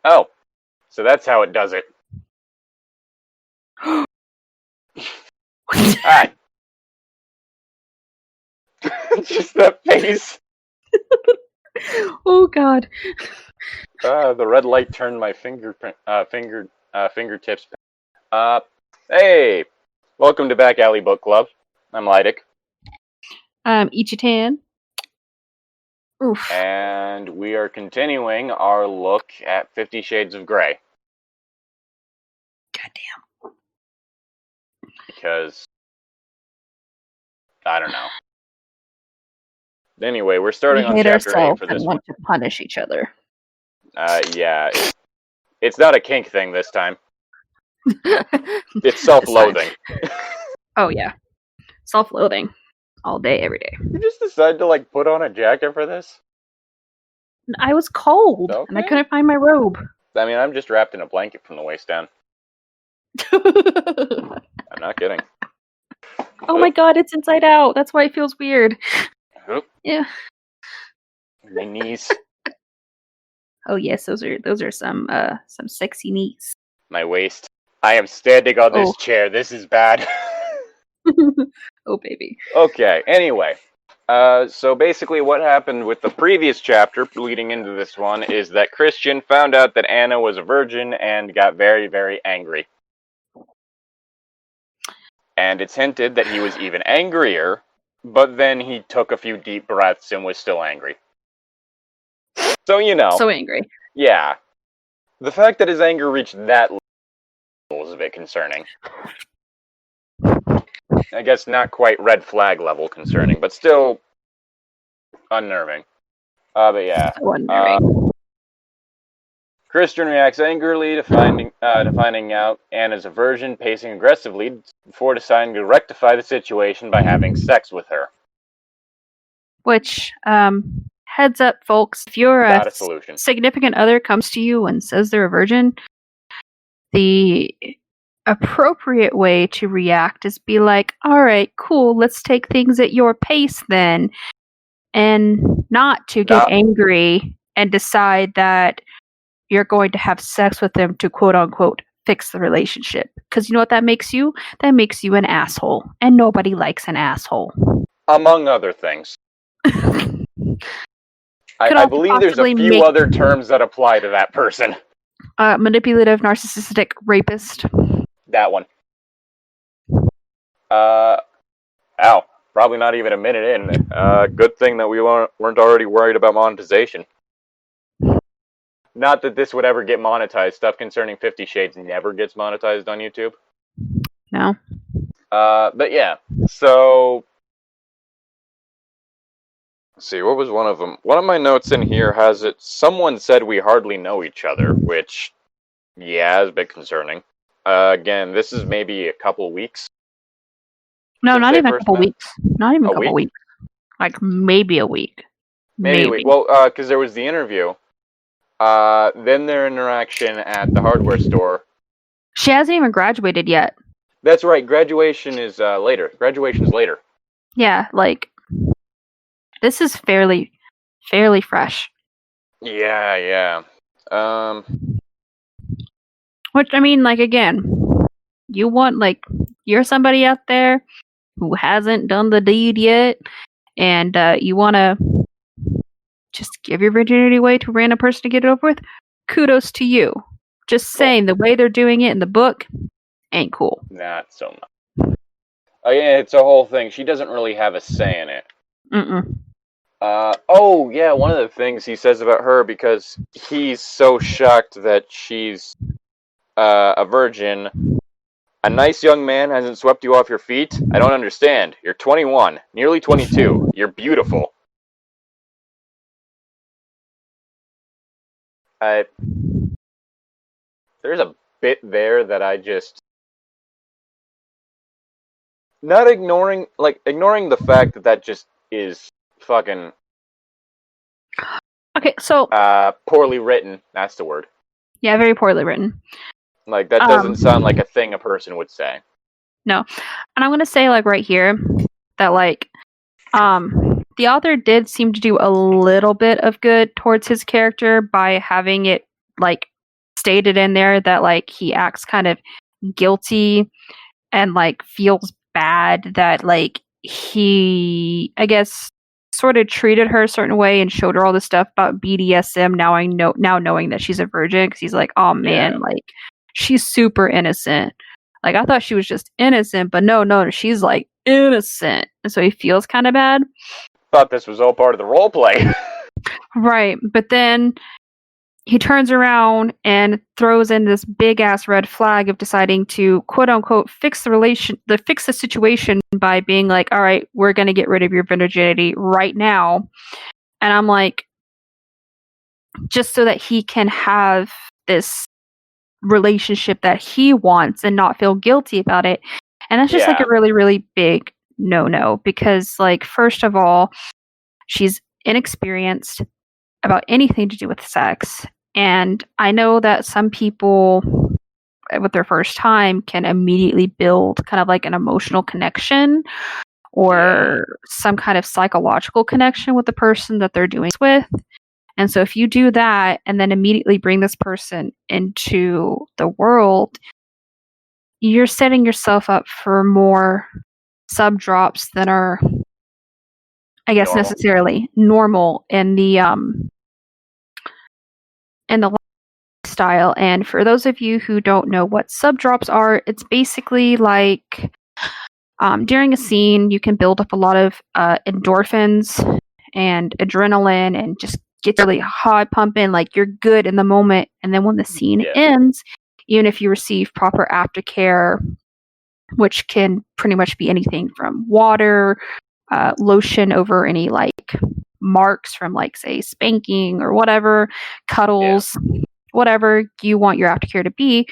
Oh, so that's how it does it. Ah. Just that face. Oh God. The red light turned my fingertips. Hey, welcome to Back Alley Book Club. I'm Llytic. Ichi-Tan. Oof. And we are continuing our look at 50 Shades of Grey. Goddamn. Because, I don't know. Anyway, we're starting on chapter 8 for this and want to punish each other. Yeah. It's not a kink thing this time. It's self-loathing. Oh, yeah. Self-loathing. All day, every day. You just decided to, put on a jacket for this? I was cold, okay. And I couldn't find my robe. I mean, I'm just wrapped in a blanket from the waist down. I'm not kidding. Oh my God, it's inside out. That's why it feels weird. Oop. Yeah. My knees. Oh yes, those are some sexy knees. My waist. I am standing on this chair. This is bad. Oh baby. Okay. Anyway, so basically, what happened with the previous chapter leading into this one is that Christian found out that Anna was a virgin and got very, very angry. And it's hinted that he was even angrier, but then he took a few deep breaths and was still angry. So, So angry. Yeah. The fact that his anger reached that level is a bit concerning. I guess not quite red flag level concerning, but still unnerving. But yeah. So unnerving. Christian reacts angrily to finding out Anna's a virgin, pacing aggressively before deciding to rectify the situation by having sex with her. Which, heads up, folks, if your Not a solution. Significant other comes to you and says they're a virgin, the appropriate way to react is be like, all right, cool, let's take things at your pace then, and not to get angry and decide that you're going to have sex with them to quote-unquote fix the relationship. Because you know what that makes you? That makes you an asshole. And nobody likes an asshole. Among other things. I believe there's a few other terms that apply to that person. Manipulative, narcissistic, rapist. That one. Probably not even a minute in. Good thing that we weren't already worried about monetization. Not that this would ever get monetized. Stuff concerning 50 Shades never gets monetized on YouTube. No. But yeah. So, let's see, what was one of them? One of my notes in here has it, someone said we hardly know each other, which, yeah, is a bit concerning. Again, this is maybe a couple weeks. No, not even a couple weeks. Not even a couple weeks. Like, maybe a week. Maybe a week. Well, because there was the interview. Then their interaction at the hardware store. She hasn't even graduated yet. That's right. Graduation is later. Graduation's later. Yeah, this is fairly fresh. Yeah. Which, I mean, again, you want, you're somebody out there who hasn't done the deed yet, and you want to just give your virginity away to a random person to get it over with, kudos to you. Just saying, the way they're doing it in the book ain't cool. Not so much. Yeah, it's a whole thing. She doesn't really have a say in it. Mm-mm. Yeah, one of the things he says about her, because he's so shocked that she's a virgin. A nice young man hasn't swept you off your feet? I don't understand. You're 21, nearly 22. You're beautiful. There's a bit there that I just... Not ignoring the fact that just is fucking... Okay, so... poorly written, that's the word. Yeah, very poorly written. That doesn't sound like a thing a person would say. No. And I'm gonna say, right here, that, the author did seem to do a little bit of good towards his character by having it, stated in there that like he acts kind of guilty and like feels bad that like he, I guess, sort of treated her a certain way and showed her all this stuff about BDSM. Now knowing that she's a virgin, because he's like, oh man, Yeah. like she's super innocent. Like I thought she was just innocent, but no, she's like innocent, and so he feels kind of bad. Thought this was all part of the role play. Right, but then he turns around and throws in this big ass red flag of deciding to quote unquote fix the situation by being like, all right, we're going to get rid of your virginity right now. And I'm like, just so that he can have this relationship that he wants and not feel guilty about it. And that's just like a really, really big no, because like, first of all, she's inexperienced about anything to do with sex. And I know that some people with their first time can immediately build kind of like an emotional connection or some kind of psychological connection with the person that they're doing this with. And so if you do that and then immediately bring this person into the world, you're setting yourself up for more sub drops than are, I guess, Normal. necessarily normal in the style. And for those of you who don't know what sub drops are, it's basically like during a scene, you can build up a lot of endorphins and adrenaline and just get really high pumping, like you're good in the moment. And then when the scene ends, even if you receive proper aftercare, which can pretty much be anything from water, lotion over any like marks from like say spanking or whatever, cuddles, whatever you want your aftercare to be,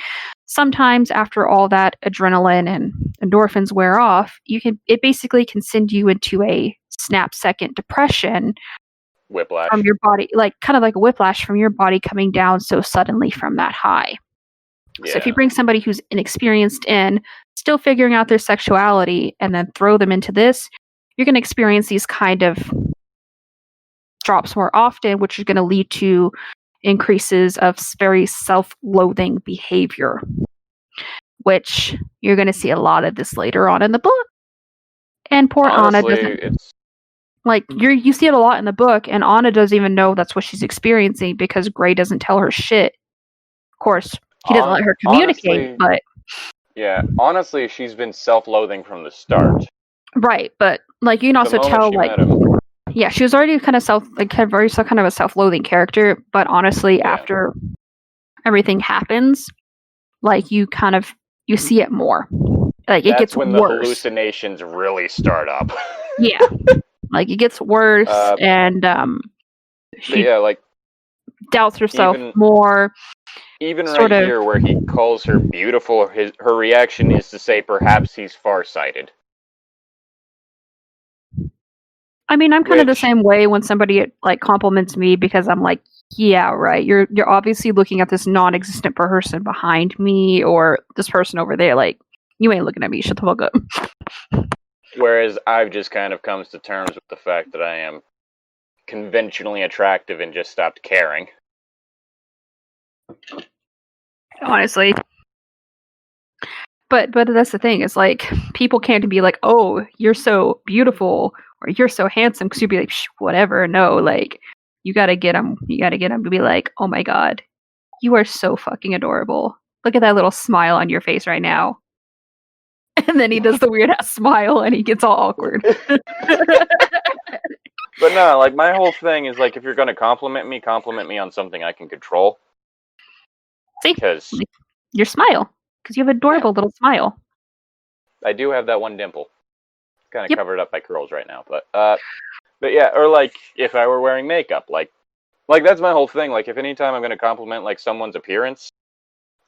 sometimes after all that adrenaline and endorphins wear off, it basically can send you into a snap second depression. Whiplash. From your body, like kind of like a whiplash from your body coming down so suddenly from that high. Yeah. So if you bring somebody who's inexperienced in still figuring out their sexuality and then throw them into this, you're going to experience these kind of drops more often, which is going to lead to increases of very self-loathing behavior, which you're going to see a lot of this later on in the book. And poor Anna doesn't. Like you see it a lot in the book, and Anna doesn't even know that's what she's experiencing because Gray doesn't tell her shit. Of course, he doesn't let her communicate, but yeah, honestly, she's been self-loathing from the start. Right, but like you can also tell, like, yeah, she was already kind of kind of a self-loathing character. But honestly, after everything happens, like you see it more. Like it gets when worse. The hallucinations really start up. Yeah. Like it gets worse, and she like doubts herself more. Even right here, where he calls her beautiful, her reaction is to say, "Perhaps he's farsighted." I mean, I'm kind of the same way when somebody like compliments me because I'm like, yeah, right. You're obviously looking at this non-existent person behind me or this person over there. Like, you ain't looking at me. Shut the fuck up. Whereas I've just kind of come to terms with the fact that I am conventionally attractive and just stopped caring. Honestly. But that's the thing. It's like, people can't be like, oh, you're so beautiful or you're so handsome, because you'd be like, whatever. No, like, you gotta get them. You gotta get them to be like, oh my god, you are so fucking adorable. Look at that little smile on your face right now. And then he does the weird ass smile and he gets all awkward. But no, like, my whole thing is like, if you're gonna compliment me on something I can control. See? Because your smile. Because you have an adorable little smile. I do have that one dimple. Kind of covered up by curls right now, but yeah, or like if I were wearing makeup, like that's my whole thing. Like, if anytime I'm going to compliment like someone's appearance,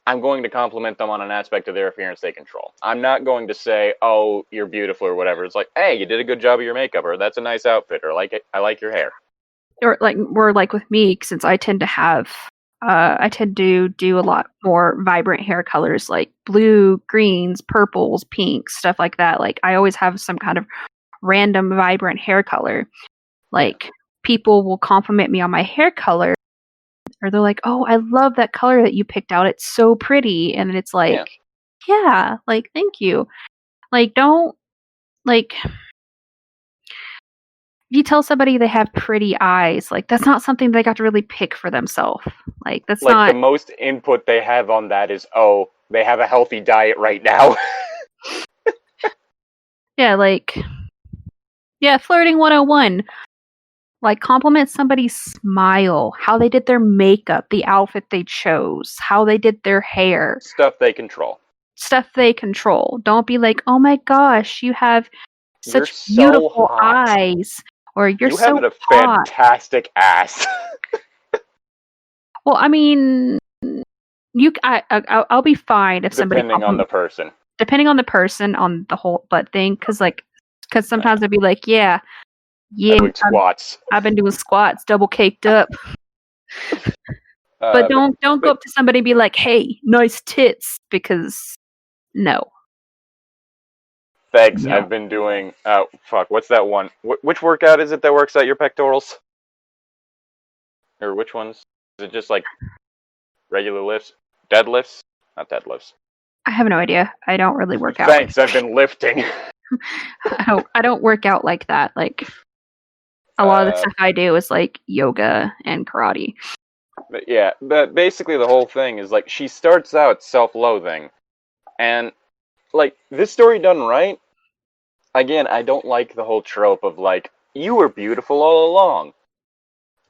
I'm going to compliment them on an aspect of their appearance they control. I'm not going to say, "Oh, you're beautiful" or whatever. It's like, "Hey, you did a good job of your makeup," or "That's a nice outfit," or I like your hair. Or like with me, since I tend to do a lot more vibrant hair colors like blue, greens, purples, pinks, stuff like that. Like I always have some kind of random vibrant hair color. Like people will compliment me on my hair color or they're like, "Oh, I love that color that you picked out. It's so pretty." And it's like, yeah, like, thank you. Like, don't, like, if you tell somebody they have pretty eyes, like, that's not something they got to really pick for themselves. Like, that's Like, the not, most input they have on that is, oh, they have a healthy diet right now. yeah, like, yeah, flirting 101. Like, compliment somebody's smile, how they did their makeup, the outfit they chose, how they did their hair. Stuff they control. Stuff they control. Don't be like, "Oh my gosh, you have You're such so beautiful hot. eyes," or "You're You have so a hot." fantastic ass. Well, I mean, I'll be fine if somebody Depending on the person. depending on the person, on the whole butt thing, because sometimes I'd be like, "Yeah, yeah, Doing squats. I've been doing squats, double caked up." But don't go up to somebody and be like, "Hey, nice tits," because no. Thanks. No. I've been doing. What's that one? Which workout is it that works out your pectorals? Or which ones? Is it just like regular lifts? Deadlifts? Not deadlifts. I have no idea. I don't really work out. Thanks. I've been lifting. I don't work out like that. Like, a lot of the stuff I do is like yoga and karate. But yeah, but basically the whole thing is like she starts out self-loathing, and like this story done right. Again, I don't like the whole trope of like you were beautiful all along.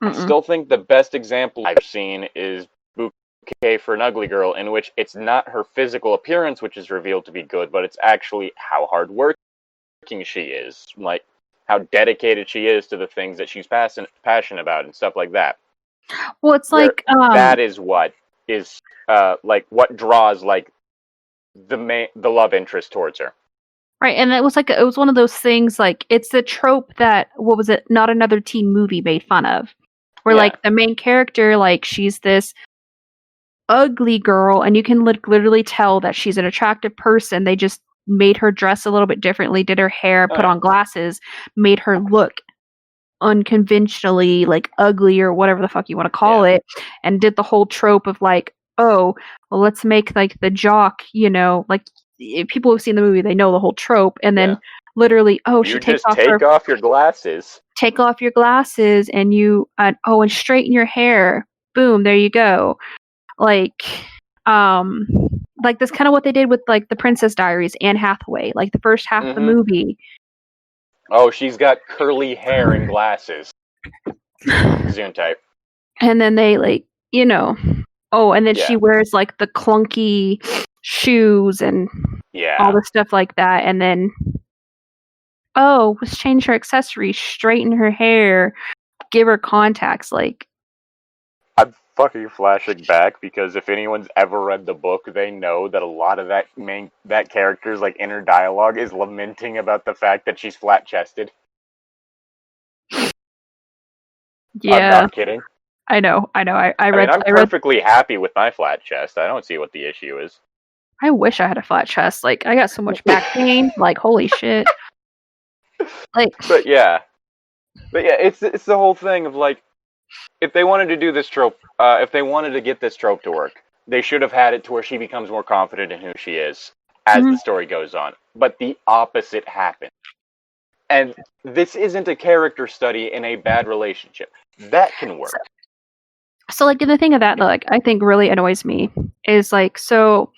I still think the best example I've seen is Bouquet for an Ugly Girl, in which it's not her physical appearance which is revealed to be good, but it's actually how hardworking she is, like how dedicated she is to the things that she's passionate about and stuff like that. Well, it's Where like that is what is like what draws like the love interest towards her. right, and it was one of those things, like, it's the trope that, what was it? Not Another Teen Movie made fun of, where like the main character, like, she's this ugly girl, and you can literally tell that she's an attractive person. They just made her dress a little bit differently, did her hair, put on glasses, made her look unconventionally, like, ugly or whatever the fuck you want to call it, and did the whole trope of like, oh, well, let's make like the jock, like, if people who've seen the movie, they know the whole trope, and then literally, she takes off off your glasses. Take off your glasses, and you and straighten your hair. Boom, there you go. Like that's kind of what they did with like the Princess Diaries, Anne Hathaway, like the first half of the movie. Oh, she's got curly hair and glasses. Zoom type. And then they like, and then she wears like the clunky shoes and all the stuff like that. And then, let's change her accessories, straighten her hair, give her contacts. Like, I'm fucking flashing back because if anyone's ever read the book, they know that a lot of that character's like inner dialogue is lamenting about the fact that she's flat chested. Yeah, I'm not kidding. I know. I read. I'm perfectly happy with my flat chest. I don't see what the issue is. I wish I had a flat chest. Like, I got so much back pain. Like, holy shit. Like, but yeah, it's the whole thing of like, if they wanted to do this trope, if they wanted to get this trope to work, they should have had it to where she becomes more confident in who she is as the story goes on. But the opposite happened. And this isn't a character study in a bad relationship. That can work. So like, the thing of that, like, I think really annoys me is like, so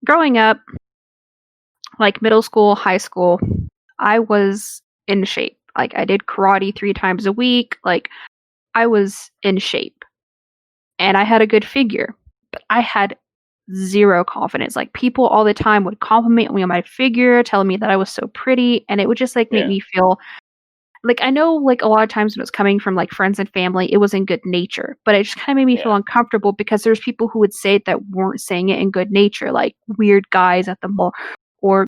growing up, like middle school, high school, I was in shape. Like, I did karate 3 times a week. Like, I was in shape. And I had a good figure. But I had zero confidence. Like, people all the time would compliment me on my figure, telling me that I was so pretty. And it would just like make me feel like, I know like a lot of times when it's coming from like friends and family, it was in good nature. But it just kind of made me feel uncomfortable because there's people who would say it that weren't saying it in good nature, like weird guys at the mall, or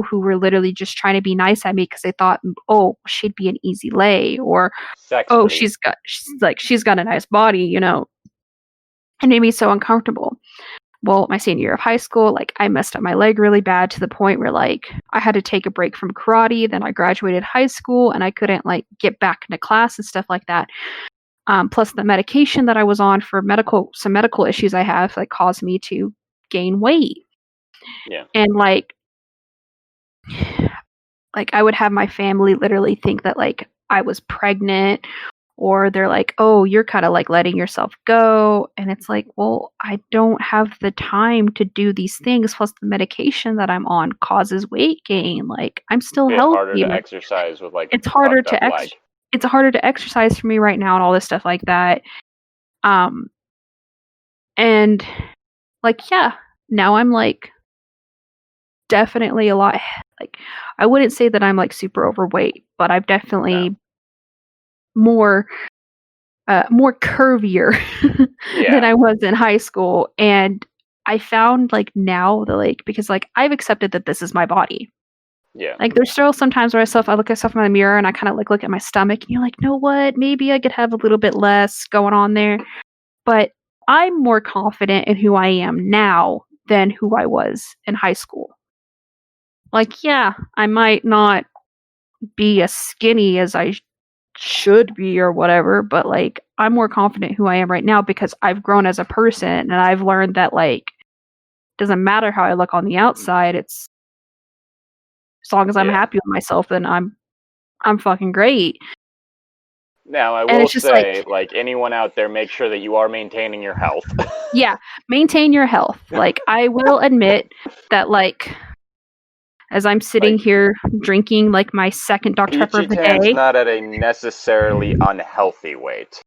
who were literally just trying to be nice at me because they thought, oh, she'd be an easy lay, or she's got a nice body, It made me so uncomfortable. Well, my senior year of high school, like, I messed up my leg really bad to the point where like I had to take a break from karate. Then I graduated high school and I couldn't like get back into class and stuff like that. plus the medication that I was on for some medical issues I have, like, caused me to gain weight. Yeah. And, like, I would have my family literally think that, like, I was pregnant, or they're like, "Oh, you're kinda, like, letting yourself go," and it's like, "Well, I don't have the time to do these things, plus the medication that I'm on causes weight gain, like, I'm still Bit harder healthy, to like, exercise with like a it's harder fucked up to leg. it's harder to exercise for me right now and all this stuff like that." Um, and, like, yeah, now I'm, like, definitely a lot like, I wouldn't say that I'm, like, super overweight, but I'm No. definitely more more curvier than Yeah. I was in high school, and I found, like, now that, like, because, like, I've accepted that this is my body. Yeah. Like, there's still sometimes where I look at myself in the mirror and I kinda, like, look at my stomach and you're like, "Know what? Maybe I could have a little bit less going on there." But I'm more confident in who I am now than who I was in high school. Like, yeah, I might not be as skinny as I should be or whatever, but, like, I'm more confident who I am right now because I've grown as a person and I've learned that, like, doesn't matter how I look on the outside, it's as long as I'm Yeah. happy with myself, then I'm fucking great. Now, I And will it's just like, say, like anyone out there, make sure that you are maintaining your health. yeah, maintain your health. Like, I will admit that, like, as I'm sitting Like, here drinking, like, my second Dr. Pepper of the Ichi-Tan's day. not at a necessarily unhealthy weight.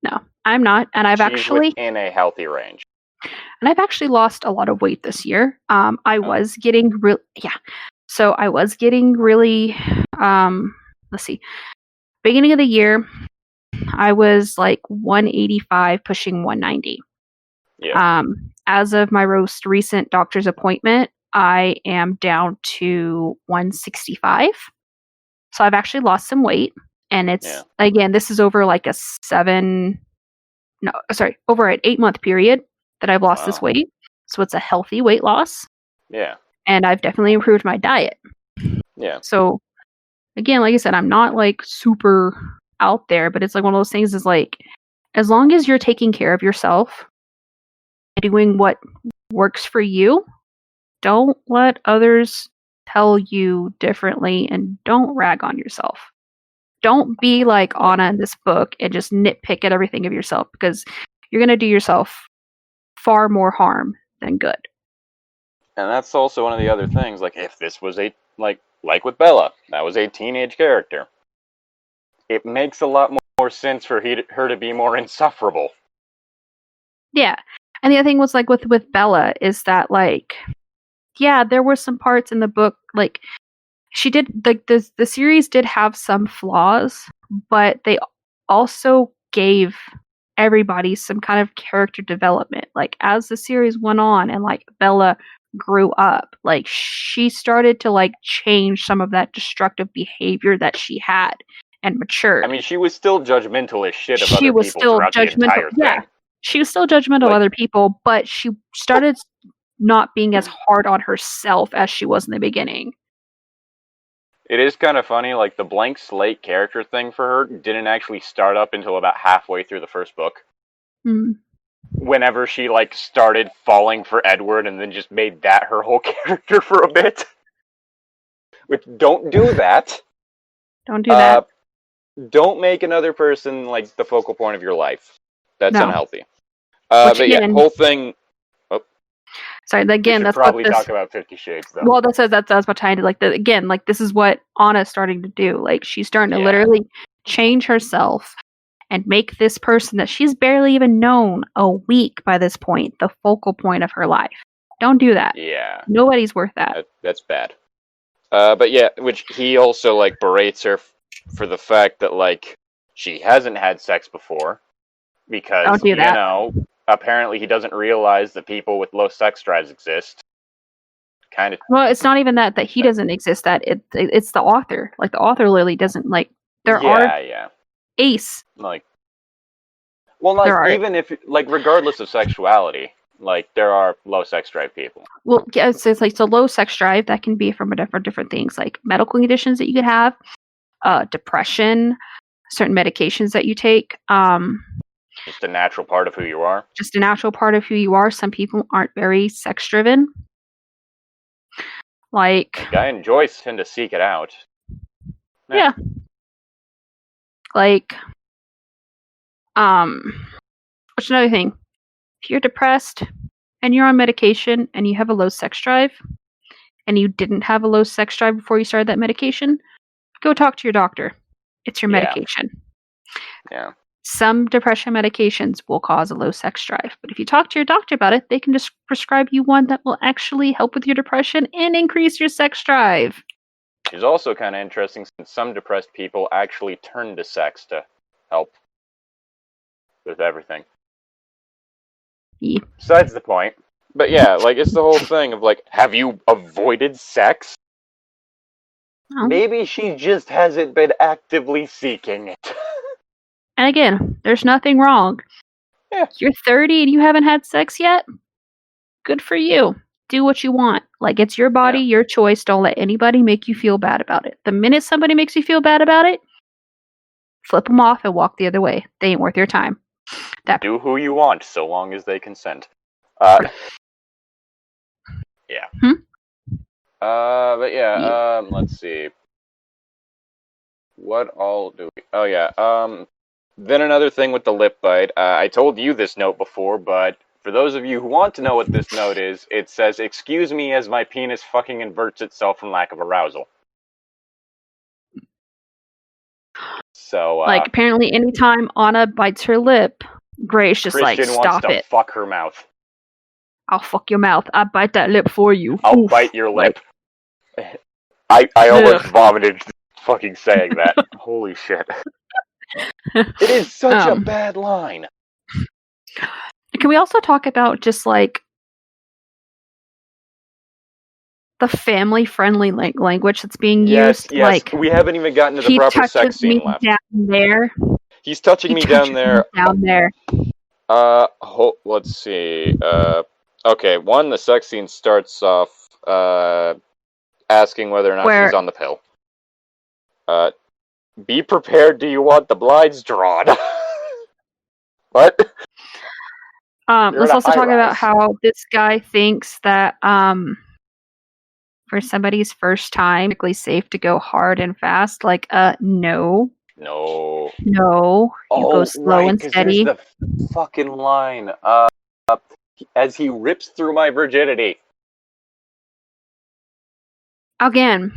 No, I'm not, She's within a healthy range. I've actually lost a lot of weight this year. I Oh, was getting yeah. So I was getting really, let's see, beginning of the year, I was like 185, pushing 190. yeah, As of my most recent doctor's appointment, I am down to 165. So I've actually lost some weight, and yeah. it's again, this is over like a over an 8-month period that I've lost this Wow. weight. So it's a healthy weight loss, Yeah, and I've definitely improved my diet. yeah. So again, like I said, I'm not like super out there, but it's like one of those things is like, as long as you're taking care of yourself, doing what works for you, don't let others tell you differently and don't rag on yourself. Don't be like Yeah. Anna in this book and just nitpick at everything of yourself because you're going to do yourself far more harm than good. And that's also one of the other things. Like, if this was a like with Bella, that was a teenage character. It makes a lot more sense for her to be more insufferable. Yeah. And the other thing was like with Bella is that, like, yeah, there were some parts in the book, like, she did, like, the series did have some flaws, but they also gave everybody some kind of character development. Like, as the series went on and, like, Bella grew up, like, she started to, like, change some of that destructive behavior that she had and I matured. mean, she was still judgmental as shit of She other was people still throughout the judgmental. entire Yeah. thing. She was still judgmental of Like, other people, but she started not being as hard on herself as she was in the beginning. it is kind of funny, like, the blank slate character thing for her didn't actually start up until about halfway through the first book. Mm. Whenever she, like, started falling for Edward and then just made that her whole character for a bit. Which, don't do that. Don't do that. Don't make another person, like, the focal point of your life. That's No. unhealthy. Which But yeah, again, whole thing. Oh, sorry, we again, should that's what probably this. talk about 50 Shades, though. Well, that's what trying to, like, again, like, this is what Anna's starting to do. Like, she's starting to Yeah. literally change herself and make this person that she's barely even known a week by this point the focal point of her life. Don't do that. Yeah. Nobody's worth that. That's bad. But yeah, which he also, like, berates her for the fact that, like, she hasn't had sex before. Because, Don't do that. apparently he doesn't realize that people with low sex drives exist. Kind of. Well, it's not even that he doesn't exist. That it's the author. Like, the author literally doesn't, like. There are Yeah. ace. Like, well, like, There are. even if, like, regardless of sexuality, like, there are low sex drive people. Well, yeah, it's like, so low sex drive that can be from different things, like medical conditions that you could have, depression, certain medications that you take. Just a natural part of who you are. Just a natural part of who you are. Some people aren't very sex driven. Like, Guy and Joyce tend to seek it out. yeah. Like, what's another thing? If you're depressed and you're on medication and you have a low sex drive and you didn't have a low sex drive before you started that medication, go talk to your doctor. It's your medication. Yeah. Some depression medications will cause a low sex drive, but if you talk to your doctor about it, they can just prescribe you one that will actually help with your depression and increase your sex drive. Which is also kind of interesting since some depressed people actually turn to sex to help with everything. Yeah. Besides the point. But yeah, like, it's the whole thing of, like, have you avoided sex? Oh. Maybe she just hasn't been actively seeking it. And again, there's nothing wrong. Yeah. You're 30 and you haven't had sex yet? Good for you. Do what you want. Like, it's your body, your choice. Don't let anybody make you feel bad about it. The minute somebody makes you feel bad about it, flip them off and walk the other way. They ain't worth your time. Do who you want, so long as they consent. Yeah. But yeah, let's see. What all do we... Oh, yeah, then another thing with the lip bite. I told you this note before, but for those of you who want to know what this note is, it says, "Excuse me as my penis fucking inverts itself from lack of arousal." So, like, apparently anytime Anna bites her lip, Gray's just Christian like, wants stop to it. fuck her mouth. I'll fuck your mouth. I bite that lip for you. I'll bite your lip. I almost vomited fucking saying that. Holy shit. It is such a bad line. Can we also talk about just, like, the family-friendly language that's being used? Yes, like, we haven't even gotten to the proper sex scene left. Down there. He's touching me down there. Down there. Let's see. Okay, the sex scene starts off asking whether or not she's on the pill. Be prepared, do you want the blinds drawn? What? Let's also talk about how this guy thinks that for somebody's first time, it's safe to go hard and fast. Like, no. No. No. You go slow and steady. There's the fucking line. As he rips through my virginity. Again,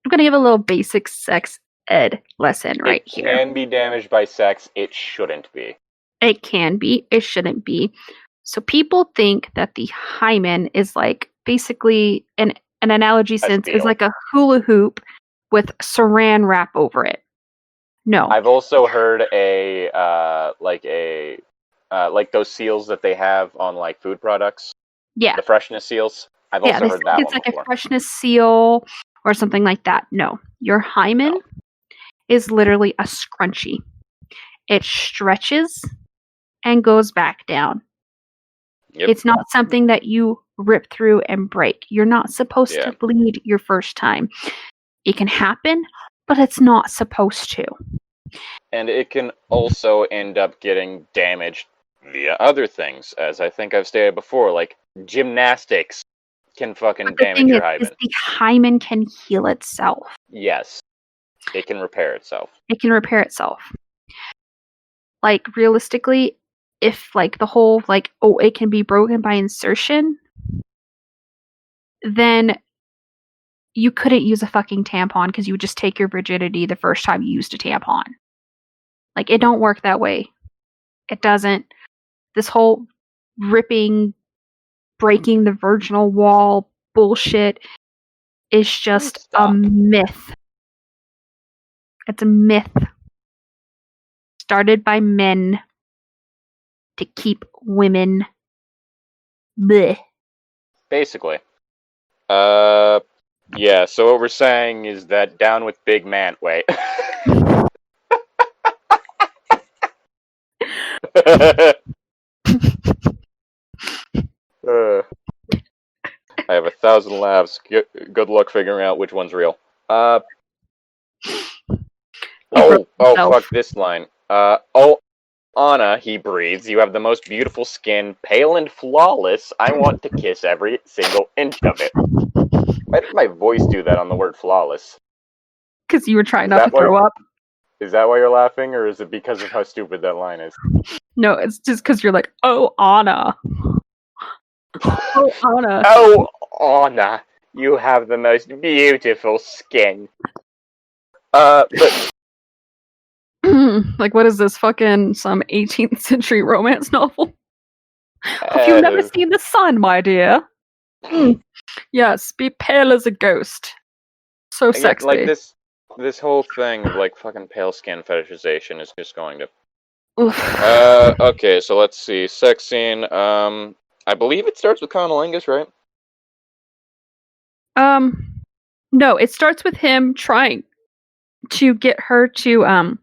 I'm gonna give a little basic sex ed lesson right here. It can be damaged by sex. It shouldn't be. It can be. It shouldn't be. So people think that the hymen is like basically an analogy sense is like a hula hoop with saran wrap over it. No. I've also heard like those seals that they have on like food products. Yeah. The freshness seals. I've also heard that it's like before. A freshness seal or something like that. No. Your hymen is literally a scrunchie. It stretches and goes back down. Yep. It's not something that you rip through and break. You're not supposed to bleed your first time. It can happen, but it's not supposed to. And it can also end up getting damaged via other things, as I think I've stated before, like gymnastics can fucking damage your hymen. The hymen can heal itself. Yes. It can repair itself. It can repair itself. Like, realistically, if, like, the whole, like, it can be broken by insertion, then you couldn't use a fucking tampon because you would just take your virginity the first time you used a tampon. Like, it don't work that way. It doesn't. This whole ripping, breaking the virginal wall bullshit is just a myth. It's a myth. Started by men to keep women. Blech. Basically. Yeah, so what we're saying is that down with big man. Wait. I have 1,000 laughs. Good luck figuring out which one's real. Oh, himself. fuck this line. Oh, Anna, he breathes, you have the most beautiful skin, pale and flawless. I want to kiss every single inch of it. Why did my voice do that on the word flawless? Because you were trying Is not to that why? throw up. Is that why you're laughing, or is it because of how stupid that line is? No, it's just because you're like, oh, Anna. Oh, Anna. Oh, Anna, you have the most beautiful skin. But Like, what is this? Fucking some 18th century romance novel? Have you never seen the sun, my dear? Yes, be pale as a ghost. So yeah, sexy. like this whole thing of like fucking pale skin fetishization is just going to. Okay, so let's see. Sex scene. I believe it starts with cunnilingus, right? No, it starts with him trying to get her to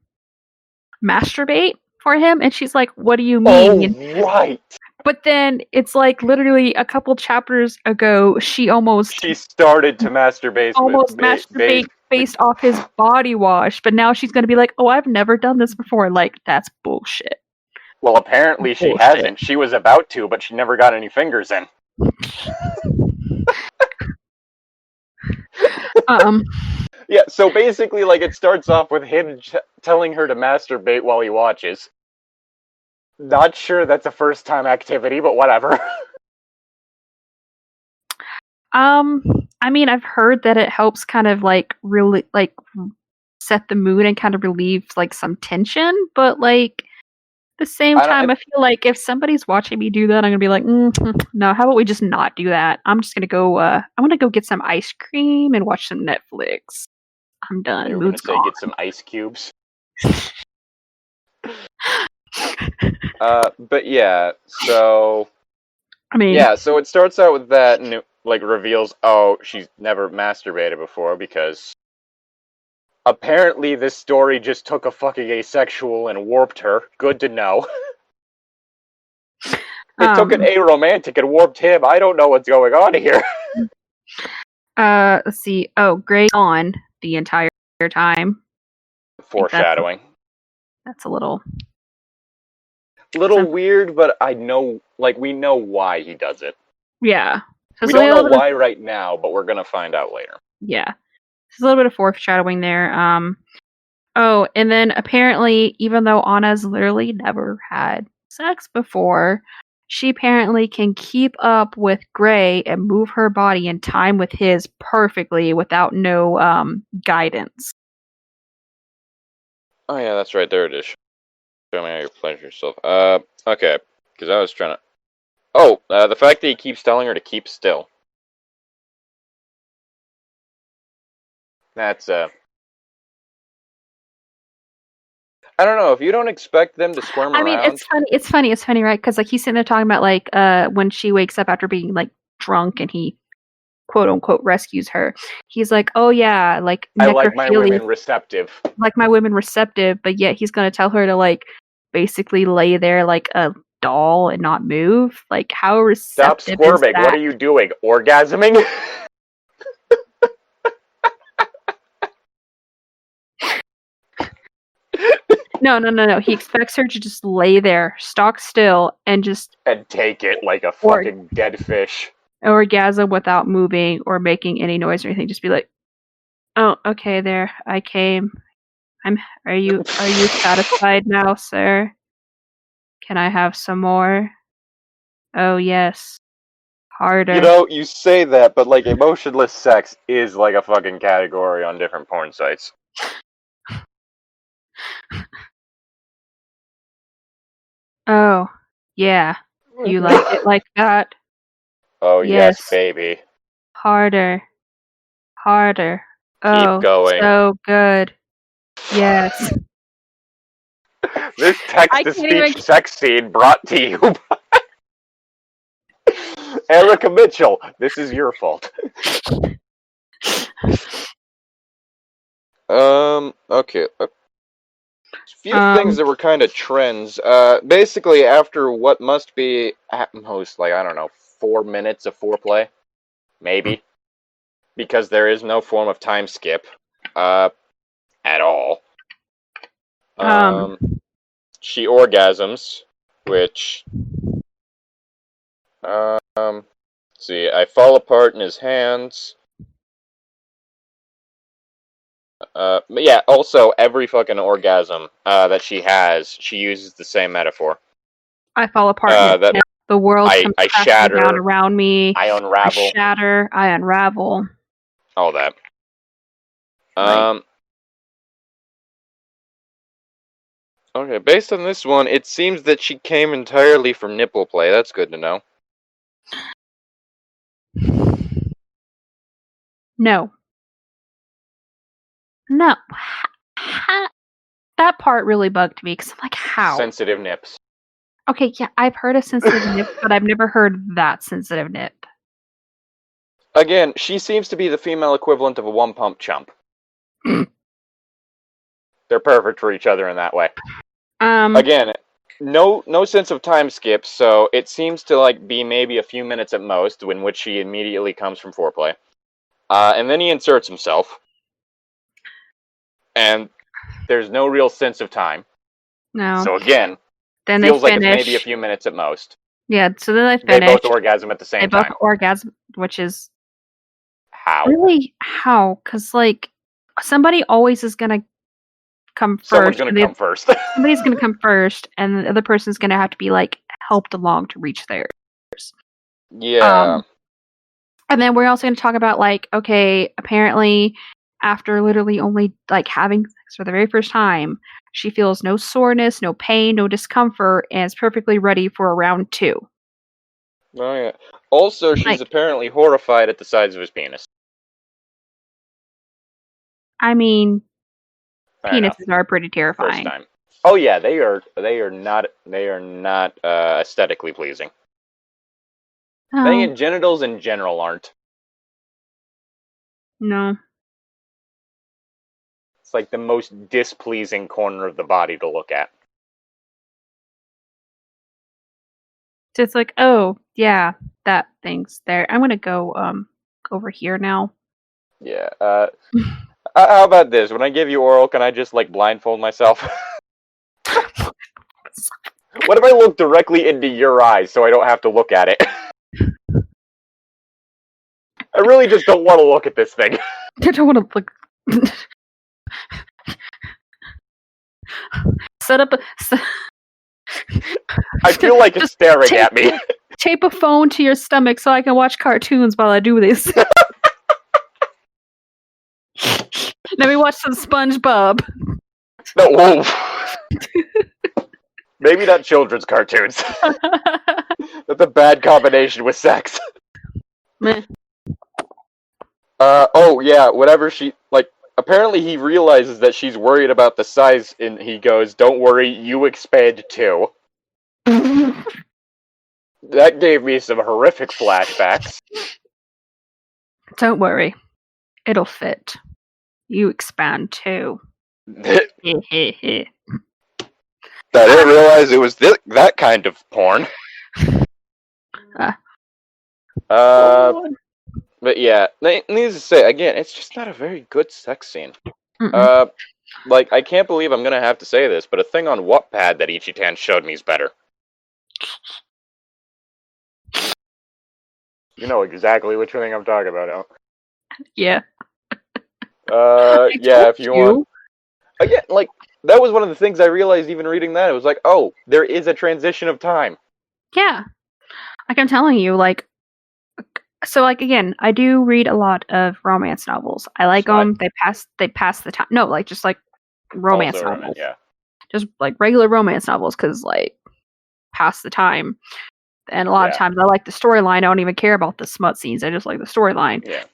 masturbate for him, and she's like, "What do you mean?" Oh, right. But then it's like literally a couple chapters ago, she started to masturbate masturbate based off his body wash, but now she's gonna be like, "Oh, I've never done this before." Like, that's bullshit. Well, apparently she hasn't. She was about to, but she never got any fingers in. Yeah, so basically, like, it starts off with him telling her to masturbate while he watches. Not sure that's a first-time activity, but whatever. I mean, I've heard that it helps kind of like really like set the mood and kind of relieve like some tension, but like at the same time, I feel like if somebody's watching me do that, I'm gonna be like, no, how about we just not do that? I'm just gonna go. I'm gonna go get some ice cream and watch some Netflix. I'm done. You were Mood's gonna say gone. get some ice cubes. But yeah, so I mean, yeah, so it starts out with that, and it, like, reveals, oh, she's never masturbated before, because apparently this story just took a fucking asexual and warped her. Good to know. It took an aromantic and warped him. I don't know what's going on here. Let's see. Oh, Gray's on the entire time. Foreshadowing. That's a little weird, but I know, like, we know why he does it. Yeah. We don't know why right now, but we're gonna find out later. Yeah. There's a little bit of foreshadowing there. Oh, and then apparently, even though Anna's literally never had sex before, she apparently can keep up with Gray and move her body in time with his perfectly without no guidance. Oh yeah, that's right. There it is. Show me how you pleasure yourself. Okay. Because I was trying to... Oh, the fact that he keeps telling her to keep still. That's, I don't know, if you don't expect them to squirm around... I mean, it's funny, right? Because, like, he's sitting there talking about, like, when she wakes up after being, like, drunk and he, quote-unquote, rescues her. He's like, oh, yeah, like, I like my women receptive. Like my women receptive, but yet he's gonna tell her to, like, basically lay there like a doll and not move. Like, how receptive Stop squirming. What are you doing? Orgasming? No. He expects her to just lay there, stock still, and just... And take it like a fucking dead fish. Orgasm without moving or making any noise or anything. Just be like, oh, okay, there. I came. Are you satisfied now, sir? Can I have some more? Oh, yes. Harder. You know, you say that, but, like, emotionless sex is like a fucking category on different porn sites. Oh, yeah. You like it like that? Oh, yes, baby. Harder. Harder. Keep going. So good. Yes. This text-to-speech sex scene brought to you by Erica Mitchell. This is your fault. Okay. A few things that were kind of trends. Basically, after what must be at most, like, I don't know, 4 minutes of foreplay, maybe, because there is no form of time skip, at all. She orgasms, which let's see, I fall apart in his hands. But yeah, also every fucking orgasm that she has, she uses the same metaphor. I fall apart in That the world comes I crashing shatter, down around me. I I unravel, shatter, I unravel. all that. Right. Okay, based on this one, it seems that she came entirely from nipple play. That's good to know. No. No. That part really bugged me because I'm like, how? Sensitive nips. Okay, yeah, I've heard of sensitive nip, but I've never heard that sensitive nip. Again, she seems to be the female equivalent of a one-pump chump. They're perfect for each other in that way. Again, no sense of time skip, so it seems to like be maybe a few minutes at most, in which she immediately comes from foreplay. And then he inserts himself. And there's no real sense of time. No. So again, then feels they like finish. it's maybe a few minutes at most. Yeah, so then they They finish. both orgasm at the same time. They both orgasm, which is how? Really, how? Because like somebody always is gonna come first. Someone's gonna come first. Somebody's gonna come first, and the other person's gonna have to be like helped along to reach theirs. Yeah. And then we're also gonna talk about like, okay, apparently after literally only like having sex for the very first time, she feels no soreness, no pain, no discomfort, and is perfectly ready for a round 2. Oh yeah. Also, she's apparently horrified at the size of his penis. I mean, Fair penises enough. are pretty terrifying. First time. Oh yeah, they are not aesthetically pleasing. Oh. Then genitals in general aren't. No. It's like the most displeasing corner of the body to look at. So it's like, oh yeah, that thing's there. I'm gonna go over here now. Yeah. How about this? When I give you oral, can I just like blindfold myself? What if I look directly into your eyes so I don't have to look at it? I really just don't want to look at this thing. I don't want to look. Set up a. I feel like it's staring at me. Tape a phone to your stomach so I can watch cartoons while I do this. Let me watch some SpongeBob. No, maybe not children's cartoons. That's a bad combination with sex. Meh. Oh yeah, whatever she like. Apparently, he realizes that she's worried about the size, and he goes, "Don't worry, you expand too." That gave me some horrific flashbacks. Don't worry, it'll fit. You expand too. I didn't realize it was that kind of porn. But yeah, needless to say, again, it's just not a very good sex scene. Like, I can't believe I'm gonna have to say this, but a thing on Wattpad that Ichi-Tan showed me is better. You know exactly which thing I'm talking about, Al. Yeah. Yeah, if you want. Again, like, that was one of the things I realized even reading that. It was like, oh, there is a transition of time. Yeah. Like I'm telling you, like, so like again, I do read a lot of romance novels. I like them. They pass the time. No, like just like romance Also novels. Yeah. Just like regular romance novels because like pass the time. And a lot of times I like the storyline. I don't even care about the smut scenes. I just like the storyline. Yeah.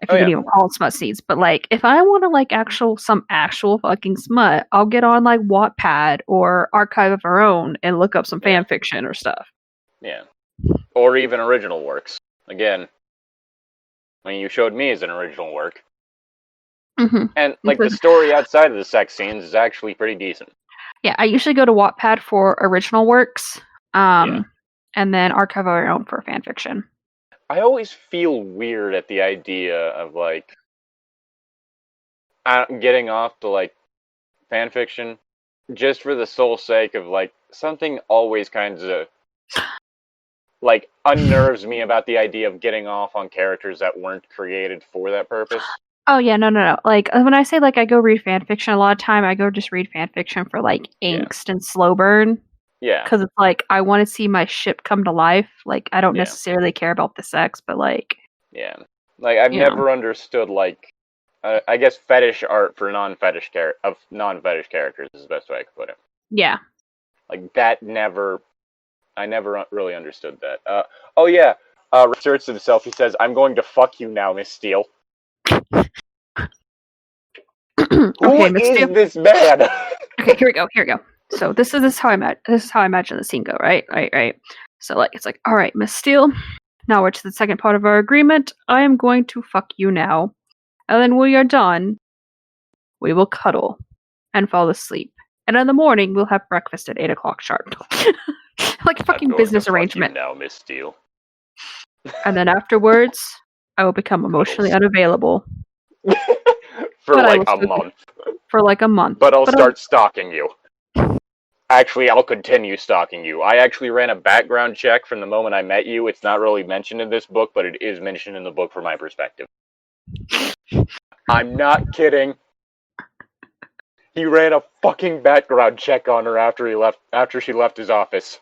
If you can even call it smut scenes. But like if I want to like some actual fucking smut, I'll get on like Wattpad or Archive of Our Own and look up some fan fiction or stuff. Yeah. Or even original works. Again, I mean, you showed me as an original work. Mm-hmm. And like the story outside of the sex scenes is actually pretty decent. Yeah, I usually go to Wattpad for original works. And then Archive of Our Own for fan fiction. I always feel weird at the idea of like getting off to like fan fiction just for the sole sake of, like, something always kind of, like, unnerves me about the idea of getting off on characters that weren't created for that purpose. Oh yeah, no. Like when I say like I go read fan fiction, a lot of time I go just read fan fiction for like angst and slow burn. Yeah. Because it's like I want to see my ship come to life. Like I don't Yeah. necessarily care about the sex, but like Yeah. Like, I've you know. never understood, like, I guess fetish art for non-fetish characters is the best way I could put it. Yeah. Like, I never really understood that. Oh yeah, asserts himself, he says, "I'm going to fuck you now, Miss Steele." Who Okay, Miss is Steele. this man? Okay, here we go. So this is how I imagine the scene go, right? Right. So like it's like, all right, Miss Steele, now we're to the second part of our agreement. I am going to fuck you now. And then when we are done, we will cuddle and fall asleep. And in the morning we'll have breakfast at 8 o'clock sharp. Like a fucking business arrangement. Now, Miss Steele. And then afterwards, I will become emotionally unavailable. For like a month. For like a month. But I'll start stalking you. Actually, I'll continue stalking you. I actually ran a background check from the moment I met you. It's not really mentioned in this book, but it is mentioned in the book from my perspective. I'm not kidding. He ran a fucking background check on her after she left his office.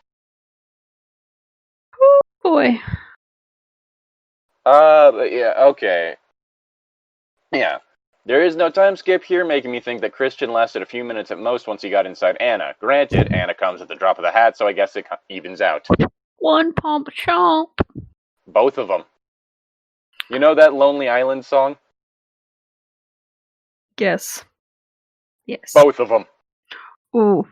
Oh boy. Yeah, okay. Yeah. There is no time skip here, making me think that Christian lasted a few minutes at most once he got inside Anna. Granted, Anna comes at the drop of the hat, so I guess it evens out. One pump chomp. Both of them. You know that Lonely Island song? Yes. Both of them. Ooh.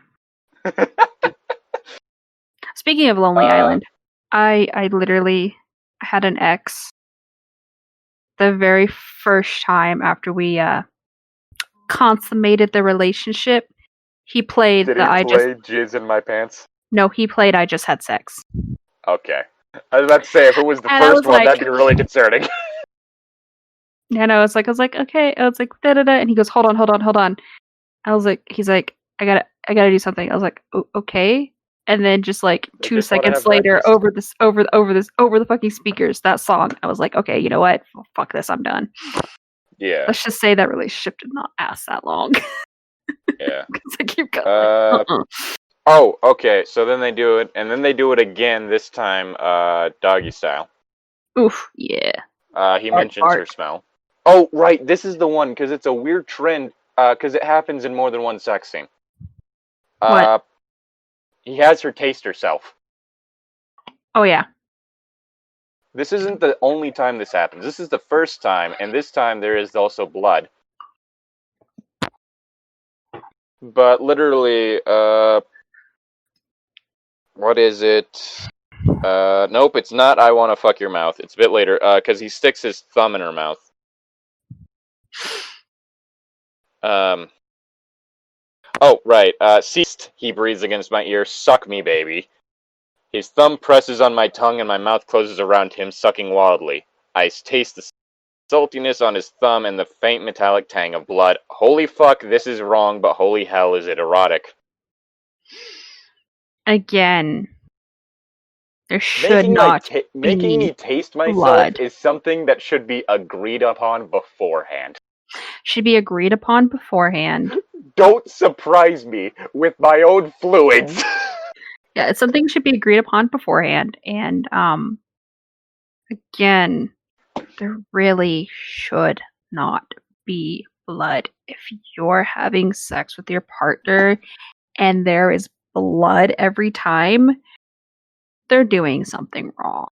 Speaking of Lonely Island, I literally had an ex the very first time after we consummated the relationship. He played Did he play Jizz in My Pants? No, he played I Just Had Sex. Okay. I was about to say, if it was the first one, that'd be really concerning. And I was like, okay. I was like, da-da-da. And he goes, hold on. He's like, I gotta do something. I was like, okay. And then just like 2 seconds later, over the fucking speakers, that song, I was like, okay, you know what? Well, fuck this, I'm done. Yeah. Let's just say that relationship did not last that long. Yeah. Because I keep going. Oh, okay. So then they do it, and then they do it again. This time, doggy style. Oof. Yeah. He mentions her smell. Oh, right. This is the one because it's a weird trend. Because it happens in more than one sex scene. What? He has her taste herself. Oh yeah. This isn't the only time this happens. This is the first time, and this time there is also blood. But literally, what is it? Nope, it's not I Wanna Fuck Your Mouth. It's a bit later, because he sticks his thumb in her mouth. Oh, right. Ceased, he breathes against my ear. Suck me, baby. His thumb presses on my tongue and my mouth closes around him, sucking wildly. I taste the saltiness on his thumb and the faint metallic tang of blood. Holy fuck, this is wrong, but holy hell, is it erotic. Again, there should making me taste myself blood. Is something that should be agreed upon beforehand. Should be agreed upon beforehand. Don't surprise me with my own fluids. Yeah, it's something should be agreed upon beforehand. And again, there really should not be blood. If you're having sex with your partner and there is blood every time, they're doing something wrong.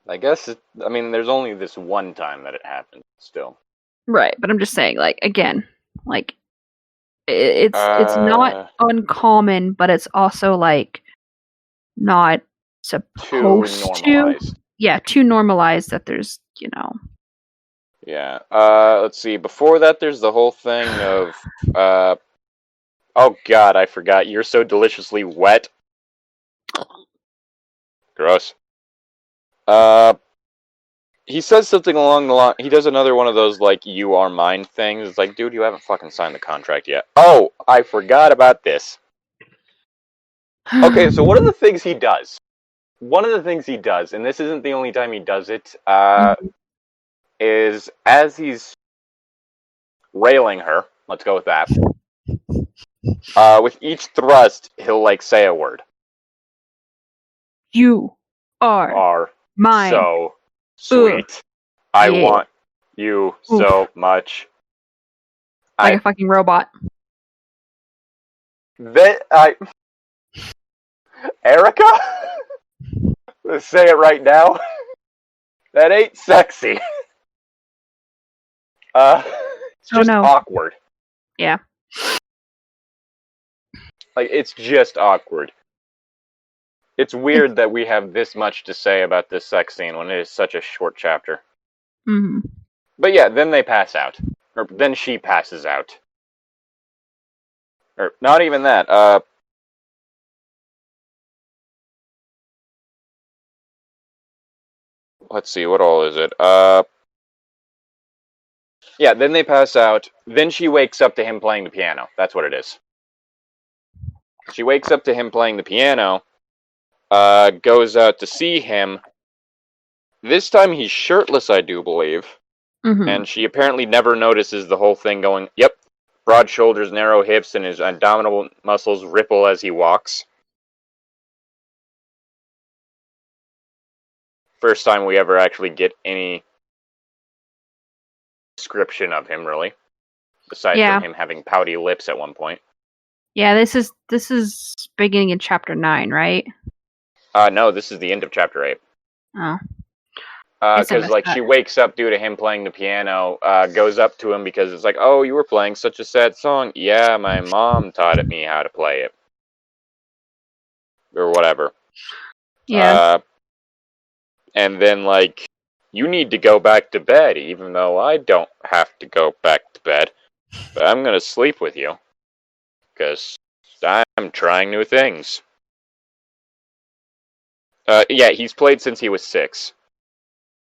I guess, there's only this one time that it happened, still. Right, but I'm just saying, like, again, like, it's not uncommon, but it's also, like, not supposed to. Yeah, too normalized that there's, Yeah. Let's see. Before that, there's the whole thing of, oh god, I forgot. You're so deliciously wet. Gross. He says something along the line. He does another one of those, like, you are mine things. It's like, dude, you haven't fucking signed the contract yet. Oh, I forgot about this. Okay, so one of the things he does, and this isn't the only time he does it, is as he's railing her, let's go with that, with each thrust, he'll, like, say a word. You are Are mine. so sweet. I Yeah. want you Oof. so much. Like a fucking robot. Erica? Let's say it right now. That ain't sexy. It's just awkward. Yeah. Like, it's just awkward. It's weird that we have this much to say about this sex scene when it is such a short chapter. Mm-hmm. But yeah, then they pass out. Or then she passes out. Or not even that. Let's see, what all is it? Yeah, then they pass out. Then she wakes up to him playing the piano. That's what it is. She wakes up to him playing the piano, goes out to see him. This time he's shirtless, I do believe. Mm-hmm. And she apparently never notices the whole thing going, yep, broad shoulders, narrow hips, and his abdominal muscles ripple as he walks. First time we ever actually get any description of him, really. Aside from him having pouty lips at one point. Yeah, this is beginning in chapter 9, right? No, this is the end of chapter 8. Oh. Because, like, she wakes up due to him playing the piano, goes up to him because it's like, oh, you were playing such a sad song. Yeah, my mom taught me how to play it. Or whatever. Yeah. And then, like, you need to go back to bed, even though I don't have to go back to bed. But I'm gonna sleep with you. Because I'm trying new things. Yeah, he's played since he was 6.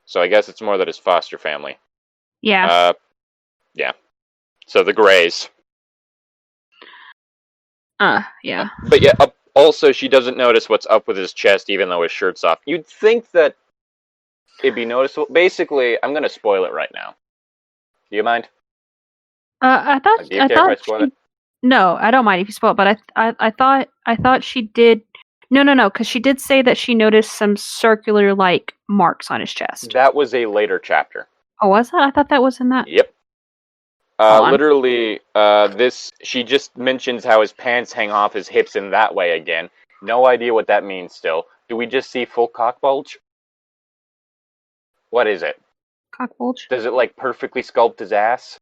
So I guess it's more that his foster family. Yeah. Yeah. So the Greys. Yeah. But yeah, also she doesn't notice what's up with his chest even though his shirt's off. You'd think that it'd be noticeable. Basically, I'm gonna spoil it right now. Do you mind? I thought Do you care if I spoil it? No, I don't mind if you spoil it, but I thought she did. No, because she did say that she noticed some circular like marks on his chest. That was a later chapter. Oh, was that? I thought that was in that. Yep. Literally, she just mentions how his pants hang off his hips in that way again. No idea what that means still. Do we just see full cock bulge? What is it? Cock bulge? Does it, like, perfectly sculpt his ass?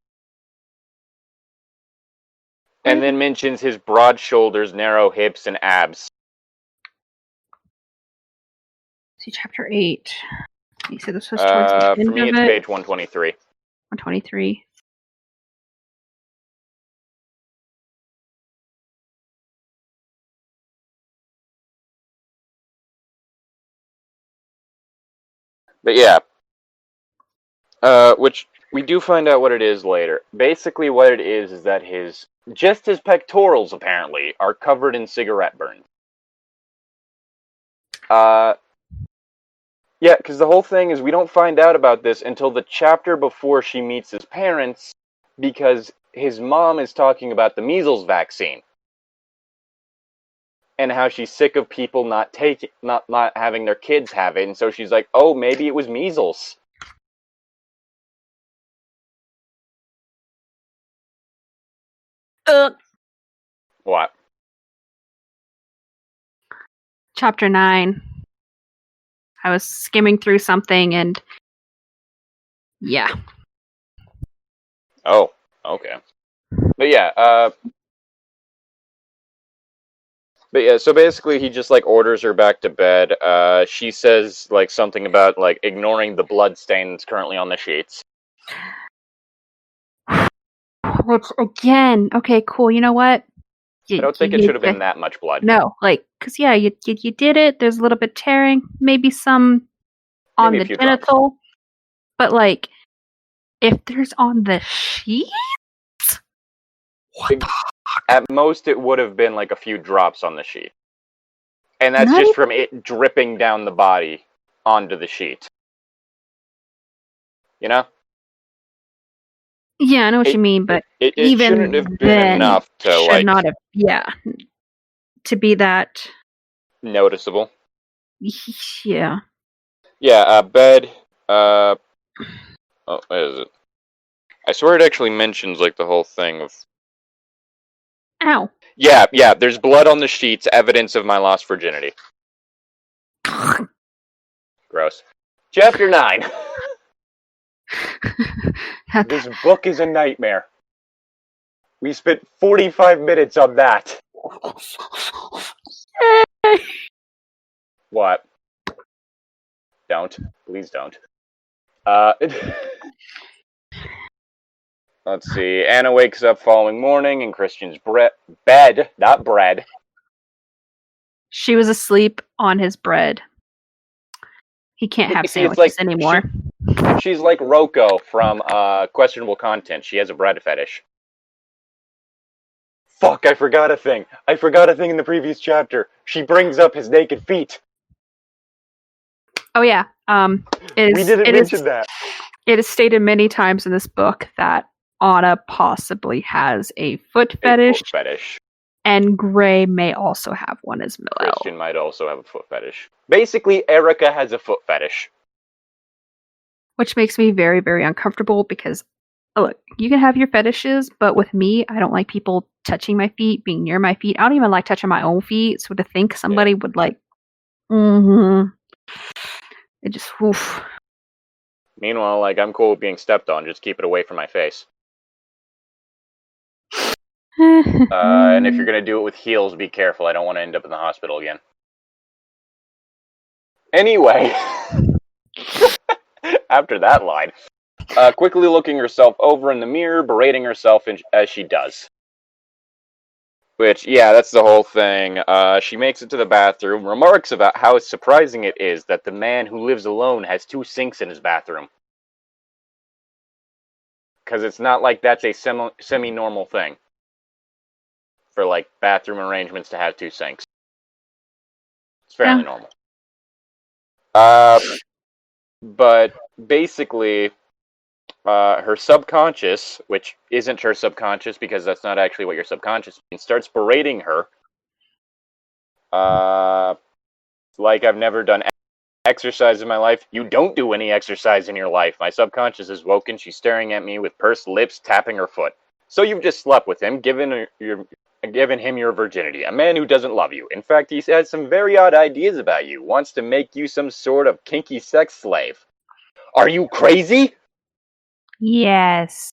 And then mentions his broad shoulders, narrow hips, and abs. See, chapter 8. You said this was towards the end for me, of it's it? page 123. 123. But yeah. Which we do find out what it is later. Basically, what it is that his pectorals, apparently, are covered in cigarette burns. Yeah, because the whole thing is we don't find out about this until the chapter before she meets his parents, because his mom is talking about the measles vaccine. And how she's sick of people not having their kids have it, and so she's like, oh, maybe it was measles. What? Chapter 9. I was skimming through something and yeah. Oh, okay. But yeah, so basically he just, like, orders her back to bed. She says, like, something about, like, ignoring the blood stain that's currently on the sheets. Which, again, okay, cool, you know what? I don't think it should have been that much blood. No, like, because, yeah, you did it, there's a little bit tearing, maybe some on the genital, drops. But, like, if there's on the sheets? What the fuck? At most, it would have been, like, a few drops on the sheet. And that's Not just even- from it dripping down the body onto the sheet. You know? Yeah, I know what you mean, but It even shouldn't have been then, enough to, should like, not have. Yeah, to be that. noticeable. Yeah. Yeah, bed, oh, what is it? I swear it actually mentions, like, the whole thing of... Ow. Yeah, there's blood on the sheets, evidence of my lost virginity. Gross. Chapter 9. This book is a nightmare. We spent 45 minutes on that. What? Don't. Please don't. Let's see. Anna wakes up following morning in Christian's bed, not bread. She was asleep on his bread. He can't have See, it's sandwiches like anymore. She's like Roko from Questionable Content. She has a bread fetish. Fuck, I forgot a thing. I forgot a thing in the previous chapter. She brings up his naked feet. Oh yeah. We didn't mention that. It is stated many times in this book that Anna possibly has a foot fetish, and Gray may also have one as well. Christian might also have a foot fetish. Basically, Erica has a foot fetish. Which makes me very, very uncomfortable because, look, you can have your fetishes, but with me, I don't like people touching my feet, being near my feet. I don't even like touching my own feet. So to think somebody would like, it just, oof. Meanwhile, like, I'm cool with being stepped on. Just keep it away from my face. And if you're going to do it with heels, be careful. I don't want to end up in the hospital again. Anyway, after that line, quickly looking herself over in the mirror, berating herself as she does. Which, yeah, that's the whole thing. She makes it to the bathroom, remarks about how surprising it is that the man who lives alone has 2 sinks in his bathroom. Because it's not like that's a semi-normal thing. For, like, bathroom arrangements to have 2 sinks. It's fairly normal. But basically, her subconscious, which isn't her subconscious because that's not actually what your subconscious means, starts berating her. Like I've never done exercise in my life. You don't do any exercise in your life. My subconscious is woken. She's staring at me with pursed lips, tapping her foot. So you've just slept with him, given him your virginity. A man who doesn't love you. In fact, he has some very odd ideas about you. Wants to make you some sort of kinky sex slave. Are you crazy? Yes.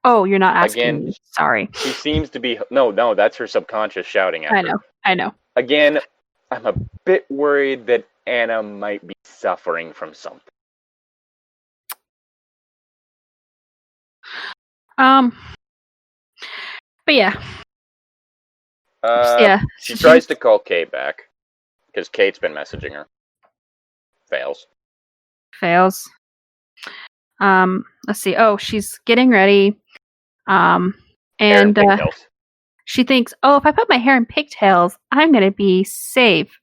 Oh, you're not asking me. Sorry. She seems to be... No, that's her subconscious shouting at her. I know. Again, I'm a bit worried that Anna might be suffering from something. But yeah. She tries to call Kate back, because Kate's been messaging her. Fails. Let's see. Oh, she's getting ready. And she thinks, oh, if I put my hair in pigtails, I'm going to be safe.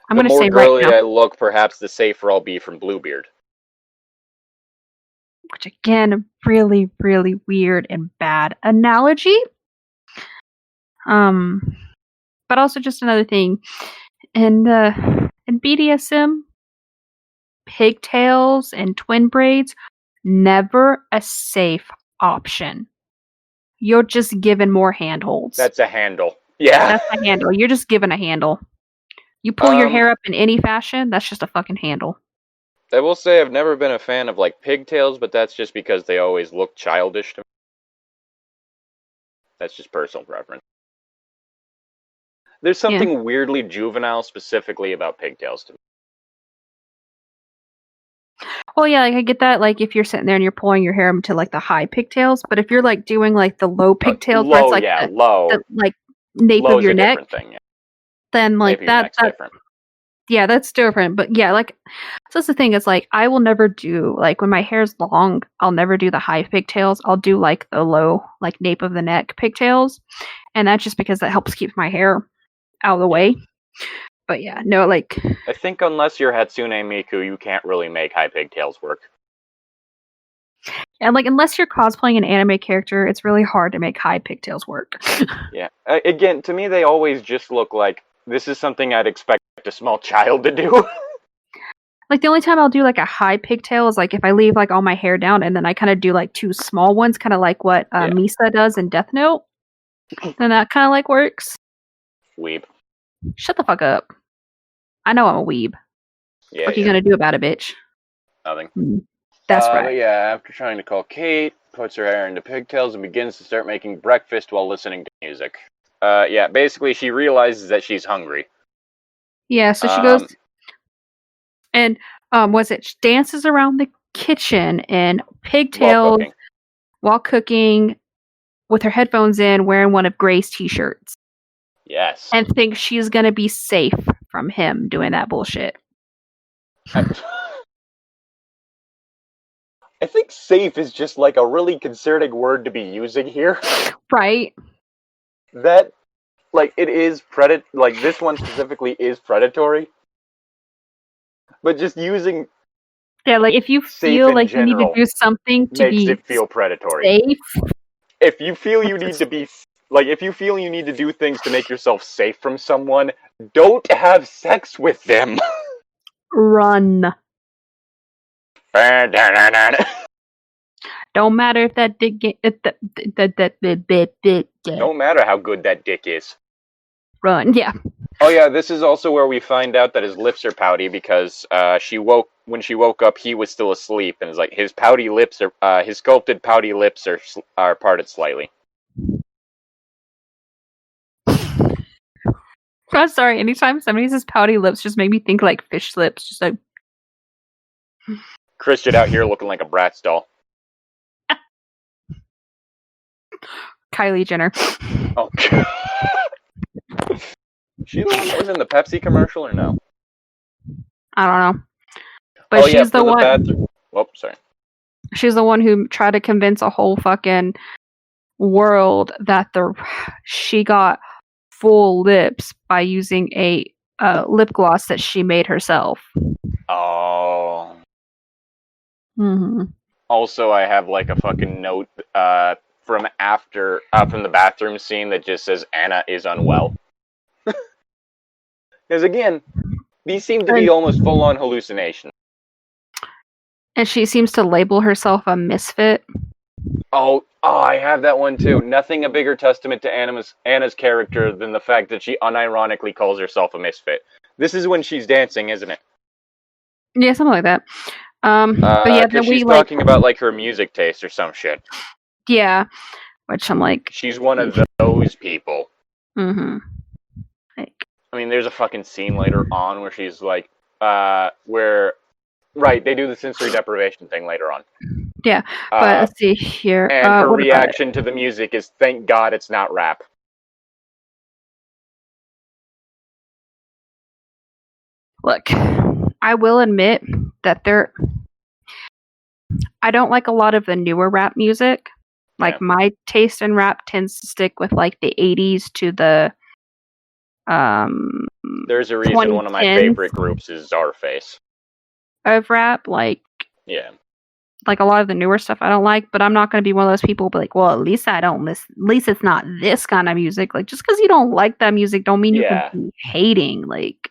I'm going to say right now. The more girly I look, perhaps the safer I'll be from Bluebeard. Which, again, really, really weird and bad analogy. But also just another thing. In BDSM, pigtails and twin braids, never a safe option. You're just given more handholds. That's a handle. Yeah. That's a handle. You're just given a handle. You pull your hair up in any fashion, that's just a fucking handle. I will say I've never been a fan of, like, pigtails, but that's just because they always look childish to me. That's just personal preference. There's something weirdly juvenile specifically about pigtails to me. Well, yeah, like I get that, like if you're sitting there and you're pulling your hair into like the high pigtails, but if you're like doing like the low pigtails, where it's like the like nape of your neck, thing, then like that's different. Yeah, that's different. But yeah, like so that's the thing. It's like I will never do like when my hair's long, I'll never do the high pigtails. I'll do like the low, like nape of the neck pigtails, and that's just because that helps keep my hair out of the way. But yeah, no, like, I think unless you're Hatsune Miku, you can't really make high pigtails work. and like unless you're cosplaying an anime character, it's really hard to make high pigtails work. Yeah. Again, to me, they always just look like this is something I'd expect a small child to do. Like the only time I'll do like a high pigtail is like if I leave like all my hair down and then I kind of do like two small ones, kind of like what Yeah. Misa does in Death Note. Then that kind of like works. Weeb. Shut the fuck up. I know I'm a weeb. Yeah. What you gonna do about it, bitch? Nothing. That's But right. yeah, after trying to call Kate, puts her hair into pigtails and begins to start making breakfast while listening to music. Yeah, basically she realizes that she's hungry. Yeah, so she goes and she dances around the kitchen in pigtails while cooking with her headphones in, wearing one of Gray's t-shirts. Yes. And thinks she's gonna be safe from him doing that bullshit. I think safe is just like a really concerning word to be using here. Right? That, like, it is like, this one specifically is predatory. But just using Yeah, like if you safe feel in like you need to general do something to makes be it feel predatory. safe. If you feel you need to be, like, if you feel you need to do things to make yourself safe from someone, don't have sex with them. Run. Don't matter if that dick Don't matter how good that dick is. run. Yeah. Oh yeah, this is also where we find out that his lips are pouty because when she woke up, he was still asleep, and it's like his pouty lips are his sculpted pouty lips are parted slightly. I'm sorry. Anytime somebody says pouty lips, just make me think like fish lips. Just like Christian out here looking like a Bratz doll. Kylie Jenner. Oh. She the one that was in the Pepsi commercial or no? I don't know. But she's yeah, the one. bathroom. Oh, sorry. She's the one who tried to convince a whole fucking world that she got full lips by using a lip gloss that she made herself. Oh. Mm-hmm. Also, I have like a fucking note from the bathroom scene that just says Anna is unwell. Because again, these seem to be almost full-on hallucinations. And she seems to label herself a misfit. Oh, I have that one too. Nothing a bigger testament to Anna's character than the fact that she unironically calls herself a misfit. This is when she's dancing, isn't it? Yeah, something like that. But yeah, then she's talking about like her music taste or some shit. Yeah, which I'm like, she's one of those people. Mm-hmm. Like, I mean, there's a fucking scene later on where she's like, they do the sensory deprivation thing later on. Yeah, but let's see here. And her reaction to the music is, thank God it's not rap. Look, I will admit that I don't like a lot of the newer rap music. Like, my taste in rap tends to stick with, like, the 80s to the, There's a reason one of my favorite groups is Czarface. Of rap, like... Yeah. Like, a lot of the newer stuff I don't like, but I'm not going to be one of those people who be like, well, at least I don't listen. At least it's not this kind of music. Like, just because you don't like that music don't mean you can be hating. Like...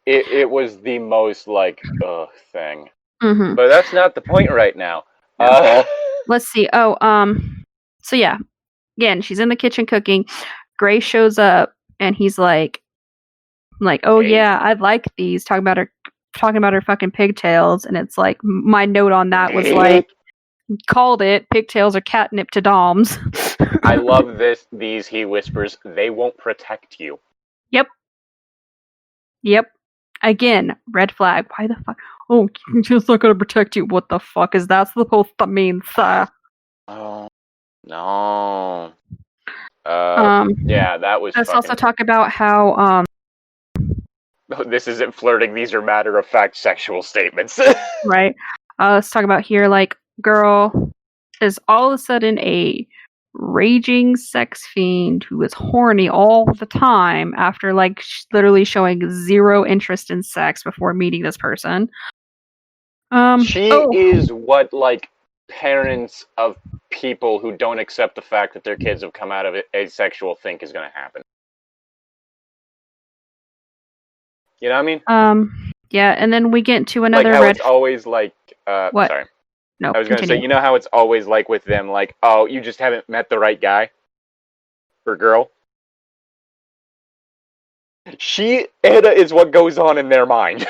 It was the most, like, thing. Mm-hmm. But that's not the point right now. Let's see. So yeah, again, she's in the kitchen cooking. Gray shows up and he's like, oh yeah, I like these. Talking about her fucking pigtails, and it's like my note on that was like, called it. Pigtails are catnip to doms. I love these. He whispers, they won't protect you. Yep. Again, red flag. Why the fuck? Oh, it's not gonna protect you. What the fuck is that supposed to mean, sir? Oh, no. Yeah, that was. Let's also talk about how this isn't flirting. These are matter-of-fact sexual statements. Right. Let's talk about here. Like, girl is all of a sudden a raging sex fiend who is horny all the time after like literally showing zero interest in sex before meeting this person. She is what, like, parents of people who don't accept the fact that their kids have come out of it asexual think is going to happen. You know what I mean? Yeah, and then we get into another like how red. it's always like, What? sorry. No, I was going to say, continue. you know how it's always like with them, like, oh, you just haven't met the right guy or girl? Anna is what goes on in their mind.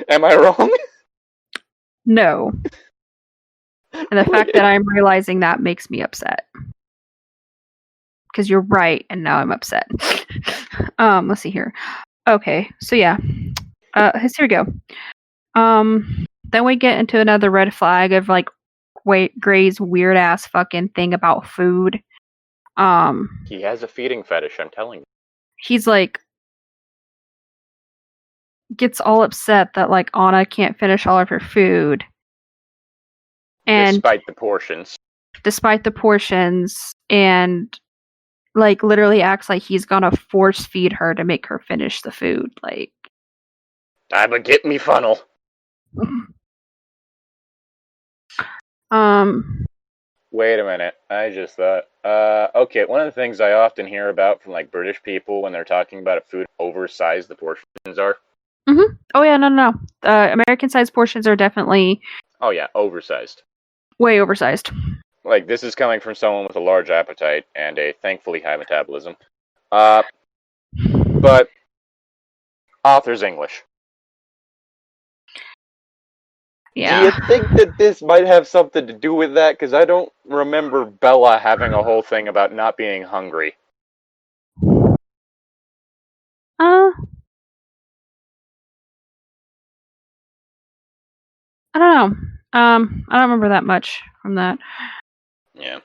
Am I wrong? No. And the fact that I'm realizing that makes me upset. Because you're right, and now I'm upset. Let's see here. Okay, so yeah. Here we go. Then we get into another red flag of like Gray's weird ass fucking thing about food. He has a feeding fetish, I'm telling you. He's like gets all upset that like Anna can't finish all of her food. And despite the portions, and like literally acts like he's gonna force feed her to make her finish the food. Like, I'ma get me funnel. Wait a minute. I just thought. Okay, one of the things I often hear about from like British people when they're talking about food, oversized the portions are. Mm-hmm. Oh yeah, no. American-sized portions are definitely. Oh yeah, oversized. Way oversized. Like, this is coming from someone with a large appetite and a thankfully high metabolism. But author's English. Yeah. Do you think that this might have something to do with that? Because I don't remember Bella having a whole thing about not being hungry. I don't know. I don't remember that much from that. Yeah.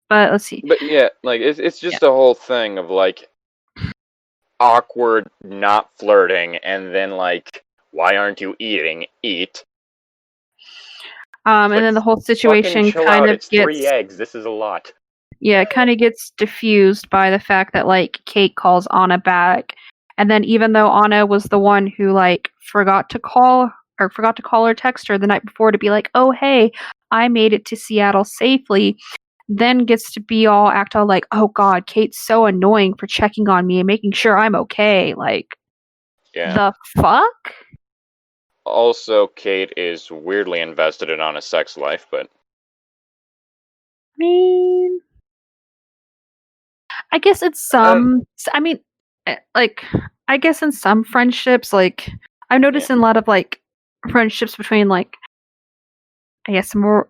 But let's see. But yeah, like it's just a whole thing of like awkward not flirting and then like, why aren't you eating? Eat. And then the whole situation kind of it's gets 3 eggs. This is a lot. Yeah, it kind of gets diffused by the fact that like Kate calls Anna back, and then even though Anna was the one who like forgot to call or text her the night before to be like, "Oh hey, I made it to Seattle safely," then gets to act all like, "Oh God, Kate's so annoying for checking on me and making sure I'm okay." Like, the fuck? Also, Kate is weirdly invested in Anna's sex life, but I mean, I guess it's some. I mean, like, I guess in some friendships, like, I've noticed in a lot of like friendships between like, I guess more,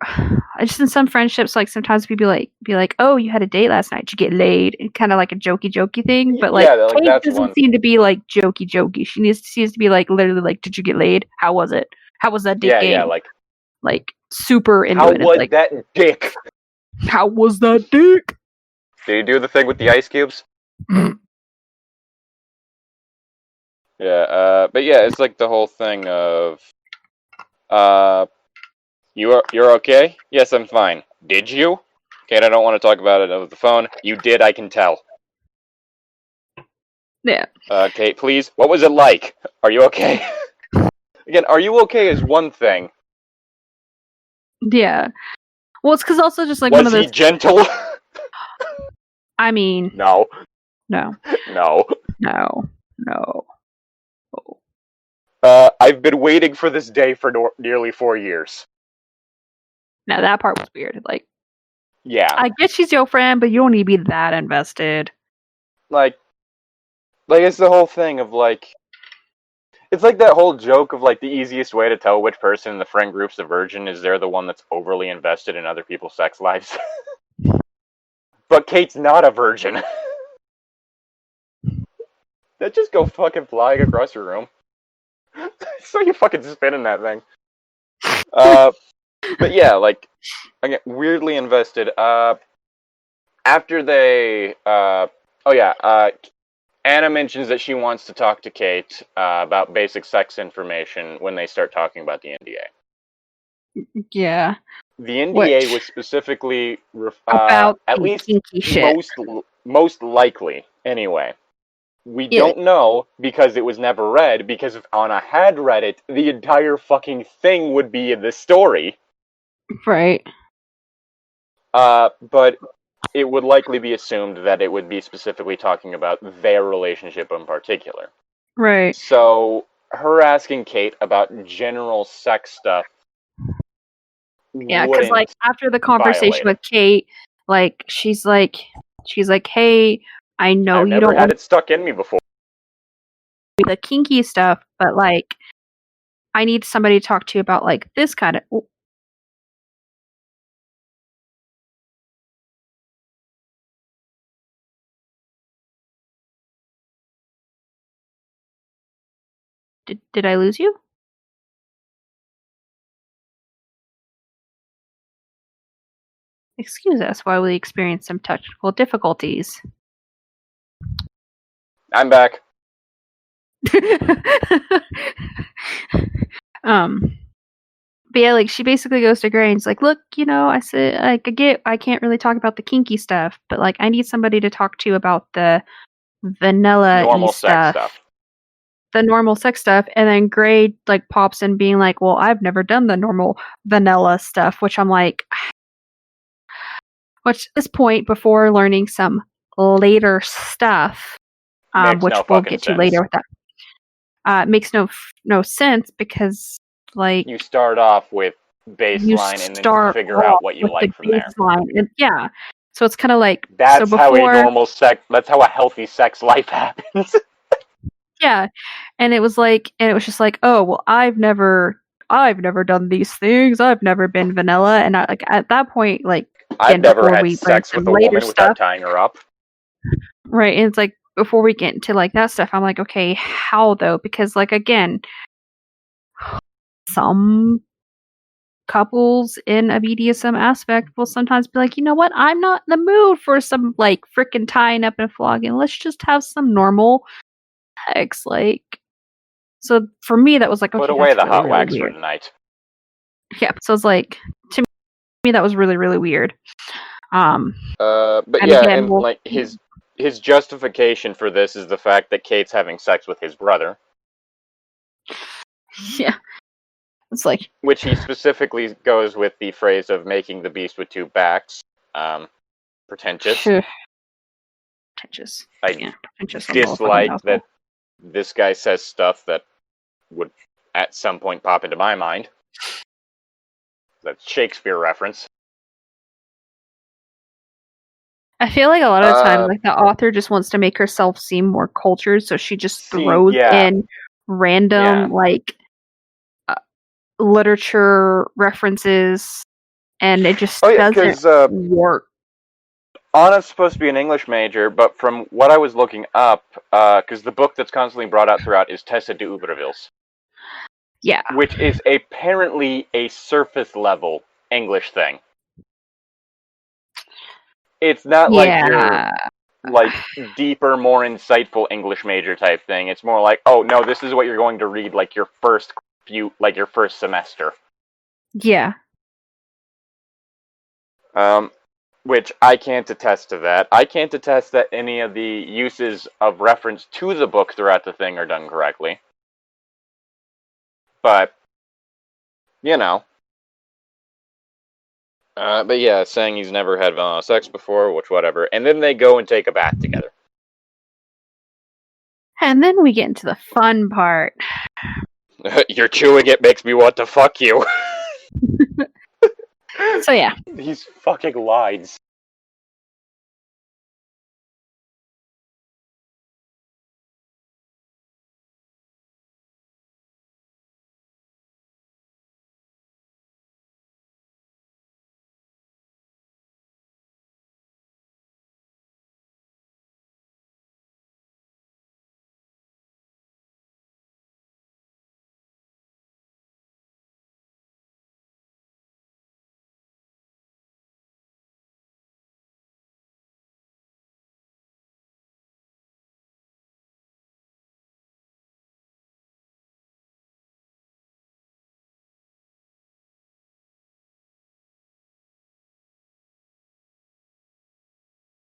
just in some friendships, like sometimes people be like, "Oh, you had a date last night. Did you get laid?" And kind of like a jokey thing. But like, like, Kate that's doesn't one. seem to be like jokey. She seems to be like literally like, "Did you get laid? How was it? How was that date game?" Like super into it. How was like, that dick? How was that dick? Did you do the thing with the ice cubes? Yeah, but yeah, it's like the whole thing of, you're okay? Yes, I'm fine. Did you? Kate, I don't want to talk about it over the phone. You did, I can tell. Yeah. Kate, please. What was it like? Are you okay? Again, are you okay is one thing. Yeah. Well, it's because also just like was one of those. Was he gentle? I mean, no. No. No. No. I've been waiting for this day for nearly 4 years. Now that part was weird. Like, yeah, I guess she's your friend, but you don't need to be that invested. Like it's the whole thing of like, it's like that whole joke of like the easiest way to tell which person in the friend group's a virgin is they're the one that's overly invested in other people's sex lives. But Kate's not a virgin. That just go fucking flying across your room. So you fucking spinning that thing. But yeah, like, again, weirdly invested. After they, Anna mentions that she wants to talk to Kate about basic sex information when they start talking about the NDA. Yeah. The NDA Which was specifically about at the least kinky shit. most likely anyway. We Yeah. don't know because it was never read, because if Anna had read it, the entire fucking thing would be in the story. Right. But it would likely be assumed that it would be specifically talking about their relationship in particular. Right. So, her asking Kate about general sex stuff Yeah, because like wouldn't after the conversation violate it. with Kate, like she's like, hey, I know I've you never don't had want it stuck in me before. the kinky stuff, but like I need somebody to talk to you about like this kind of. Did I lose you? Excuse us while we experience some technical difficulties. I'm back. um, but yeah, like she basically goes to Gray and she's like, "Look, I said like I can't really talk about the kinky stuff, but like I need somebody to talk to about the vanilla-y Normal sex stuff." stuff. The normal sex stuff, and then Gray like pops in being like, "Well, I've never done the normal vanilla stuff," which I'm like, which at this point, before learning some later stuff, Makes which no we'll fucking get to sense. later with that, makes no sense because like You start off with you baseline and then start figure off out what you with the like from there. baseline, and yeah, so it's kind of like so That's how before, that's how a healthy sex life happens. yeah, and it was like, and it was just like, oh well, I've never done these things. I've never been vanilla, and I, like at that point, like I've again, never before had we learn sex some with a later woman without stuff, tying her up. right? And it's like before we get into like that stuff, I'm like, okay, how though? Because like again, some couples in a BDSM aspect will sometimes be like, you know what? I'm not in the mood for some like freaking tying up and flogging. Let's just have some normal sex. Like, so for me, that was like, Put okay, away that's the really, hot really wax for weird. tonight. Yeah. So it's like, to me, that was really, really weird. Um, But and yeah, again, and we'll, like his justification for this is the fact that Kate's having sex with his brother, yeah, it's like, which he specifically goes with the phrase of making the beast with two backs. Pretentious. pretentious. I Yeah, pretentious on the motherfucking dislike mouthful. that this guy says stuff that would at some point pop into my mind. That's Shakespeare reference. I feel like a lot of the time, Uh, like the author just wants to make herself seem more cultured, so she just see, throws yeah, in random yeah. like uh, literature references, and it just Oh yeah, doesn't because work. Anna's supposed to be an English major, but from what I was looking up, because the book that's constantly brought out throughout is Tessa de Uberville's, Yeah, which is apparently a surface level English thing. It's not like your yeah, like deeper, more insightful English major type thing. It's more like, oh no, this is what you're going to read like your first semester. yeah. Um, which I can't attest to that. I can't attest that any of the uses of reference to the book throughout the thing are done correctly. But, you know. But yeah, saying he's never had vanilla sex before, which whatever. And then they go and take a bath together. And then we get into the fun part. You're chewing it makes me want to fuck you. So yeah, These fucking lines.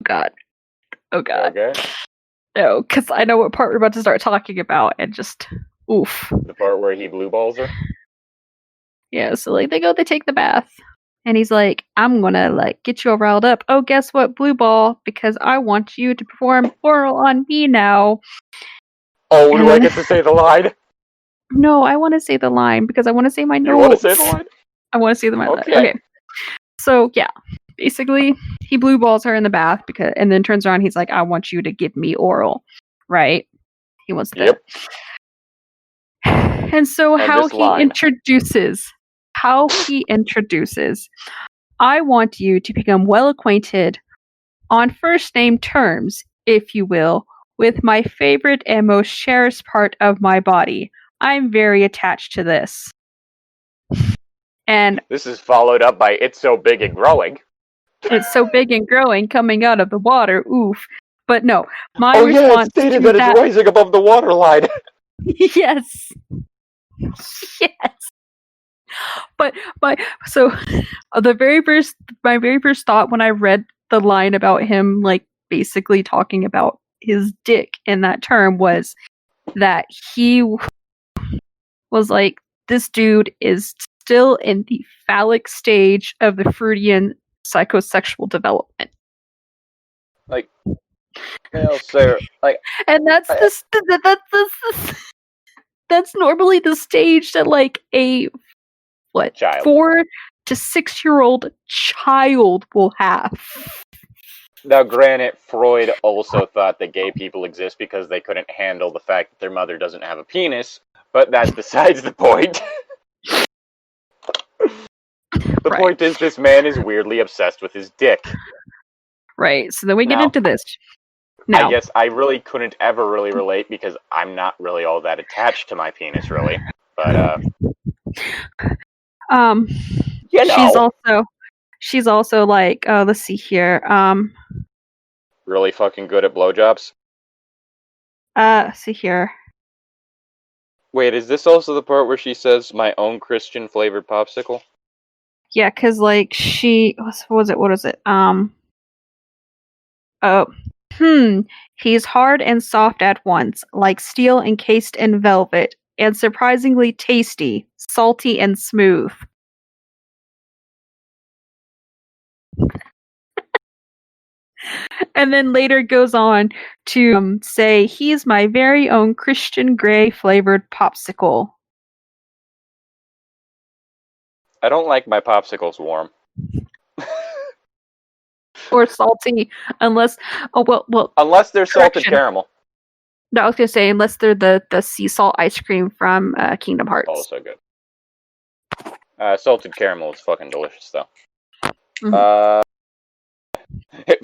god. Oh god. Okay. No, because I know what part we're about to start talking about, and just oof. The part where he blue balls her? Yeah, so like they take the bath. And he's like, I'm gonna like get you all riled up. Oh, guess what, Blue Ball? Because I want you to perform oral on me now. Oh, And do I then, get to say the line? no, I want to say the line because I want to say my notes. You want to say the line? I want to say the line. Okay. Okay. So yeah, basically he blue balls her in the bath and then turns around. He's like, I want you to give me oral, right? He wants to. Yep. And so And how this he line. introduces, I want you to become well acquainted on first name terms, if you will, with my favorite and most cherished part of my body. I'm very attached to this. And this is followed up by It's So Big and Growing. It's so big and growing coming out of the water. Oof. But no, my Oh response yeah, it's stated to that it's rising above the waterline. yes. Yes. But so my very first thought when I read the line about him like basically talking about his dick in that term was that he was like, this dude is still in the phallic stage of the Freudian psychosexual development. Like, well, sir, like, And that's normally the stage that like a child. 4 to 6-year-old child will have. Now, granted, Freud also thought that gay people exist because they couldn't handle the fact that their mother doesn't have a penis, but that's besides the point. The Right. point is, this man is weirdly obsessed with his dick. Right. So then we get Now, into this. I Now, guess I really couldn't ever really relate because I'm not really all that attached to my penis, really. But, you know. she's also like, let's see here. Really fucking good at blowjobs. Let's see here. Wait, is this also the part where she says, my own Christian flavored popsicle? Yeah, because like what is it? Oh, he's hard and soft at once, like steel encased in velvet, and surprisingly tasty, salty and smooth. And then later goes on to say he's my very own Christian Grey flavored popsicle. I don't like my popsicles warm. Or salty, unless unless they're salted caramel. No, I was gonna say unless they're the sea salt ice cream from Kingdom Hearts. Also good. Salted caramel is fucking delicious though. Mm-hmm.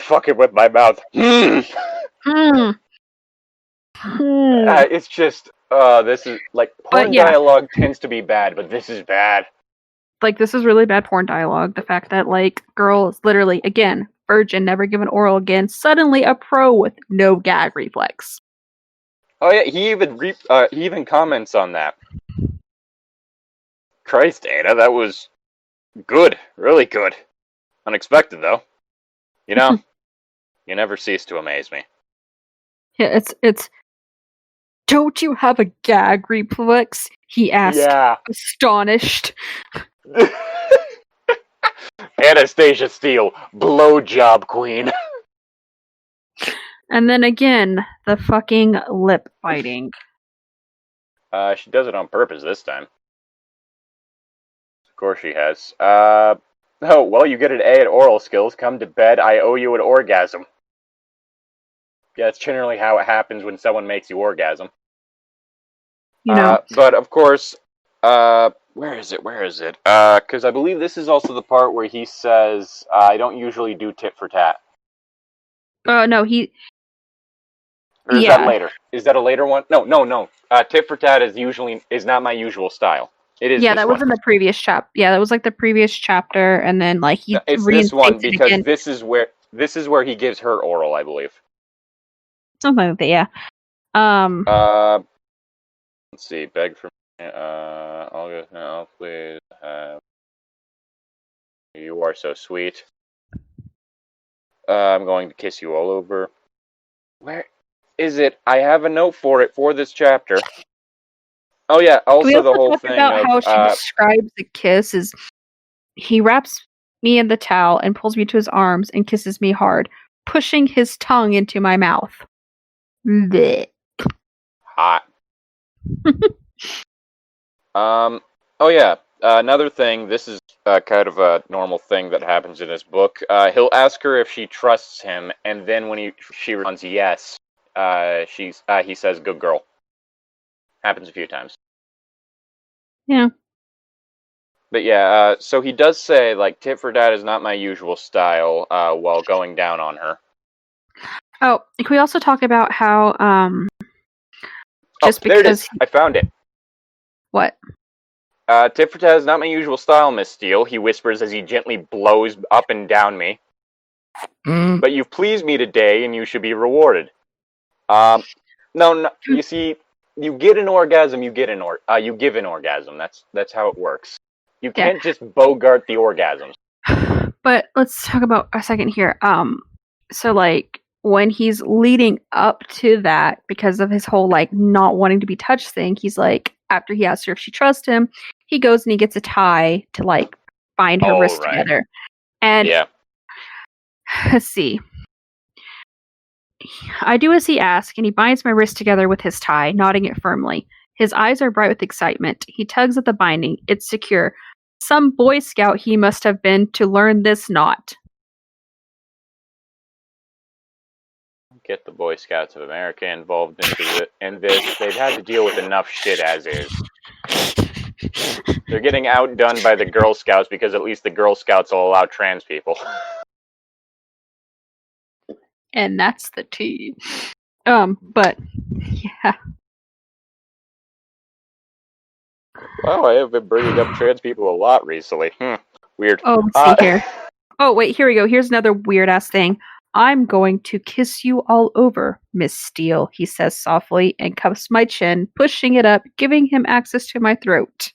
Fucking with my mouth. It's just this is like porn dialogue tends to be bad, but this is bad. Like this is really bad porn dialogue. The fact that like girl is literally again virgin, never given oral again, suddenly a pro with no gag reflex. Oh yeah, he even comments on that. Christ, Dana, that was good, really good. Unexpected though. You know, you never cease to amaze me. Yeah, it's. Don't you have a gag reflex? He asked, astonished. Anastasia Steele, blowjob queen. And then again, the fucking lip biting. She does it on purpose this time. Of course she has. Oh, well, you get an A at oral skills. Come to bed, I owe you an orgasm. Yeah, that's generally how it happens when someone makes you orgasm. You know. But of course, where is it? Because I believe this is also the part where he says, I don't usually do tit for tat. No, he... Or is that later? Is that a later one? No. Tit for tat is not my usual style. It is. Yeah, that was in the previous chapter. Yeah, that was like the previous chapter, and then like he. It's this one because this is where he gives her oral, I believe. Something like that, yeah. Let's see. Beg for me. August now, please. You are so sweet. I'm going to kiss you all over. Where is it? I have a note for it for this chapter. Oh yeah, Can we also the also whole talk thing about of how she describes the kiss is he wraps me in the towel and pulls me to his arms and kisses me hard, pushing his tongue into my mouth. Blech. hot. Oh yeah, another thing, this is kind of a normal thing that happens in his book. He'll ask her if she trusts him, and then when she responds yes, he says, good girl. Happens a few times. Yeah. But yeah, so he does say, like, tit for tat is not my usual style, while going down on her. Oh, can we also talk about how just there it is. because I found it. what? Tit for tat is not my usual style, Miss Steele, he whispers as he gently blows up and down me. But you've pleased me today, and you should be rewarded. No, you see, you get an orgasm, you give an orgasm. That's how it works. You Yeah. can't just bogart the orgasms. But let's talk about a second here. So like when he's leading up to that, because of his whole like not wanting to be touched thing, he's like, after he asks her if she trusts him, he goes and he gets a tie to like bind her wrists together. And yeah, let's see. I do as he asks, and he binds my wrist together with his tie, knotting it firmly. His eyes are bright with excitement. He tugs at the binding. It's secure. Some Boy Scout he must have been to learn this knot. get the Boy Scouts of America involved in this. They've had to deal with enough shit as is. They're getting outdone by the Girl Scouts because at least the Girl Scouts will allow trans people. And that's the tea. But yeah. Wow, I have been bringing up trans people a lot recently. Weird. Oh, let's see here. Oh, wait, here we go. Here's another weird ass thing. I'm going to kiss you all over, Miss Steele, he says softly and cups my chin, pushing it up, giving him access to my throat.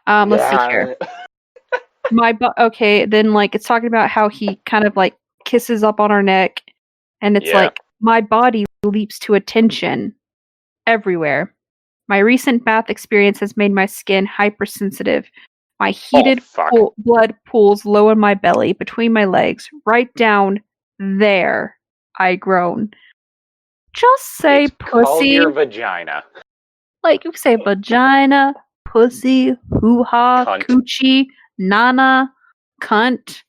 Let's see here. Okay, then like it's talking about how he kind of like kisses up on our neck, and it's like my body leaps to attention everywhere. My recent bath experience has made my skin hypersensitive. My heated blood pools low in my belly, between my legs, right down there. I groan. Just say it's pussy. Called your vagina. Like you say vagina, pussy, hoo-ha, coochie, nana, cunt,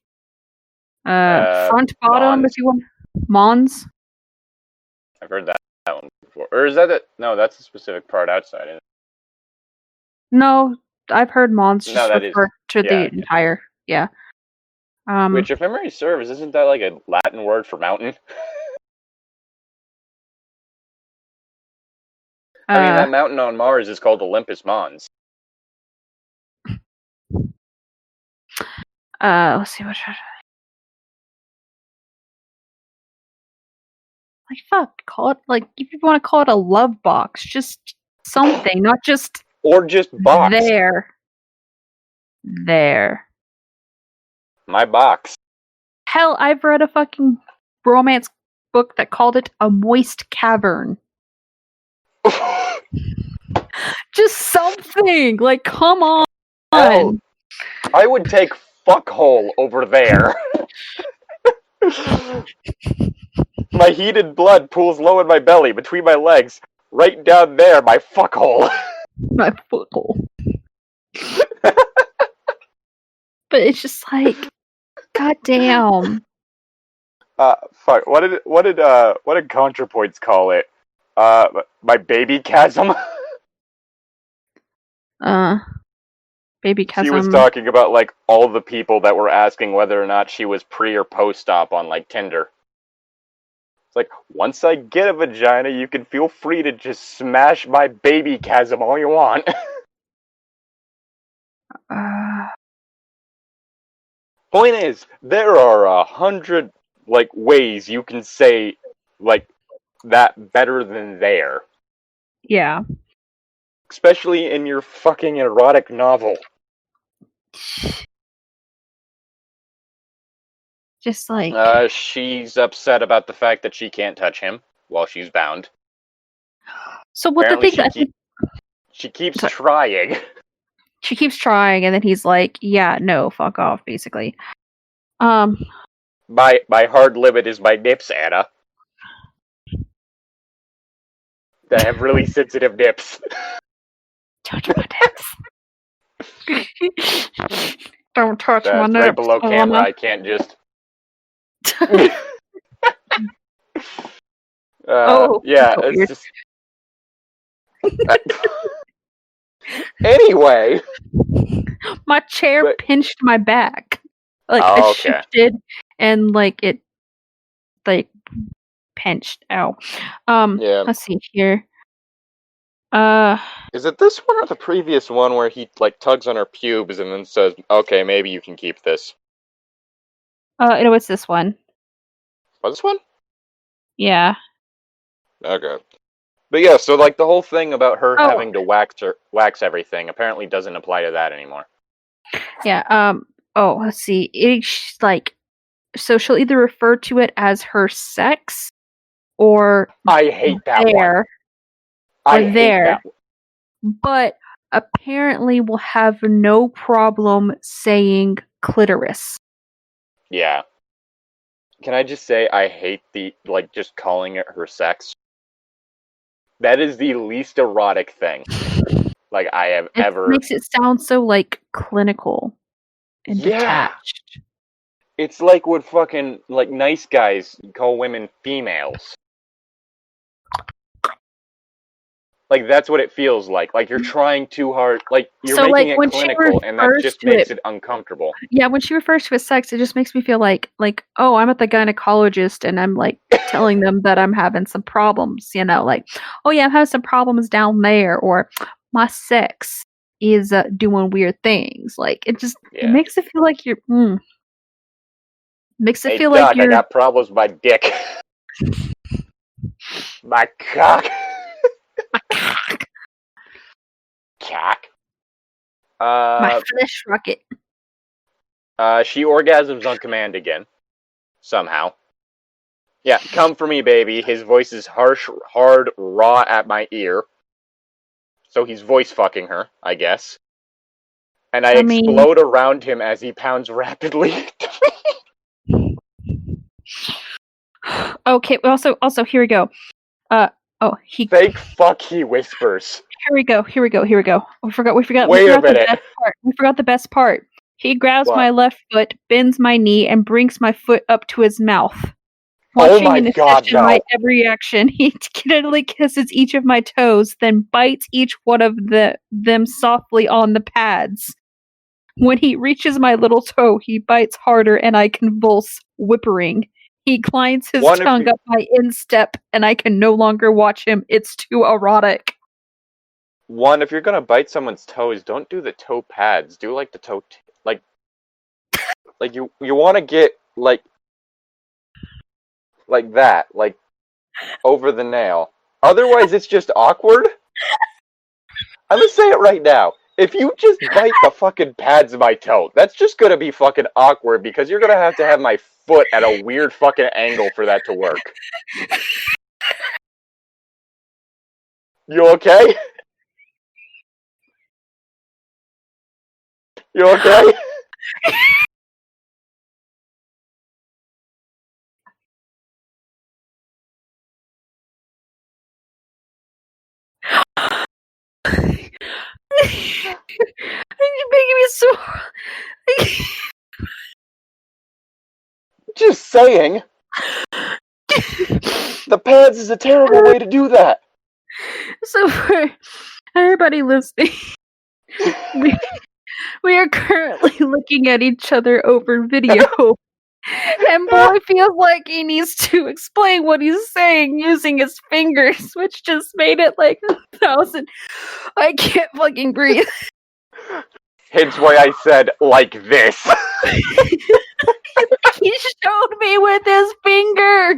front, bottom, mons. if you want. Mons. I've heard that one before. Or is that it? No, that's a specific part outside, isn't it? No, I've heard mons just refer to the entire. Yeah. Which, if memory serves, isn't that like a Latin word for mountain? I mean, that mountain on Mars is called Olympus Mons. Let's see what. Like, fuck, call it, like, if you want to call it a love box, just something, not just... Or just box. There. My box. Hell, I've read a fucking romance book that called it a moist cavern. Just something! Like, come on! Hell, I would take fuckhole over there. My heated blood pools low in my belly, between my legs. Right down there, my fuckhole. My fuckhole. But it's just like, goddamn. Fuck. What did ContraPoints call it? My baby chasm. Baby chasm. She was talking about like all the people that were asking whether or not she was pre or post-op on like Tinder. It's like, once I get a vagina, you can feel free to just smash my baby chasm all you want. Point is, there are 100 like ways you can say like that better than there. Yeah. Especially in your fucking erotic novel. Just like... She's upset about the fact that she can't touch him while she's bound. So what the Apparently, thing... she keeps Sorry. trying. She keeps trying, and then he's like, yeah, no, fuck off, basically. My hard limit is my nips, Anna. I have really sensitive nips. Touch my nips. Don't touch my That's nips. right below camera. I can't just... yeah, it's weird. just... Anyway... My chair pinched my back. Like, I shifted, and, like, it, like, pinched. Ow. Yeah. Let's see here. Is it this one or the previous one where he, like, tugs on her pubes and then says, okay, maybe you can keep this? No, it's this one. Oh, this one? Yeah. Okay. But yeah, so, like, the whole thing about her having to wax everything apparently doesn't apply to that anymore. Yeah, let's see. It's, like, so she'll either refer to it as her sex, or... I hate that one. I hate that one. But apparently will have no problem saying clitoris. Yeah. Can I just say I hate just calling it her sex? That is the least erotic thing, like, I have ever... It makes it sound so, like, clinical and detached. It's like what fucking, like, nice guys call women females. Like, that's what it feels like. Like, you're trying too hard. Like, you're making it clinical, and that just makes it uncomfortable. Yeah, when she refers to it as sex, it just makes me feel like, oh, I'm at the gynecologist, and I'm, like, telling them that I'm having some problems, you know? Like, oh, yeah, I'm having some problems down there, or my sex is doing weird things. Like, it just it makes it feel like you're... Makes it feel Doc, like you're... I got problems with my dick. My cock. Cock. My flesh rocket. She orgasms on command again. Somehow. Yeah, come for me, baby. His voice is harsh, hard, raw at my ear. So he's voice fucking her, I guess. And I explode around him as he pounds rapidly. Okay, also, here we go. Fake fuck, he whispers. Here we go. We forgot Wait a minute. the best part. We forgot the best part. He grabs my left foot, bends my knee, and brings my foot up to his mouth. Watching in my every action, he tenderly kisses each of my toes, then bites each one of them softly on the pads. When he reaches my little toe, he bites harder, and I convulse, whimpering. He glides his tongue up my instep, and I can no longer watch him. It's too erotic. One, if you're gonna bite someone's toes, don't do the toe pads. Do, like, the toe... like, you want to get, like that. Like, over the nail. Otherwise, it's just awkward. I'm gonna say it right now. If you just bite the fucking pads of my toe, that's just gonna be fucking awkward, because you're gonna have to have my foot at a weird fucking angle for that to work. You okay? You okay? You're making me so... Just saying. The pads is a terrible way to do that. So for everybody listening, we are currently looking at each other over video. And boy feels like he needs to explain what he's saying using his fingers, which just made it like 1,000. I can't fucking breathe. Hence why I said, like this. He showed me with his finger.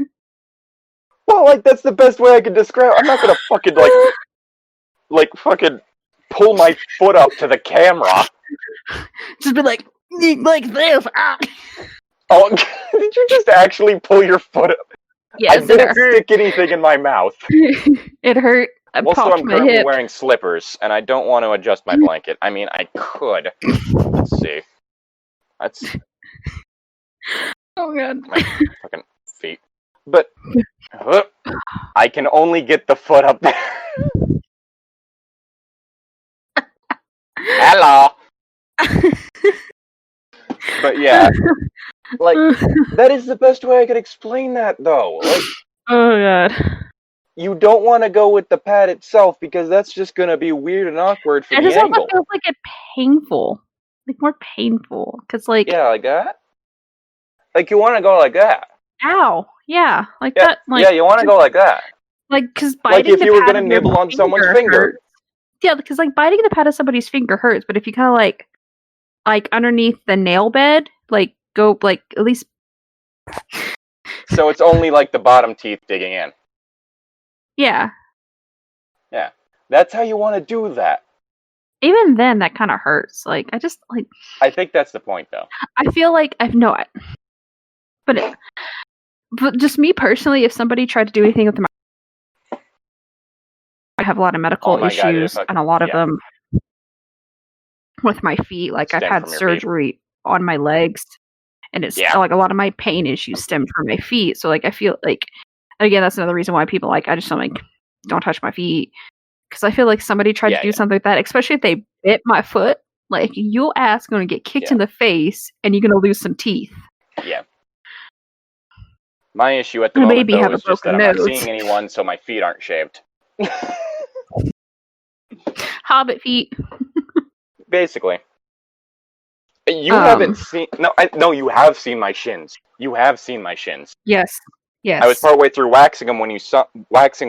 Well, like, that's the best way I can describe it. I'm not gonna fucking, fucking pull my foot up to the camera. Just be like this. Ah. Oh, did you just actually pull your foot up? Yes, I didn't stick anything in my mouth. It hurt. I Also, popped I'm my currently hip. wearing slippers, and I don't want to adjust my blanket. I mean, I could. Let's see. That's Oh god. my fucking feet. But I can only get the foot up there. Hello. But yeah, like that is the best way I could explain that, though. Like, oh god. you don't want to go with the pad itself because that's just gonna be weird and awkward for It the just also angle. feels like it painful. Like more painful. Cause like Yeah, like that. Like you want to go like that. ow. Yeah. Like Yeah, that like yeah, you want to go like that. like cause Like biting if the you were pad gonna of your nibble on someone's finger. hurts. Yeah, because like biting the pad of somebody's finger hurts, but if you kinda like underneath the nail bed, like go like at least So it's only like the bottom teeth digging in. yeah. Yeah, that's how you want to do that. Even then that kinda hurts. Like I just like I think that's the point, though. I feel like I've no but just me personally, if somebody tried to do anything with my I have a lot of medical Oh my god, issues and a lot of them with my feet. Like I've Stem had from your feet. surgery on my legs and it's Yeah. like a lot of my pain issues stem from my feet. So like I feel like again that's another reason why people like I just don't touch my feet because I feel like somebody tried to do something like that, especially if they bit my foot. Like your ass gonna get kicked in the face and you're gonna lose some teeth. Yeah. My issue at the And moment, maybe have though, a is just that broken I'm not nose. seeing anyone, so my feet aren't shaved. Hobbit feet. Basically. You haven't seen... No, you have seen my shins. You have seen my shins. Yes. Yes. I was partway through waxing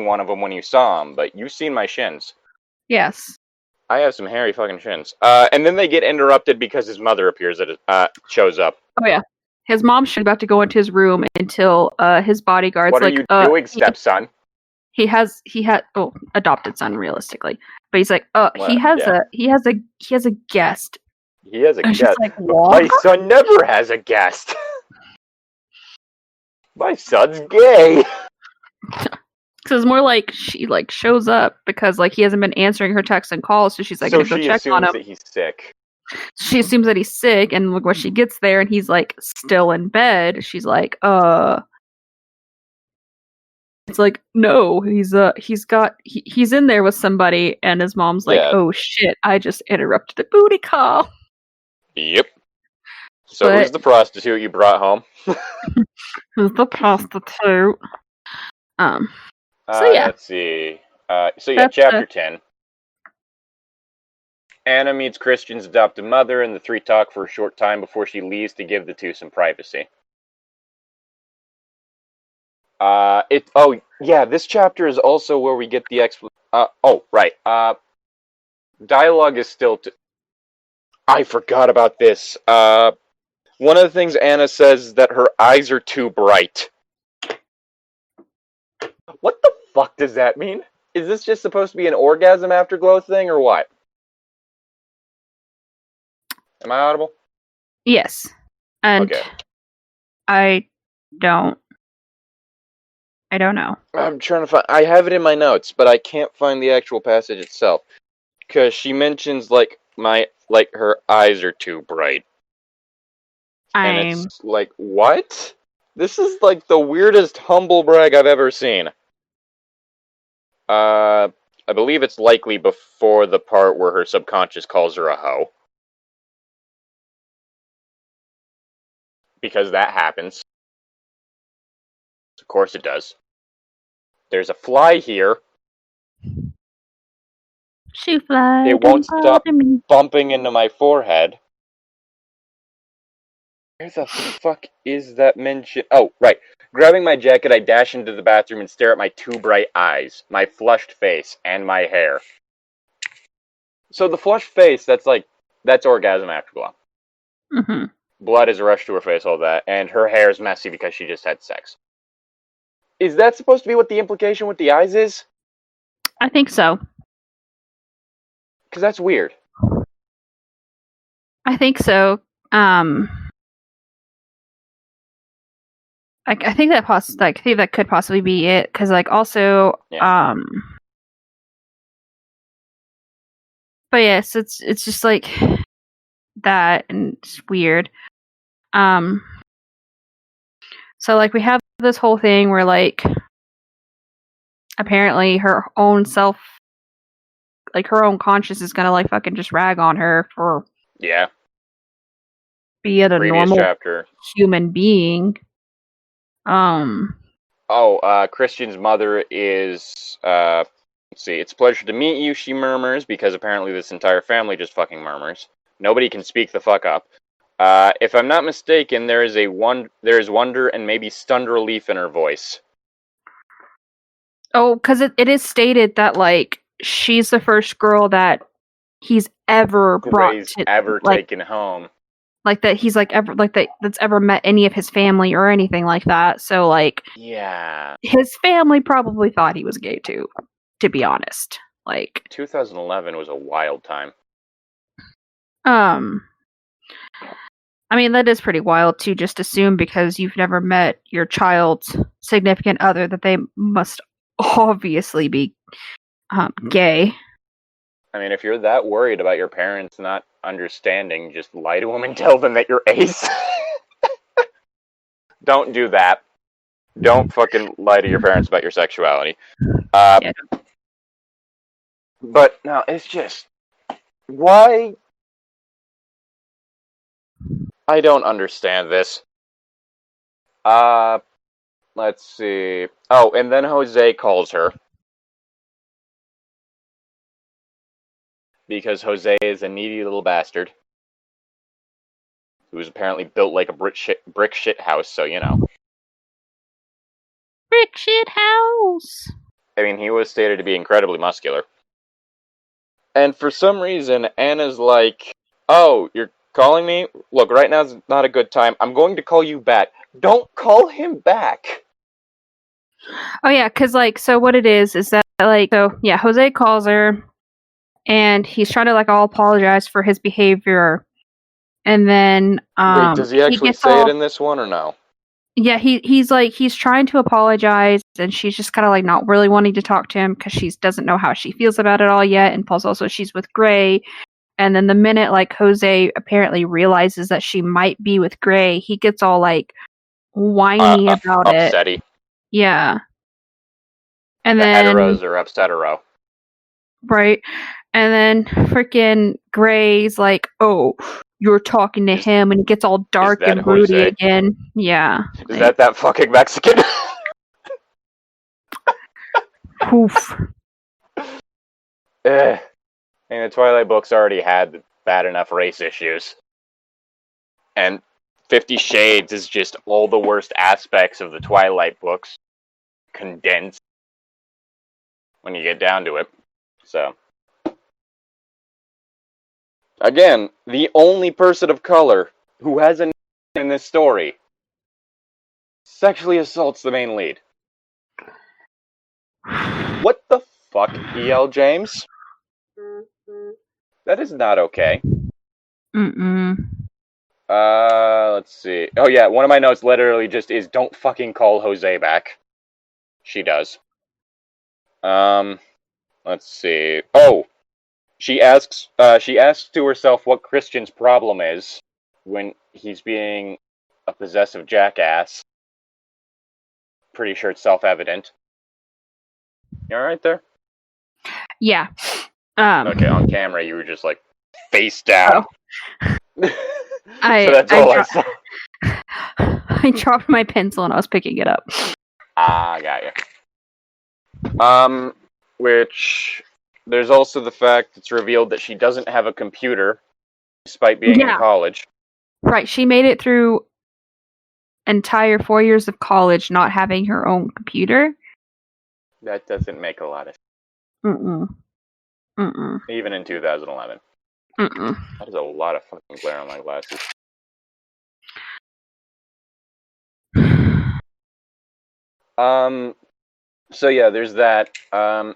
one of them when you saw them, but you've seen my shins. Yes. I have some hairy fucking shins. And then they get interrupted because his mother shows up. Oh yeah. His mom's about to go into his room until his bodyguard's What like, are you doing, stepson? He had adopted son realistically, but he's like, he has a guest. He has a And guest. she's like, But what? my son never has a guest. My son's gay. So it's more like she like shows up because like he hasn't been answering her texts and calls, so she's like So gonna go she check on assumes him. that he's sick. She assumes that he's sick, and when she gets there and he's like still in bed, she's like, it's like, no, he's in there with somebody, and his mom's like, oh shit, I just interrupted the booty call. Yep. So who's the prostitute you brought home? Who's the prostitute? So yeah. Let's see. Chapter 10. Anna meets Christian's adopted mother, and the three talk for a short time before she leaves to give the two some privacy. This chapter is also where we get the dialogue is still I forgot about this. One of the things Anna says is that her eyes are too bright. What the fuck does that mean? Is this just supposed to be an orgasm afterglow thing, or what? Am I audible? Yes. And okay. I don't know. I'm trying to find... I have it in my notes, but I can't find the actual passage itself. Because she mentions, her eyes are too bright. And it's like, what? This is, like, the weirdest humble brag I've ever seen. I believe it's likely before the part where her subconscious calls her a hoe. Because that happens. Of course it does. There's a fly here. She flies. It won't stop bumping into my forehead. Where the fuck is that mention? Oh, right. Grabbing my jacket, I dash into the bathroom and stare at my two bright eyes, my flushed face, and my hair. So the flushed face, that's orgasm afterglow. Mm-hmm. Blood is rushed to her face, all that, and her hair is messy because she just had sex. Is that supposed to be what the implication with the eyes is? I think so. Because that's weird. I think so. I think that could possibly be it, because like also Yeah. but yes, it's just like that, and it's weird. So like we have this whole thing where like apparently her own self, like her own conscience, is gonna like fucking just rag on her for Yeah. being a Previous normal chapter. human being. Christian's mother is, let's see, it's a pleasure to meet you, she murmurs, because apparently this entire family just fucking murmurs. Nobody can speak the fuck up. If I'm not mistaken, there is wonder and maybe stunned relief in her voice. Oh, because it is stated that like she's the first girl that he's ever brought Gray's to, ever like taken home. like that he's like ever like that's ever met any of his family or anything like that. So like Yeah. his family probably thought he was gay too, to be honest. Like 2011 was a wild time. I mean that is pretty wild to just assume because you've never met your child's significant other that they must obviously be gay. I mean, if you're that worried about your parents not understanding, just lie to them and tell them that you're ace. Don't do that. Don't fucking lie to your parents about your sexuality. Yeah. But no, it's just why I don't understand this. Let's see. Oh, and then Jose calls her because Jose is a needy little bastard who's apparently built like a brick shit house. So you know. Brick shit house. I mean, he was stated to be incredibly muscular. And for some reason, Anna's like, "Oh, you're calling me? Look, right now's not a good time. I'm going to call you back. Don't call him back." Oh yeah, because like so what it is that like so yeah, Jose calls her and he's trying to like all apologize for his behavior, and then Wait, does he actually gets say it all in this one or no? yeah he's trying to apologize, and she's just kind of like not really wanting to talk to him because she doesn't know how she feels about it all yet, and plus also she's with Gray. And then the minute like Jose apparently realizes that she might be with Gray, he gets all like whiny about it. Upsetty. Yeah. And The then heteros are upsetero. right. And then freaking Gray's like, "Oh, you're talking to him," and he gets all dark that and broody Jose? again. Yeah. Is that fucking Mexican? Poof. And the Twilight books already had bad enough race issues. And 50 Shades is just all the worst aspects of the Twilight books condensed when you get down to it. So, again, the only person of color who has a name in this story sexually assaults the main lead. What the fuck, E.L. James? That is not okay. Let's see. Oh yeah, one of my notes literally just is don't fucking call Jose back. She does. Let's see. Oh, she asks to herself what Christian's problem is when he's being a possessive jackass. Pretty sure it's self-evident. You alright there? Yeah. Okay, on camera you were just like face down. Oh. So that's all I saw. I dropped my pencil and I was picking it up. Ah, got you. Which there's also the fact it's revealed that she doesn't have a computer, despite being in college. Right, she made it through entire 4 years of college not having her own computer. That doesn't make a lot of sense. Even in 2011. That is a lot of fucking glare on my glasses. So yeah, there's that. And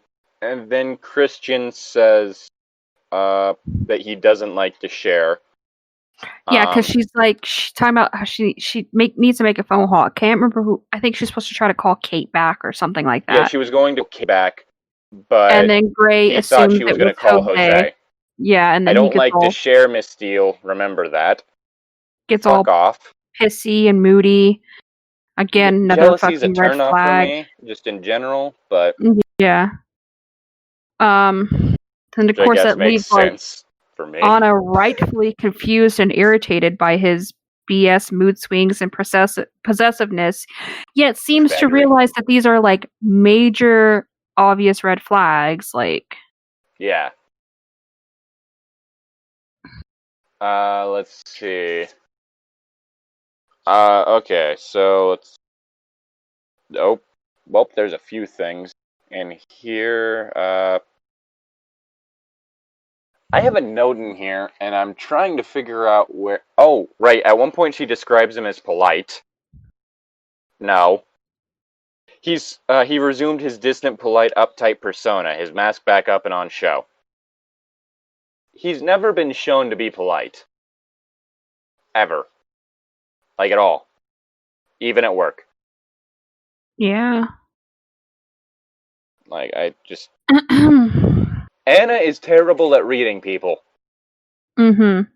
then Christian says that he doesn't like to share. Yeah, because she's like she's talking about how she needs to make a phone call. I can't remember who. I think she's supposed to try to call Kate back or something like Yeah, that. she was going to Kate back, And but then Gray he thought assumes she was it going was to call Jose. Jose. Yeah, and I then he don't like to share Miss Steele. Remember that. gets Fuck all off. pissy and moody. Again, another Jealousy's a fucking red turnoff for flag. me, just in general, but Yeah. And of which I course guess that makes leaves like sense for me. Anna rightfully confused and irritated by his BS mood swings and possessiveness, yet seems to realize that these are like major obvious red flags. Like, yeah. Let's see. Okay, so let's. Oh, well, there's a few things in here. I have a note in here, and I'm trying to figure out where. Oh, right. At one point, she describes him as polite. No. He resumed his distant, polite, uptight persona, his mask back up and on show. He's never been shown to be polite. Ever. Like, at all. Even at work. yeah. Like, I just... Anna is terrible at reading people. Mm-hmm.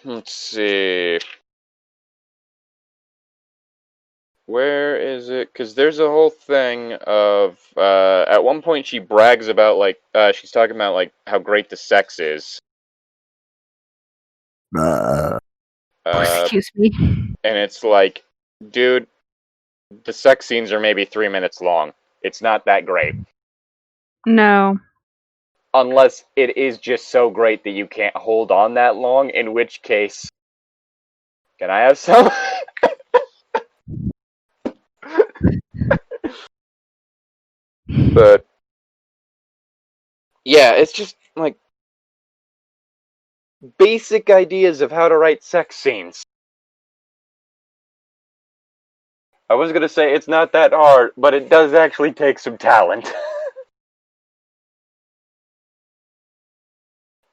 Let's see... Where is it? Because there's a whole thing of... at one point she brags about, like... she's talking about, like, how great the sex is. Excuse me. And it's like, dude, the sex scenes are maybe 3 minutes long. It's not that great. No. Unless it is just so great that you can't hold on that long, in which case... Can I have some? But... Yeah, it's just, like... basic ideas of how to write sex scenes. I was gonna say it's not that hard, but it does actually take some talent.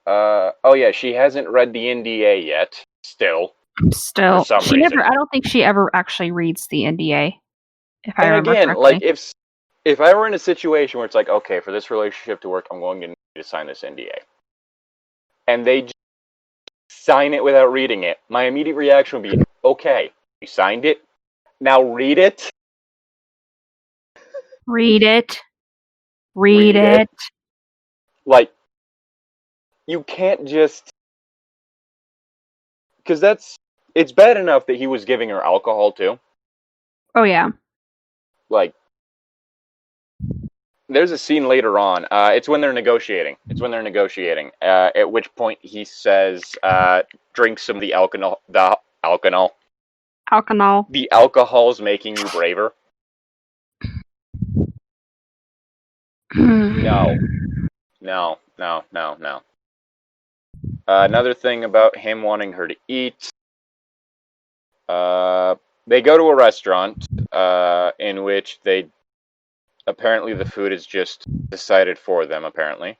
Oh yeah, she hasn't read the NDA yet, still. For some reason. I don't think she ever actually reads the NDA, if I And remember again, correctly. like, if I were in a situation where it's like, okay, for this relationship to work, I'm going to need to sign this NDA. And they just sign it without reading it, my immediate reaction would be, okay, you signed it, now read it. Read it. Read it. Like, you can't just... Because it's bad enough that he was giving her alcohol, too. Oh, yeah. Like, there's a scene later on. It's when they're negotiating. At which point he says, drink some of the alcohol. Alkanol. The alcohol's making you braver. No. Another thing about him wanting her to eat. They go to a restaurant, in which apparently the food is just decided for them, apparently.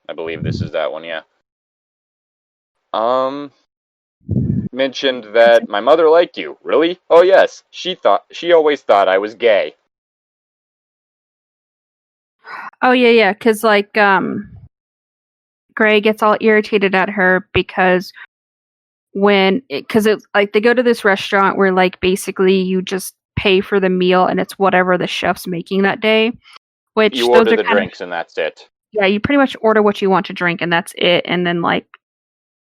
I believe this is that one, yeah. Mentioned that my mother liked you. Really? Oh yes. She always thought I was gay. Oh, yeah, because, like, Gray gets all irritated at her because because it's like they go to this restaurant where, like, basically you just pay for the meal and it's whatever the chef's making that day. Which You those order are the kind drinks and that's it. Yeah, you pretty much order what you want to drink and that's it. And then, like,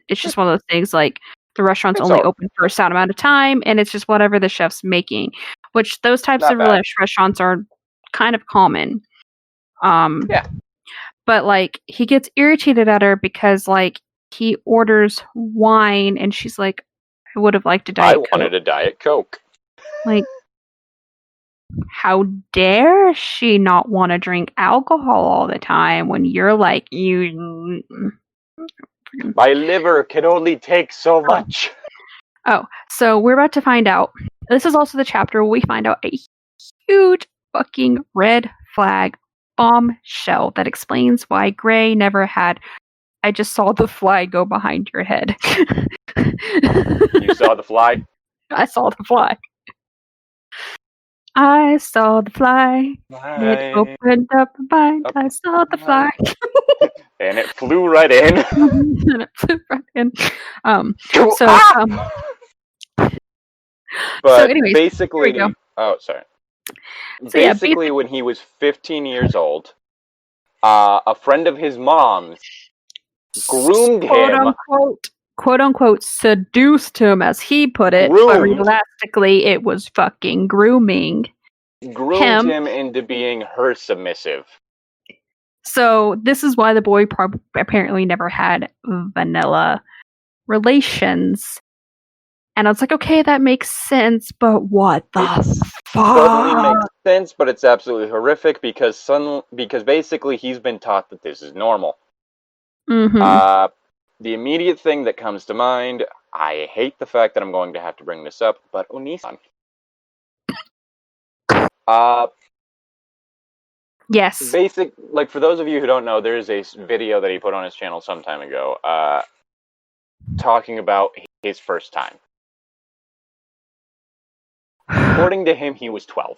it's just one of those things, like, the restaurant's only open for a certain amount of time and it's just whatever the chef's making. Which those types of restaurants are kind of common. Yeah. But, like, he gets irritated at her because, like, he orders wine and she's like, I would have liked a Diet Coke. I wanted a Diet Coke. Like, how dare she not want to drink alcohol all the time when you're like, My liver can only take so much. Oh, so we're about to find out. This is also the chapter where we find out a huge fucking red flag bombshell that explains why Gray never had I just saw the fly go behind your head. You saw the fly? I saw the fly. I saw the fly. It opened up my mind. I saw the fly. And it flew right in. And it flew right in. But anyways, basically, here we go. oh, sorry. So yeah, basically, when he was 15 years old, a friend of his mom's groomed him. Quote unquote seduced him, as he put it, but Groomed. realistically it was fucking grooming. Groomed him into being her submissive. So this is why the boy apparently never had vanilla relations. And I was like, okay, that makes sense, but what the fuck? Totally makes sense, but it's absolutely horrific because basically he's been taught that this is normal. Mm-hmm. The immediate thing that comes to mind, I hate the fact that I'm going to have to bring this up, but Onisan. Yes. For those of you who don't know, there's a video that he put on his channel some time ago, talking about his first time. According to him, he was 12.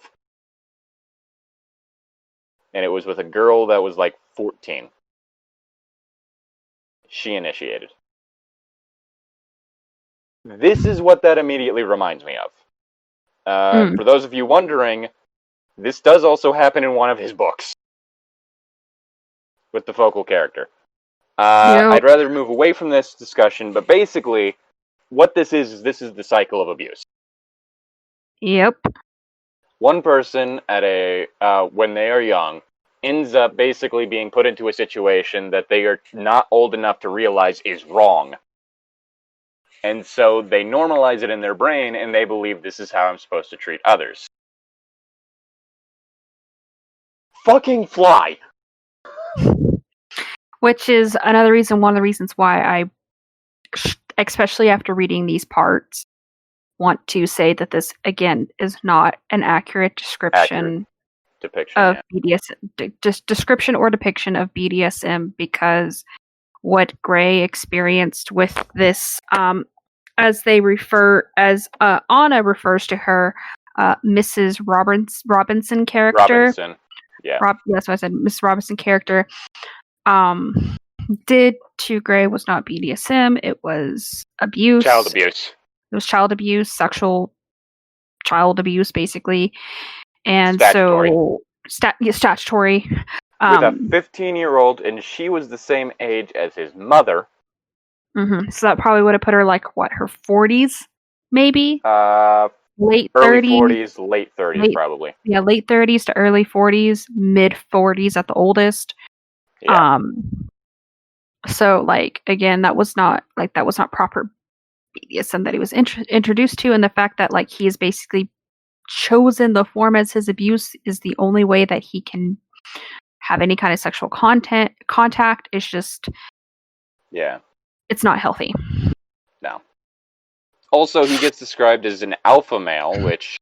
And it was with a girl that was like 14. She initiated. This is what that immediately reminds me of. For those of you wondering, this does also happen in one of his books. With the focal character. I'd rather move away from this discussion, but basically, what this is the cycle of abuse. Yep. One person when they are young ends up basically being put into a situation that they are not old enough to realize is wrong. And so they normalize it in their brain and they believe this is how I'm supposed to treat others. Fucking fly! Which is one of the reasons why I, especially after reading these parts, want to say that this, again, is not an accurate depiction of BDSM, description or depiction of BDSM, because what Gray experienced with this, as Anna refers to her, Mrs. Robinson character. Robinson, yeah. That's what I said, Miss Robinson character. Did to Gray was not BDSM. It was abuse. Child abuse. It was child abuse, sexual child abuse, basically. And statutory. Statutory. With a 15-year-old, and she was the same age as his mother. Mm-hmm. So that probably would have put her her 40s, maybe? Late early 30s. 40s, late 30s, probably. Yeah, late 30s to early 40s, mid 40s at the oldest. Yeah. So, again, that was not proper BDSM that he was introduced to, and the fact that, he is basically chosen the form as his abuse is the only way that he can have any kind of sexual contact is just... Yeah. It's not healthy. No. Also, he gets described as an alpha male, which...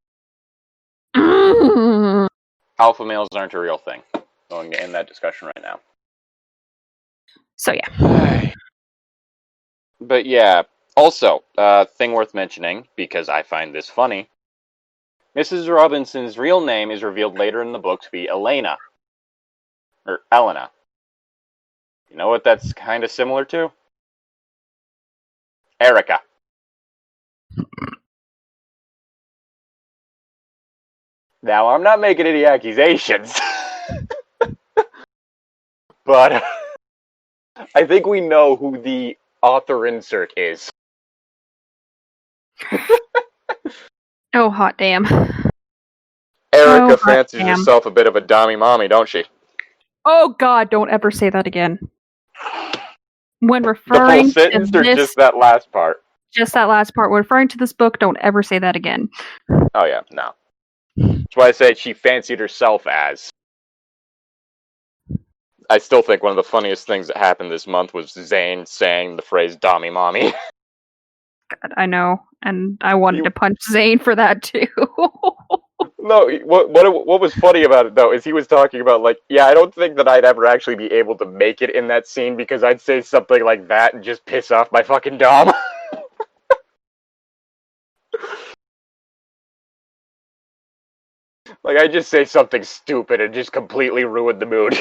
alpha males aren't a real thing. Going to end that discussion right now. So, yeah. But, yeah. Also, thing worth mentioning, because I find this funny, Mrs. Robinson's real name is revealed later in the book to be Elena. Or Elena. You know what that's kind of similar to? Erica. Now, I'm not making any accusations. But I think we know who the author insert is. Oh, hot damn. Erica fancies herself a bit of a dommy mommy, don't she? Oh god, don't ever say that again. When referring the full sentence to or this, just that last part? Just that last part. When referring to this book, don't ever say that again. Oh yeah, no. That's why I said she fancied herself as. I still think one of the funniest things that happened this month was Zane saying the phrase "dommy mommy." God, I know, and I wanted to punch Zane for that too. No, what was funny about it though is he was talking about like, yeah, I don't think that I'd ever actually be able to make it in that scene because I'd say something like that and just piss off my fucking dom. Like I just say something stupid and just completely ruin the mood.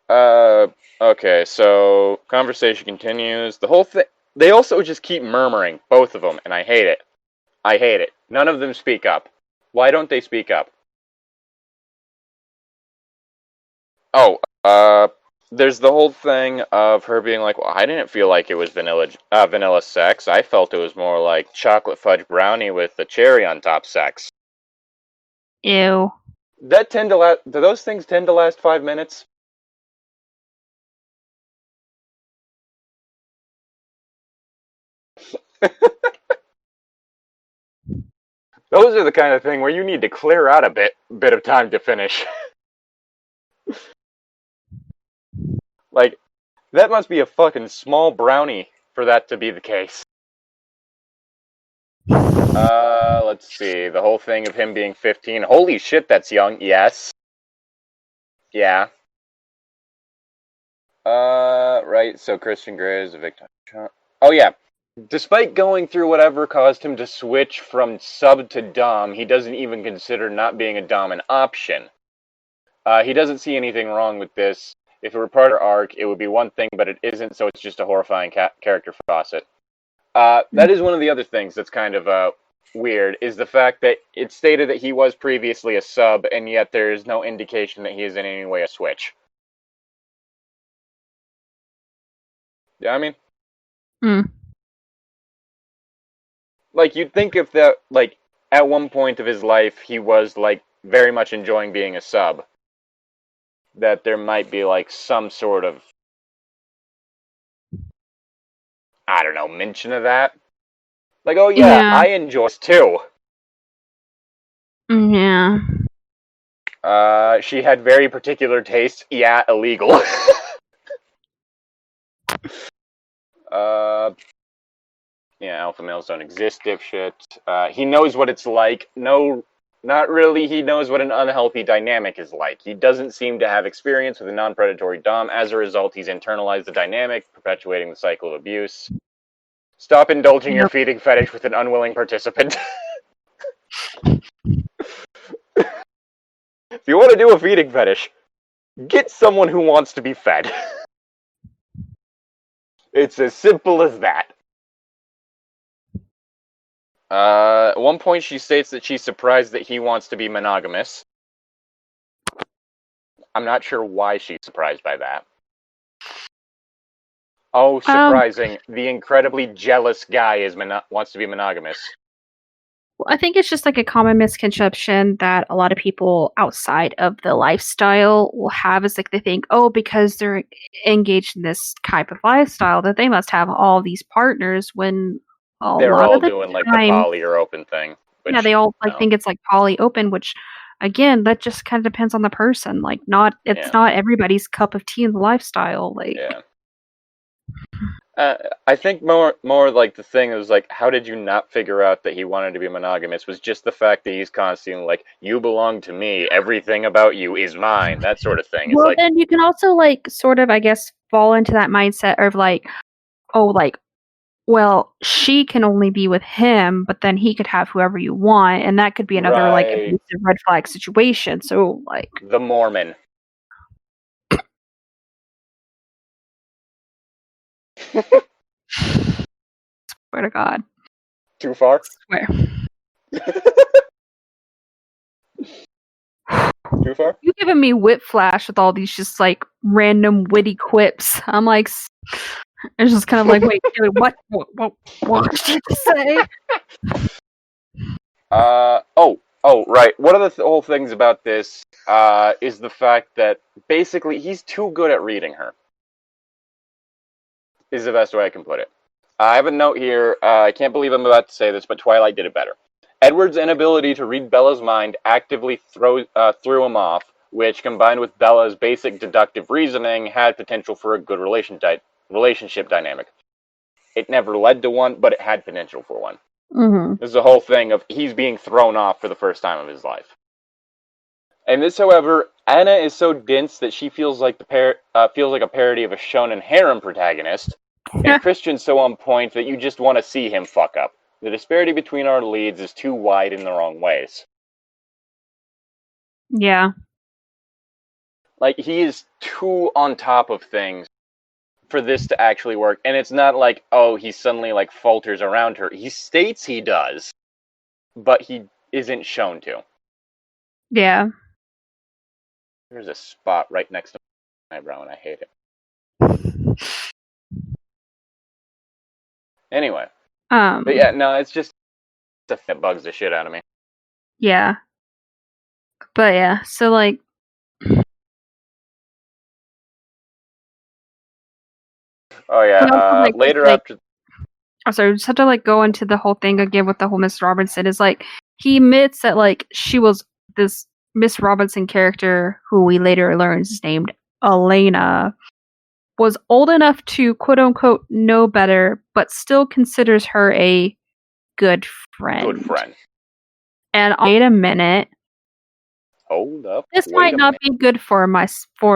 uh, okay, so conversation continues. The whole thing. They also just keep murmuring, both of them, and I hate it. I hate it. None of them speak up. Why don't they speak up? Oh, there's the whole thing of her being like, well, I didn't feel like it was vanilla sex. I felt it was more like chocolate fudge brownie with a cherry on top sex. Ew. Do those things tend to last 5 minutes? Those are the kind of thing where you need to clear out a bit of time to finish. Like, that must be a fucking small brownie for that to be the case. Let's see. The whole thing of him being 15. Holy shit, that's young. Yes. Yeah. Right. So Christian Grey is a victim. Oh, yeah. Despite going through whatever caused him to switch from sub to dom, he doesn't even consider not being a dom an option. He doesn't see anything wrong with this. If it were part of her arc, it would be one thing, but it isn't, so it's just a horrifying character faucet. That is one of the other things that's kind of weird, is the fact that it's stated that he was previously a sub, and yet there is no indication that he is in any way a switch. Yeah, I mean? Hmm. Like, you'd think if that, like, at one point of his life, he was, like, very much enjoying being a sub, that there might be, like, some sort of, I don't know, mention of that. Like, oh yeah, Yeah. I enjoy this too. Yeah. She had very particular tastes. Yeah, illegal. uh, yeah, alpha males don't exist, dipshit. He knows what it's like. No, not really. He knows what an unhealthy dynamic is like. He doesn't seem to have experience with a non-predatory dom. As a result, he's internalized the dynamic, perpetuating the cycle of abuse. Stop indulging your Yep. feeding fetish with an unwilling participant. If you want to do a feeding fetish, get someone who wants to be fed. It's as simple as that. At one point, she states that she's surprised that he wants to be monogamous. I'm not sure why she's surprised by that. Oh, surprising. The incredibly jealous guy wants to be monogamous. I think it's just like a common misconception that a lot of people outside of the lifestyle will have is like they think, oh, because they're engaged in this type of lifestyle, that they must have all these partners when a They're lot all of the doing like the time, poly or open thing. yeah, Which, they all like no. think it's like poly open, which again, that just kind of depends on the person. Like it's Yeah. not everybody's cup of tea in the lifestyle. Like Yeah. I think more like the thing is like, how did you not figure out that he wanted to be monogamous? Was just the fact that he's constantly like, you belong to me, everything about you is mine, that sort of thing. It's well like, then you can also like sort of I guess fall into that mindset of like, oh like well, she can only be with him, but then he could have whoever you want, and that could be another, like, right, abusive red flag situation, so, like the Mormon. swear to God. Too far? Swear. Too far? You giving me whiplash with all these just, like, random witty quips. I'm like it's just kind of like, "Wait, what? What did you say?" Right. One of the whole things about this is the fact that basically he's too good at reading her. Is the best way I can put it. I have a note here. I can't believe I'm about to say this, but Twilight did it better. Edward's inability to read Bella's mind actively threw him off, which, combined with Bella's basic deductive reasoning, had potential for a good relationship dynamic. It never led to one, but it had potential for one. Mm-hmm. There's the whole thing of he's being thrown off for the first time of his life. And this, however, Anna is so dense that she feels like feels like a parody of a shonen harem protagonist, and Christian's so on point that you just want to see him fuck up. The disparity between our leads is too wide in the wrong ways. Yeah. Like, he is too on top of things for this to actually work. And it's not like, oh, he suddenly, like, falters around her. He states he does, but he isn't shown to. Yeah. There's a spot right next to my eyebrow, and I hate it. Anyway. But yeah, no, it's just stuff that bugs the shit out of me. Yeah. But yeah, so like Oh yeah, like, later like, after... I'm sorry, just have to like go into the whole thing again with the whole Miss Robinson is like he admits that like she was this Miss Robinson character who we later learn is named Elena was old enough to quote unquote know better, but still considers her a good friend. Good friend. And wait a minute. Hold up. This might not be good for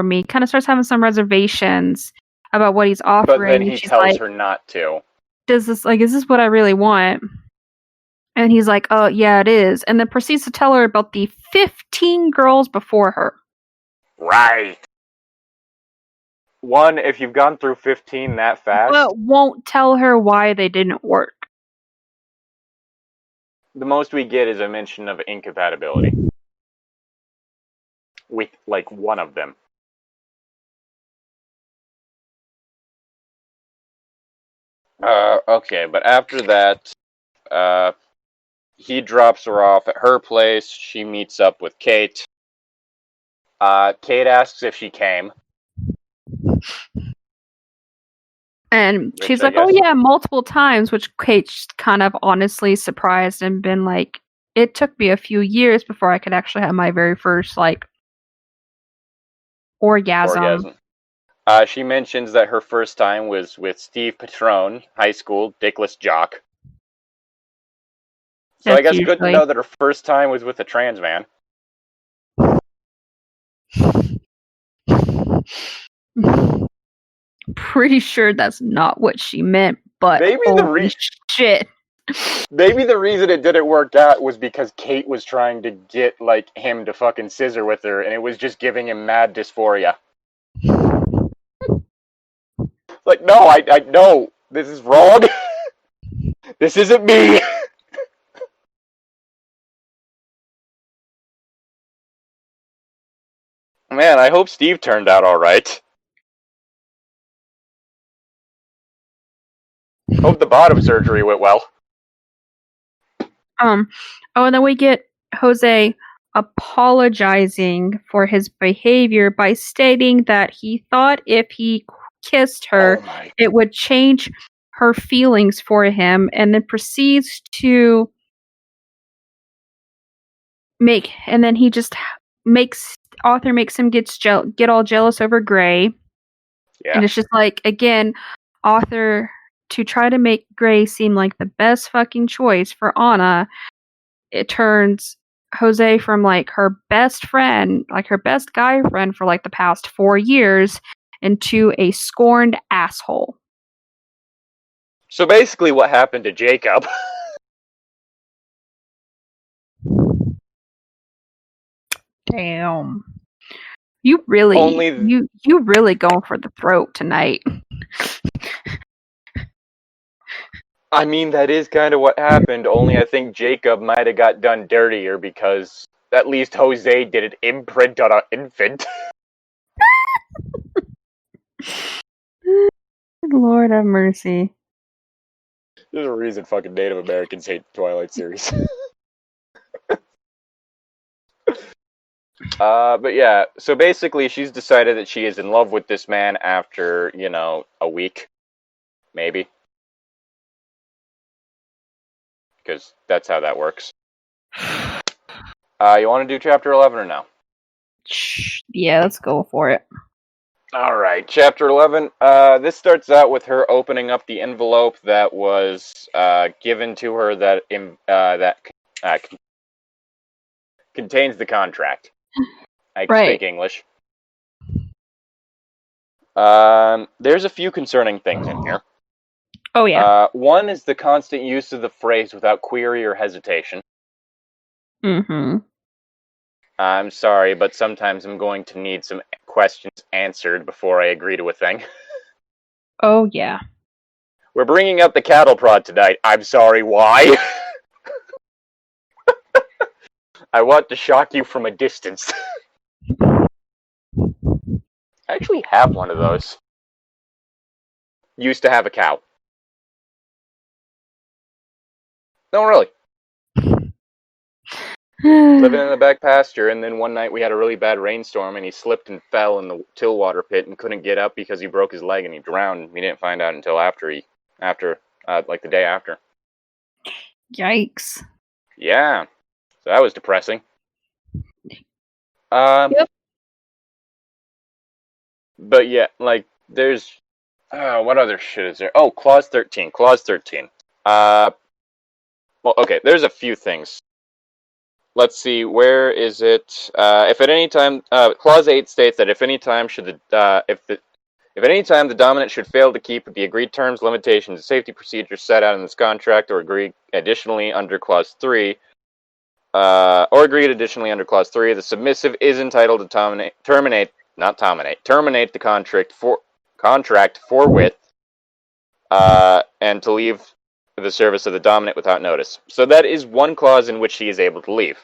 me. Kind of starts having some reservations about what he's offering. But then he tells her not to. Is this what I really want? And he's like, oh, yeah, it is. And then proceeds to tell her about the 15 girls before her. Right. One, if you've gone through 15 that fast... But won't tell her why they didn't work. The most we get is a mention of incompatibility. With, like, one of them. Okay, but after that, he drops her off at her place. She meets up with Kate. Kate asks if she came. And she's like, oh yeah, multiple times, which Kate's kind of honestly surprised and been like, it took me a few years before I could actually have my very first, like, orgasm. She mentions that her first time was with Steve Patron, high school, dickless jock. So I guess good to know that her first time was with a trans man. Pretty sure that's not what she meant, but maybe shit. Maybe the reason it didn't work out was because Kate was trying to get, like, him to fucking scissor with her, and it was just giving him mad dysphoria. Like, no, I no, this is wrong. This isn't me. Man, I hope Steve turned out alright. Hope the bottom surgery went well. Oh, and then we get Jose apologizing for his behavior by stating that he thought if he kissed her, it would change her feelings for him, and then proceeds to Arthur makes him get all jealous over Gray. Yeah. And it's just like, again, Arthur, to try to make Gray seem like the best fucking choice for Anna, it turns Jose from like her best friend, like her best guy friend for like the past 4 years, into a scorned asshole. So basically what happened to Jacob. Damn. You really you really going for the throat tonight. I mean, that is kind of what happened, only I think Jacob might have got done dirtier because at least Jose did an imprint on an infant. Lord have mercy. There's a reason fucking Native Americans hate the Twilight series. But yeah, so basically she's decided that she is in love with this man after, you know, a week. Maybe. Because that's how that works. You want to do chapter 11 or no? Yeah, let's go for it. Alright, chapter 11. This starts out with her opening up the envelope that was given to her that contains the contract. I can speak English. There's a few concerning things in here. Oh, yeah. One is the constant use of the phrase without query or hesitation. Mm-hmm. I'm sorry, but sometimes I'm going to need some questions answered before I agree to a thing. Oh, yeah. We're bringing up the cattle prod tonight. I'm sorry, why? I want to shock you from a distance. I actually have one of those. Used to have a cow. No, really. Living in the back pasture, and then one night we had a really bad rainstorm, and he slipped and fell in the till water pit and couldn't get up because he broke his leg and he drowned. We didn't find out until like the day after. Yikes. Yeah, so that was depressing. Yep. But yeah, like, there's... what other shit is there? Oh, Clause 13. Clause 13. Well, okay, there's a few things. Let's see, where is it? If at any time... Clause 8 states that if any time if at any time the dominant should fail to keep the agreed terms, limitations, and safety procedures set out in this contract or agreed additionally under Clause 3, the submissive is entitled to terminate the contract forthwith, and to leave the service of the dominant without notice. So that is one clause in which he is able to leave.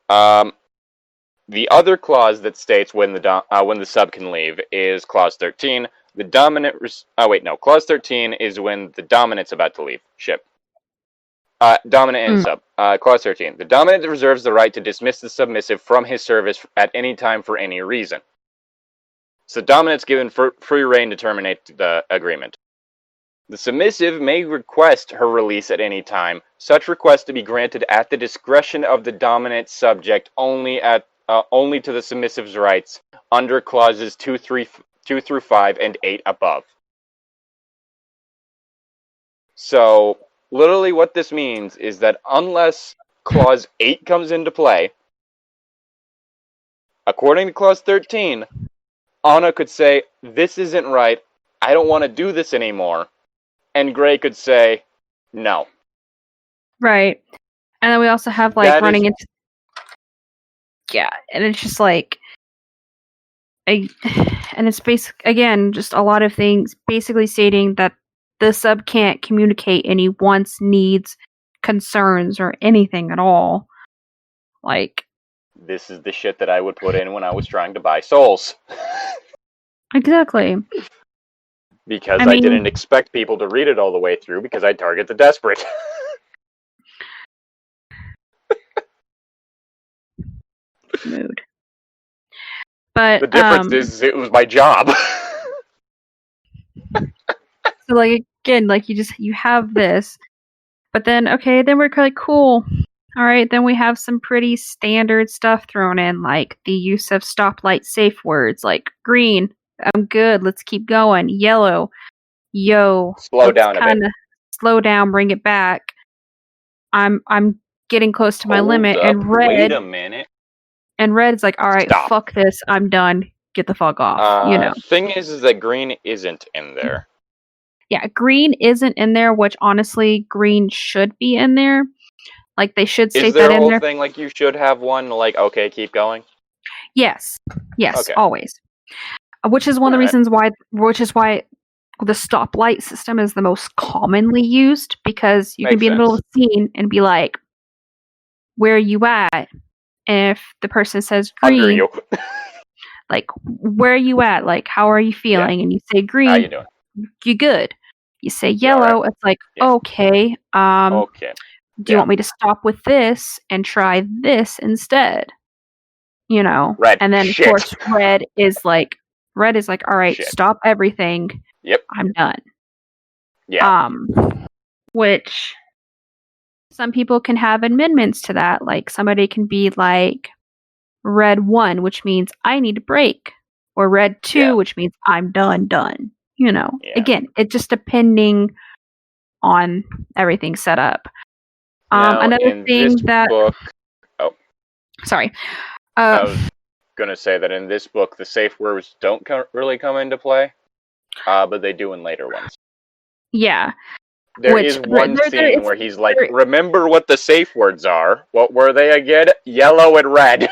The other clause that states when the sub can leave is Clause 13. The dominant... Clause 13 is when the dominant's about to leave ship. Dominant and sub. Clause 13. The dominant reserves the right to dismiss the submissive from his service at any time for any reason. So dominant's given free rein to terminate the agreement. The submissive may request her release at any time. Such request to be granted at the discretion of the dominant subject only to the submissive's rights under clauses 2 through 5 and 8 above. So, literally what this means is that unless clause 8 comes into play, according to clause 13, Anna could say, this isn't right, I don't want to do this anymore, and Gray could say, no. Right. And then we also have, running into... Yeah, and it's just and it's again, just a lot of things basically stating that the sub can't communicate any wants, needs, concerns, or anything at all. This is the shit that I would put in when I was trying to buy souls. Exactly. Because I didn't expect people to read it all the way through because I target the desperate. Mood. But the difference is it was my job. So again, you have this, but then then we're kind of cool. All right, then we have some pretty standard stuff thrown in, like the use of stoplight safe words, like green, I'm good, let's keep going. Yellow, yo, slow down a bit. Slow down, bring it back. I'm getting close to my limit. And red, wait a minute. And red's like, all right, stop. Fuck this, I'm done. Get the fuck off. Thing is that green isn't in there. Yeah, green isn't in there, which honestly, green should be in there. Like, they should state that in there. Is there a whole thing like you should have one, like, okay, keep going? Yes. Okay. Always. Which is one of the reasons why the stoplight system is the most commonly used, because you can be in the middle of a scene and be like, where are you at? And if the person says green, under you. Like, where are you at? Like, how are you feeling? Yeah. And you say green, how you doing? You good. You say yellow, it's like, okay, okay. Do you want me to stop with this and try this instead? Red. And then, of course, red is like, all right, stop everything. Yep. I'm done. Yeah. Which some people can have amendments to that. Like, somebody can be like, red 1, which means I need a break. or red 2, Yeah. which means I'm done. Yeah. Again, it's just depending on everything set up. Now, Another in thing this that book, sorry, I was gonna say that in this book, the safe words don't really come into play, but they do in later ones. yeah. There is one scene where he's like, remember what the safe words are. What were they again? Yellow and red.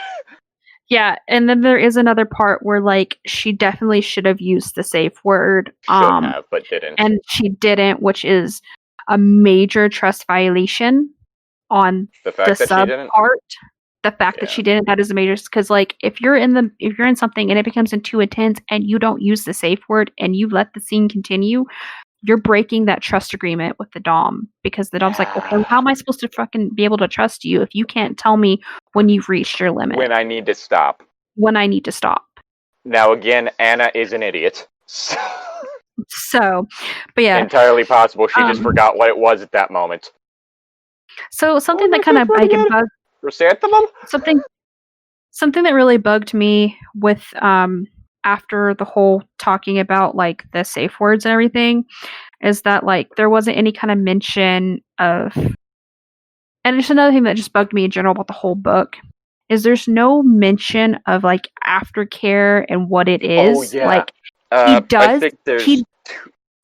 Yeah, and then there is another part where, like, she definitely should have used the safe word. Should have, but didn't. And she didn't, which is a major trust violation on the sub part. The fact that she didn't, that is a major, because, like, if you're in something and it becomes too intense and you don't use the safe word and you let the scene continue, you're breaking that trust agreement with the Dom, because the Dom's like, okay, well, how am I supposed to fucking be able to trust you if you can't tell me when you've reached your limit? When I need to stop. Now, again, Anna is an idiot. So, but yeah. Entirely possible she just forgot what it was at that moment. So something that kind of bugged something that really bugged me with after the whole talking about like the safe words and everything is that like there wasn't any kind of mention of, and just another thing that just bugged me in general about the whole book is there's no mention of like aftercare and what it is. Oh, yeah. Like he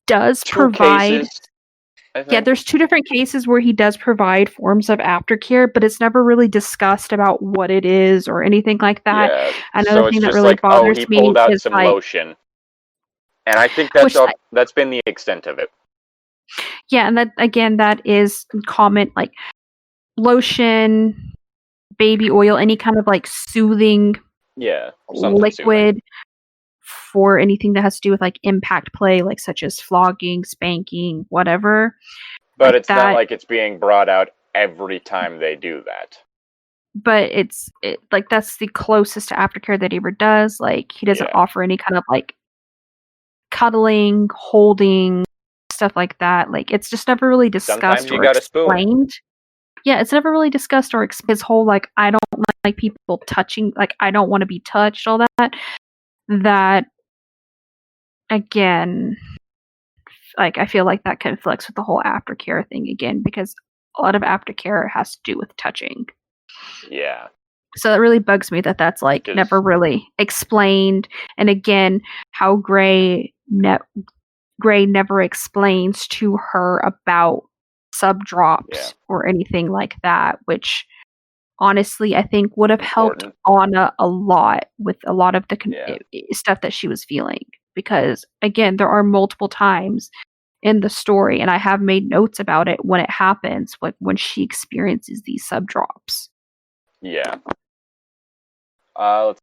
does provide cases, yeah, there's 2 different cases where he does provide forms of aftercare, but it's never really discussed about what it is or anything like that. Yeah. Another thing that really bothers me he pulled out is some like lotion. And I think that's been the extent of it. Yeah, and that again, that is common, like lotion, baby oil, any kind of like soothing liquid for anything that has to do with like impact play, like such as flogging, spanking, whatever. But like it's not like it's being brought out every time they do that. But like that's the closest to aftercare that he ever does. Like he doesn't offer any kind of like cuddling, holding, stuff like that. Like it's just never really discussed or explained. Yeah, it's never really discussed or his whole like I don't like people touching, like I don't want to be touched, all that. That again, like I feel like that conflicts with the whole aftercare thing again, because a lot of aftercare has to do with touching. Yeah. So it really bugs me that that's like never really explained. And again, how Gray never explains to her about sub drops or anything like that, which honestly I think would have helped Anna a lot with a lot of the stuff that she was feeling. Because again, there are multiple times in the story, and I have made notes about it when it happens, like when she experiences these sub drops. Yeah. Let's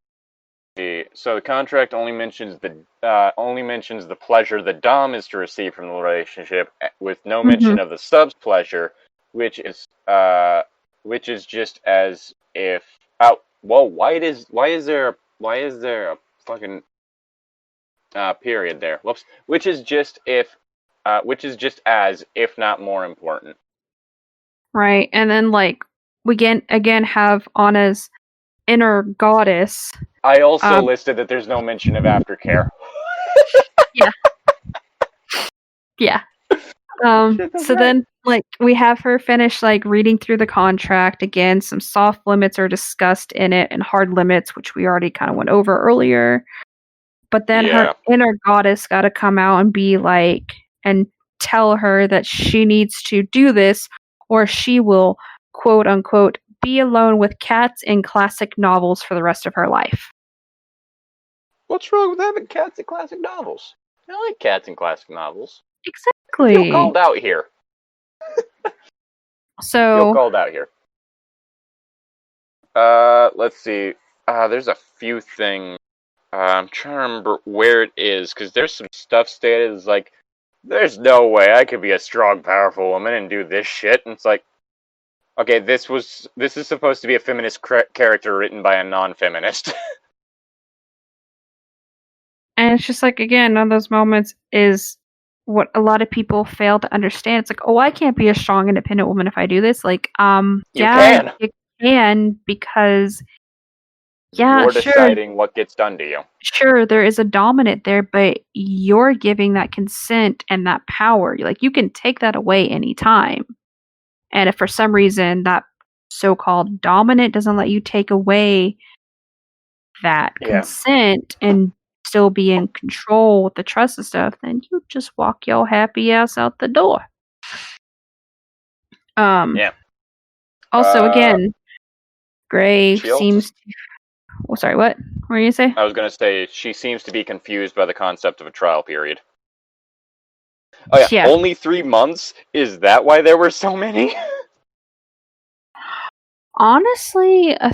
see. So the contract only mentions the pleasure the Dom is to receive from the relationship, with no mention of the sub's pleasure, which is just as if why is there a fucking period there? Whoops. Which is just as if not more important. Right, and then like we again have Anna's inner goddess. I also listed that there's no mention of aftercare. Yeah. So then like we have her finish like reading through the contract again. Some soft limits are discussed in it and hard limits, which we already kind of went over earlier. But then her inner goddess got to come out and be like and tell her that she needs to do this or she will quote unquote be alone with cats in classic novels for the rest of her life. What's wrong with having cats in classic novels? I like cats in classic novels. Exactly. Feel called out here. So feel called out here. Let's see. There's a few things. I'm trying to remember where it is, because there's some stuff stated as like, there's no way I could be a strong, powerful woman and do this shit. And it's like, okay, this is supposed to be a feminist character written by a non-feminist. And it's just like, again, one of those moments is what a lot of people fail to understand. It's like, oh, I can't be a strong, independent woman if I do this. Like, you can. You can, because Yeah, You're sure. deciding what gets done to you. Sure, there is a dominant there, but you're giving that consent and that power. Like, you can take that away anytime. And if for some reason that so-called dominant doesn't let you take away that Yeah. consent and still be in control with the trust and stuff, then you just walk your happy ass out the door. Yeah. Also, again, Gray She also, seems to... Oh, sorry, what were you gonna say? I was going to say, she seems to be confused by the concept of a trial period. Oh yeah, Yeah. only 3 months? Is that why there were so many? Honestly, a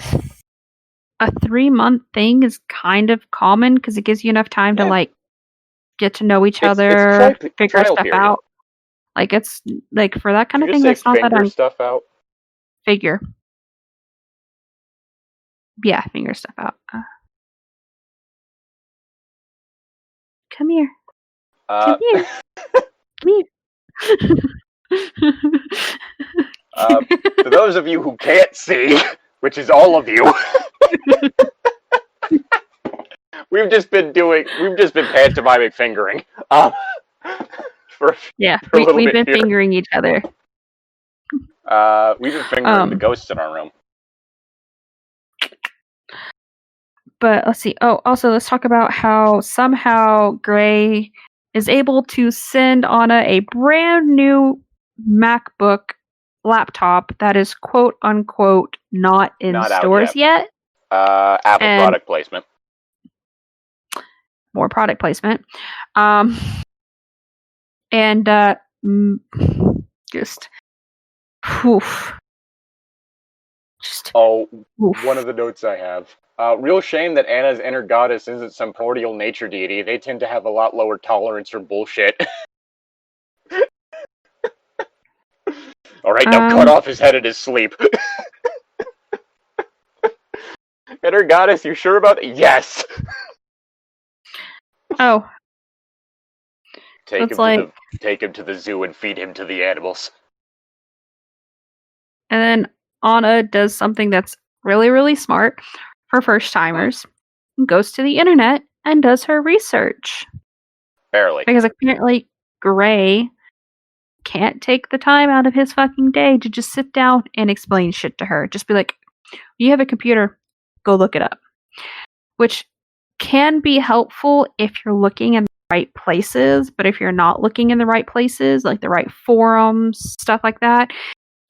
3-month thing is kind of common because it gives you enough time to Yeah. like get to know each It's other, figure trial stuff period. out. Like, it's like, for that kind Did of you just thing, say that's not that figure stuff out? figure. Yeah, figure stuff out. Come here. Come here. Come here. For those of you who can't see, which is all of you, we've just been pantomimic fingering. For Yeah, a little we've bit been here. fingering each other. We've been fingering the ghosts in our room. But let's see. Oh, also, let's talk about how somehow Gray is able to send Anna a brand new MacBook laptop that is quote unquote not in Not out stores yet. Apple And product placement. more product placement. And just oof. Just Oh, oof. one of the notes I have. Real shame that Anna's inner goddess isn't some primordial nature deity. They tend to have a lot lower tolerance for bullshit. Alright, now cut off his head in his sleep. Inner goddess, you sure about it? Yes! Oh. Take him to the zoo and feed him to the animals. And then Anna does something that's really, really smart for first timers. Goes to the internet and does her research. Barely. Because apparently Gray can't take the time out of his fucking day to just sit down and explain shit to her. Just be like, you have a computer, go look it up. Which can be helpful if you're looking in the right places, but if you're not looking in the right places, like the right forums, stuff like that,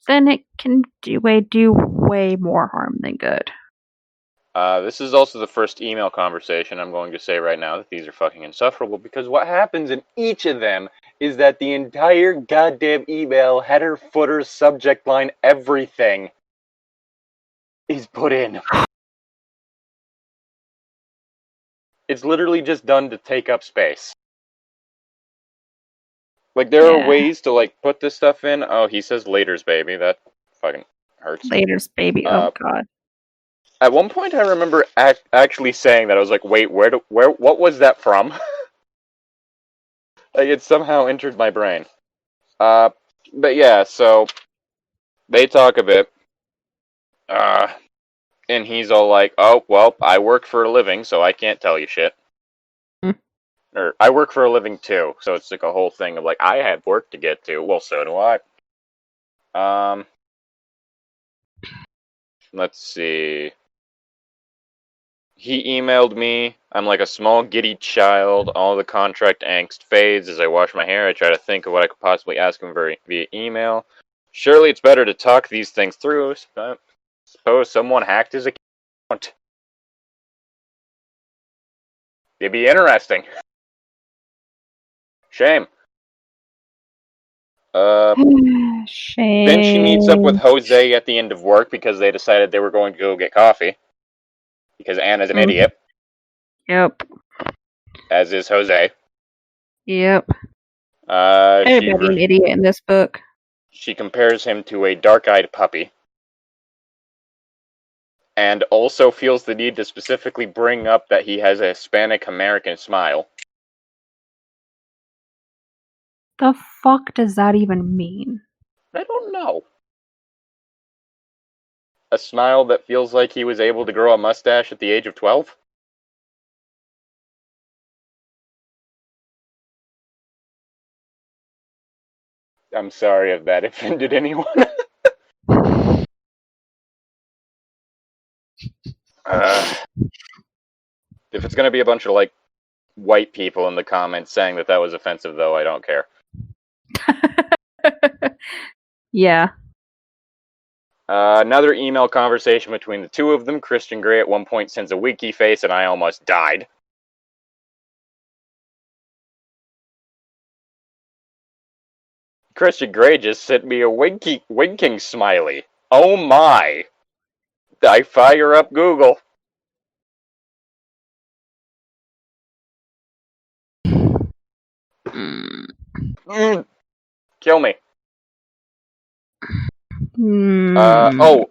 then it can do way more harm than good. This is also the first email conversation. I'm going to say right now that these are fucking insufferable, because what happens in each of them is that the entire goddamn email, header, footer, subject line, everything is put in. It's literally just done to take up space. Like, there are ways to, like, put this stuff in. Oh, he says laters, baby. That fucking hurts. Laters, baby. Oh, God. At one point, I remember actually saying that. I was like, wait, what was that from? Like, it somehow entered my brain. But yeah, so they talk a bit. And he's all like, oh, well, I work for a living, so I can't tell you shit. Or, I work for a living too, so it's like a whole thing of like, I have work to get to. Well, so do I. Let's see. He emailed me. I'm like a small giddy child. All the contract angst fades as I wash my hair. I try to think of what I could possibly ask him via email. Surely it's better to talk these things through. Suppose someone hacked his account. It'd be interesting. Shame. Shame. Then she meets up with Jose at the end of work because they decided they were going to go get coffee. Because Anna's an idiot. Yep. As is Jose. Yep. Everybody an idiot in this book. She compares him to a dark-eyed puppy. And also feels the need to specifically bring up that he has a Hispanic-American smile. The fuck does that even mean? I don't know. a smile that feels like he was able to grow a mustache at the age of 12? I'm sorry if that offended anyone. If it's gonna be a bunch of, like, white people in the comments saying that that was offensive, though, I don't care. Yeah. Another email conversation between the two of them. Christian Grey at one point sends a winky face, and I almost died. Christian Grey just sent me a winking smiley. Oh my! I fire up Google. Kill me.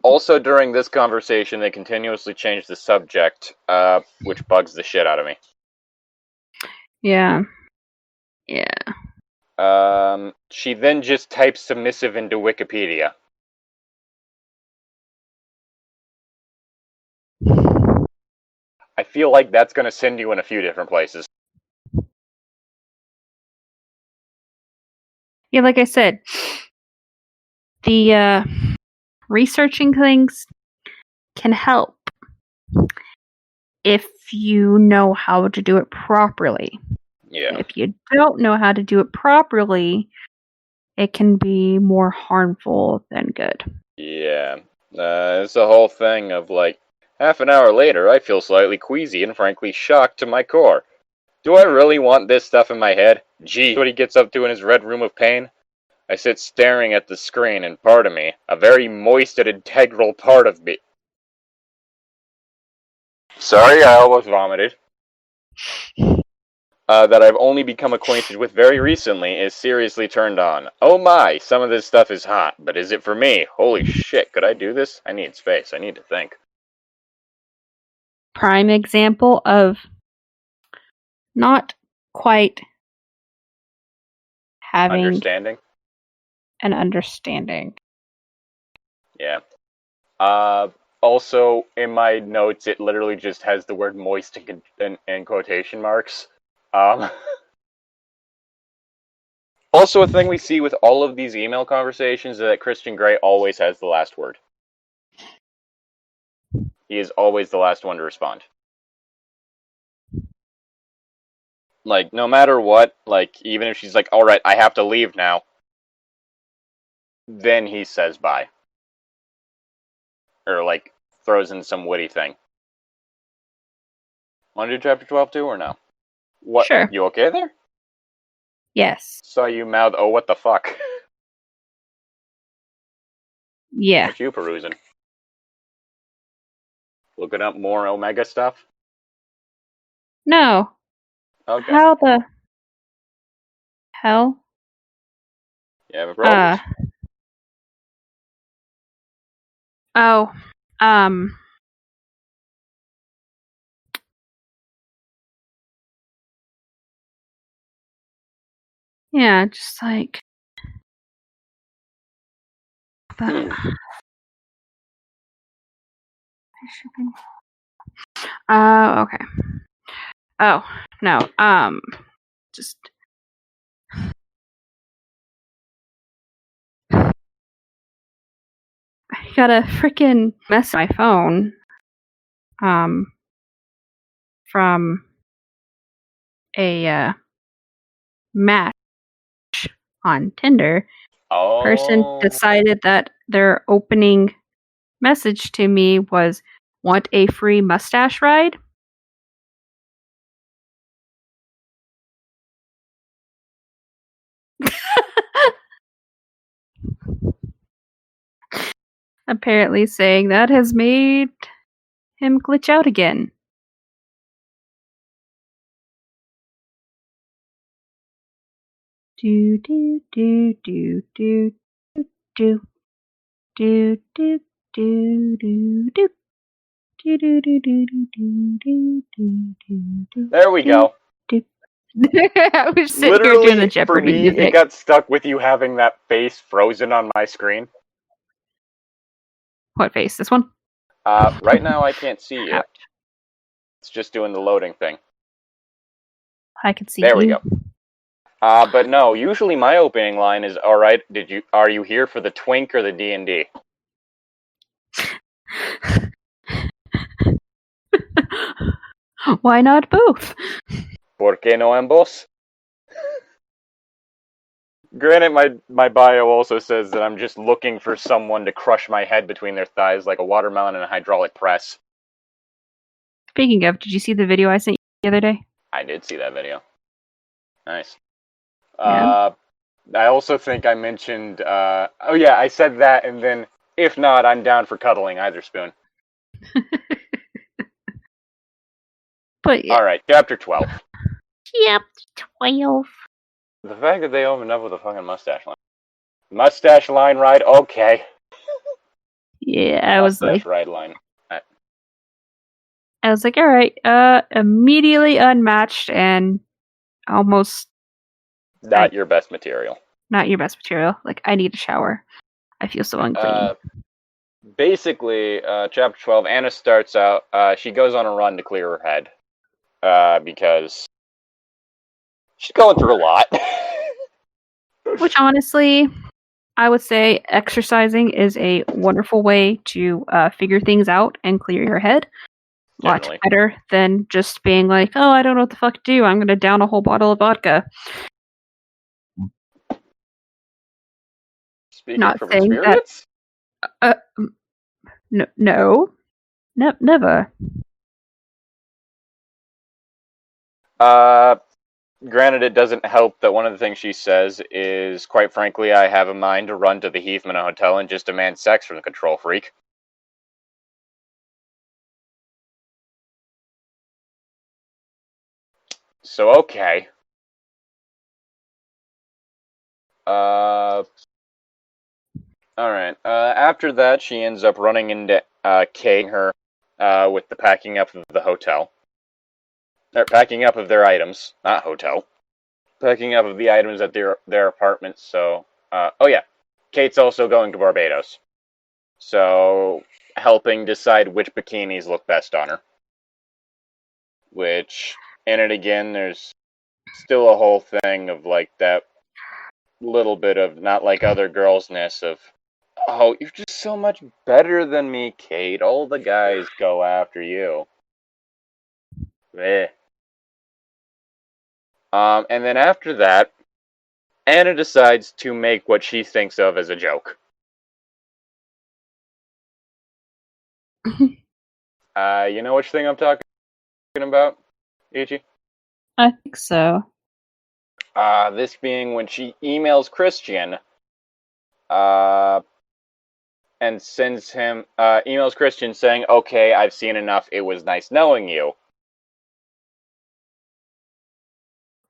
Also during this conversation, they continuously change the subject, which bugs the shit out of me. Yeah. She then just types submissive into Wikipedia. I feel like that's going to send you in a few different places. Yeah, like I said, the researching things can help if you know how to do it properly. Yeah. If you don't know how to do it properly, it can be more harmful than good. Yeah. It's the whole thing of, like, half an hour later, I feel slightly queasy and frankly shocked to my core. Do I really want this stuff in my head? Gee, what he gets up to in his red room of pain? I sit staring at the screen, and part of me, a very moist and integral part of me... Sorry, I almost vomited. That I've only become acquainted with very recently is seriously turned on. Oh my, some of this stuff is hot, but is it for me? Holy shit, could I do this? I need space, I need to think. Prime example of not quite having an understanding. Yeah. Also, in my notes, it literally just has the word moist in quotation marks. Also, a thing we see with all of these email conversations is that Christian Grey always has the last word. He is always the last one to respond. Like, no matter what, like, even if she's like, alright, I have to leave now, then he says bye. Or, like, throws in some witty thing. Want to do chapter 12 too, or no? What? Sure. You okay there? Yes. Saw you mouth, oh, what the fuck? Yeah. What you perusing? Looking up more Omega stuff? No. Okay. How the hell? You having problems? Oh. Yeah, just like okay. Oh, no. Just I got a freaking mess on my phone. From a match on Tinder. Oh. Person decided that their opening message to me was, "Want a free mustache ride?" Apparently saying that has made him glitch out again. Do do do do do do do do do do do. There we go. I was sitting Literally, here doing the Jeopardy for me, music. it got stuck with you having that face frozen on my screen. What face? This one? Right now I can't see you. Ouch. It's just doing the loading thing. I can see There you. we go. But no, usually my opening line is, all right, are you here for the twink or the D&D? Why not both? ¿Por qué no ambos? Granted, my bio also says that I'm just looking for someone to crush my head between their thighs like a watermelon in a hydraulic press. Speaking of, did you see the video I sent you the other day? I did see that video. Nice. Yeah. I also think I mentioned, oh yeah, I said that, and then, if not, I'm down for cuddling either spoon. But yeah. Alright, chapter 12. Yep, 12. The fact that they opened up with a fucking mustache line. Mustache line ride, okay. Yeah, I was Mustache like, ride line. all right, immediately unmatched and almost Not your best material. not your best material. Like, I need a shower. I feel so unclean. Basically, chapter 12, Anna starts out, she goes on a run to clear her head. Because she's going through a lot. Which, honestly, I would say exercising is a wonderful way to figure things out and clear your head. Much Generally. better than just being like, oh, I don't know what the fuck to do. I'm going to down a whole bottle of vodka. Speaking Not from saying experience? that. No, never. Granted, it doesn't help that one of the things she says is, quite frankly, I have a mind to run to the Heathman Hotel and just demand sex from the control freak. So, okay. Alright. After that, she ends up running into Kay and her with the packing up of the hotel. Or packing up of their items, not hotel. Packing up of the items at their apartments, so... oh yeah, Kate's also going to Barbados. So, helping decide which bikinis look best on her. Which, in it again, there's still a whole thing of, like, that little bit of not like other girls-ness of, oh, you're just so much better than me, Kate. All the guys go after you. Meh. And then after that, Anna decides to make what she thinks of as a joke. You know which thing I'm talking about, Ichi? I think so. This being when she emails Christian, and sends him, emails Christian saying, okay, I've seen enough, it was nice knowing you.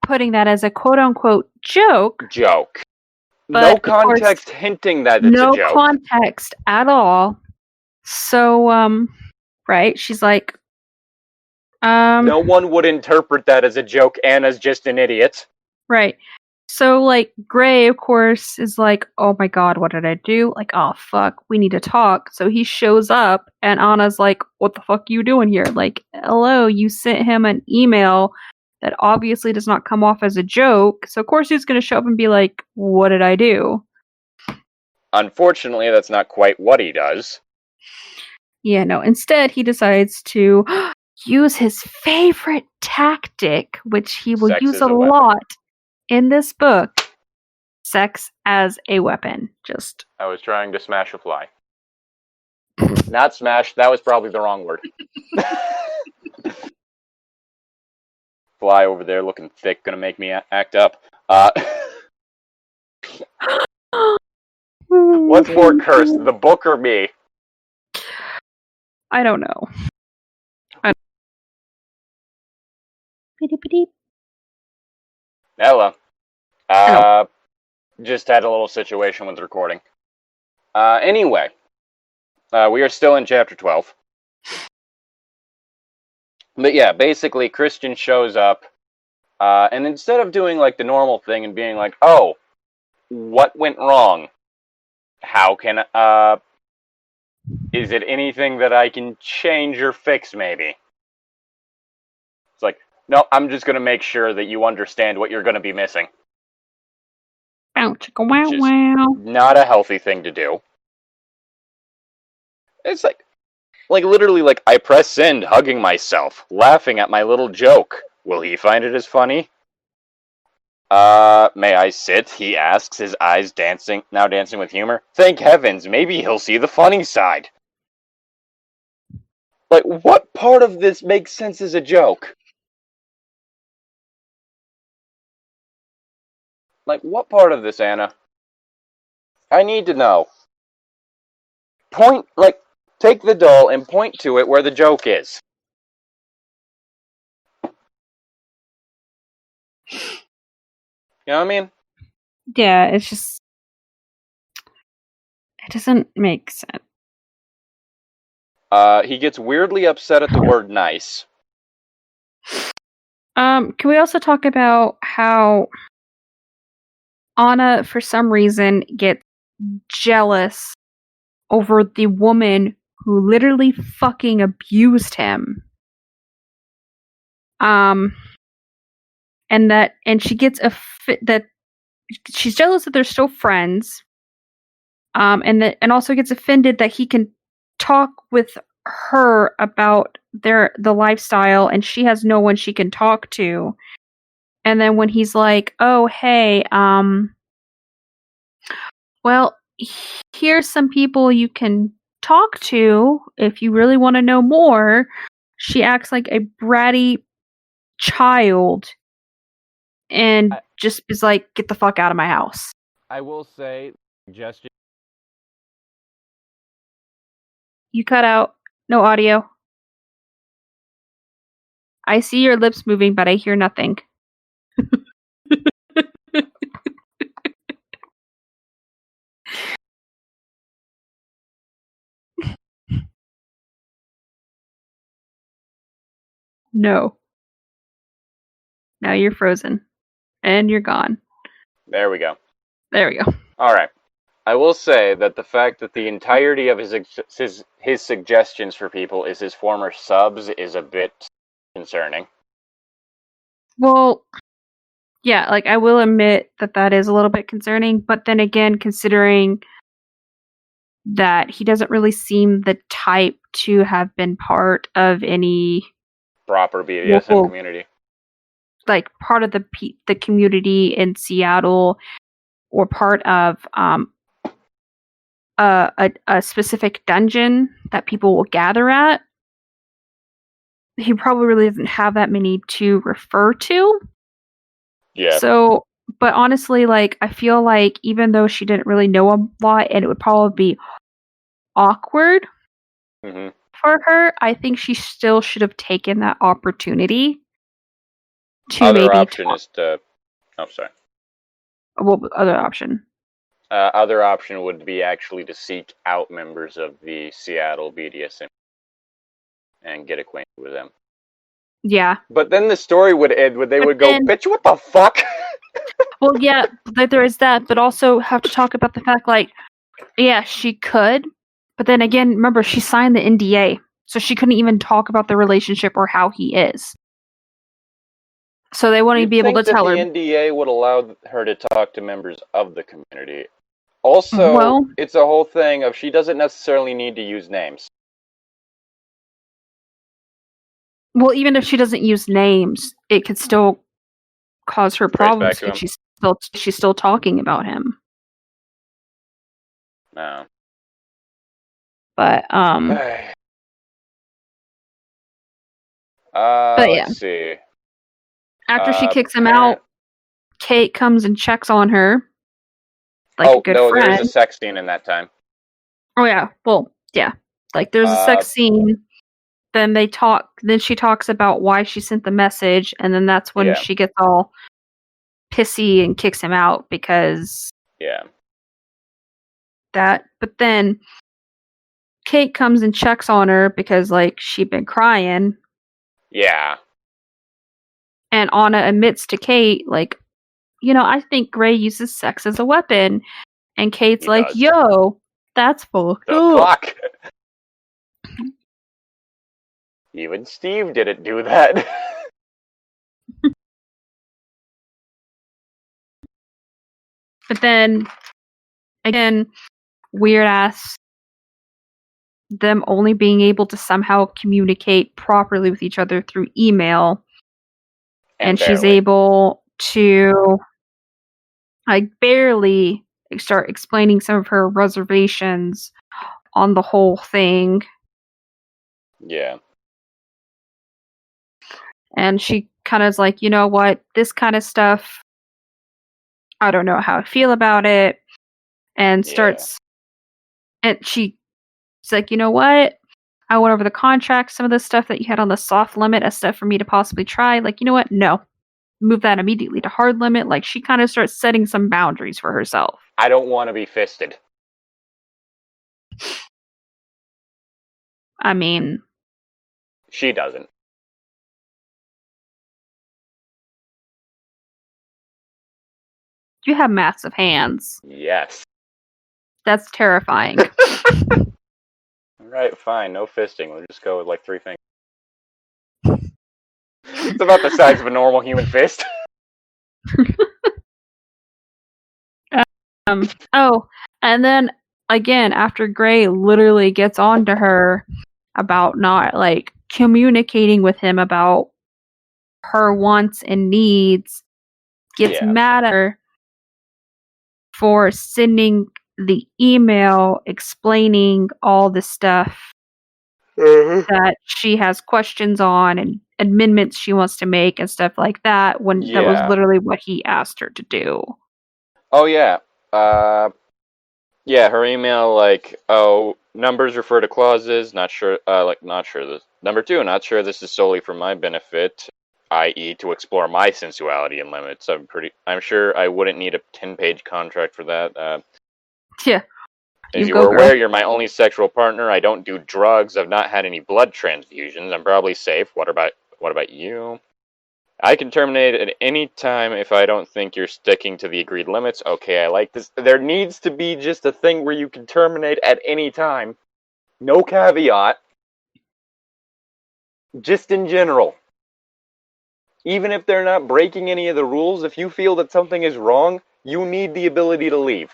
Putting that as a quote-unquote joke. Joke. But no context hinting that it's a joke. No context at all. So, right, she's like, no one would interpret that as a joke. Anna's just an idiot. Right. So, like, Gray, of course, is like, oh my god, what did I do? Like, oh fuck, we need to talk. So he shows up, and Anna's like, what the fuck are you doing here? Like, hello, you sent him an email that obviously does not come off as a joke. So, of course, he's going to show up and be like, what did I do? Unfortunately, that's not quite what he does. Yeah, no. Instead, he decides to use his favorite tactic, which he will use a lot in this book. Sex as a weapon. Just. I was trying to smash a fly. Not smash, that was probably the wrong word. Fly over there looking thick, gonna make me act up. What's more cursed, the book or me? I don't know. Hello. Hello. Just had a little situation with the recording. Anyway. We are still in chapter 12. But yeah, basically Christian shows up, and instead of doing like the normal thing and being like, oh, what went wrong? How can, Is it anything that I can change or fix, maybe? It's like, no, I'm just going to make sure that you understand what you're going to be missing. Bow chicka wow Just wow. not a healthy thing to do. It's like literally, like, I press send, hugging myself, laughing at my little joke. Will he find it as funny? May I sit? He asks, his eyes now dancing with humor. Thank heavens, maybe he'll see the funny side. Like, what part of this makes sense as a joke? Like, what part of this, Anna? I need to know. Take the doll and point to it where the joke is. You know what I mean? Yeah, it's just... It doesn't make sense. He gets weirdly upset at the word nice. Can we also talk about how Anna, for some reason, gets jealous over the woman who literally fucking abused him? And she gets that she's jealous that they're still friends. And also gets offended that he can talk with her about the lifestyle, and she has no one she can talk to. And then when he's like, "Oh, hey, well, here's some people you can talk to if you really want to know more," she acts like a bratty child and just is like, "Get the fuck out of my house." I will say, suggestion. You cut out. No audio. I see your lips moving, but I hear nothing. No. Now you're frozen. And you're gone. There we go. There we go. Alright. I will say that the fact that the entirety of his suggestions for people is his former subs is a bit concerning. Well, yeah, like, I will admit that is a little bit concerning, but then again, considering that he doesn't really seem the type to have been part of any proper BDSM community. Like, part of the community in Seattle, or part of a specific dungeon that people will gather at. He probably really doesn't have that many to refer to. Yeah. So, but honestly, like, I feel like even though she didn't really know a lot, and it would probably be awkward for her, I think she still should have taken that opportunity to other option is to... Oh, sorry. What other option? Other option would be actually to seek out members of the Seattle BDSM and get acquainted with them. Yeah. But then the story would end when they would go, bitch, what the fuck? Well, yeah, there is that, but also have to talk about the fact, like, yeah, she could, but then again, remember, she signed the NDA, so she couldn't even talk about the relationship or how he is. So they wouldn't be able to tell her. The NDA would allow her to talk to members of the community. Also, it's a whole thing of she doesn't necessarily need to use names. Well, even if she doesn't use names, it could still cause her problems because she's still talking about him. No. But but yeah. Let's see. After she kicks him out, Kate comes and checks on her. Like a good friend. There's a sex scene in that time. Oh yeah. Well, yeah. Like, there's a sex scene. Then they talk. Then she talks about why she sent the message, and then that's when she gets all pissy and kicks him out because that. But then Kate comes and checks on her because, like, she'd been crying. Yeah. And Anna admits to Kate, like, I think Gray uses sex as a weapon. And Kate's like, yo, that's fucked up. Fuck? Even Steve didn't do that. But then, again, weird ass them only being able to somehow communicate properly with each other through email. And she's barely. able to, like, barely start explaining some of her reservations on the whole thing. Yeah. And she kind of is like, you know what, this kind of stuff, I don't know how I feel about it. And starts, and she's like, you know what, I went over the contract, some of the stuff that you had on the soft limit as stuff for me to possibly try. Like, you know what, no. Move that immediately to hard limit. Like, she kind of starts setting some boundaries for herself. I don't want to be fisted. I mean, She doesn't. you have massive hands. Yes. That's terrifying. Alright, fine. No fisting. We'll just go with like 3 fingers. It's about the size of a normal human fist. Oh, and then again, after Gray literally gets on to her about not, like, communicating with him about her wants and needs, gets mad at her for sending the email explaining all the stuff that she has questions on and amendments she wants to make and stuff like that, when that was literally what he asked her to do. Oh, yeah. Yeah, her email, like, oh, numbers refer to clauses, not sure, not sure this. Number 2, not sure this is solely for my benefit, i.e. to explore my sensuality and limits. I'm sure I wouldn't need a 10-page contract for that. Yeah. As you were aware, you're my only sexual partner. I don't do drugs. I've not had any blood transfusions. I'm probably safe. What about you? I can terminate at any time if I don't think you're sticking to the agreed limits. Okay, I like this. There needs to be just a thing where you can terminate at any time. No caveat. Just in general. Even if they're not breaking any of the rules, if you feel that something is wrong, you need the ability to leave.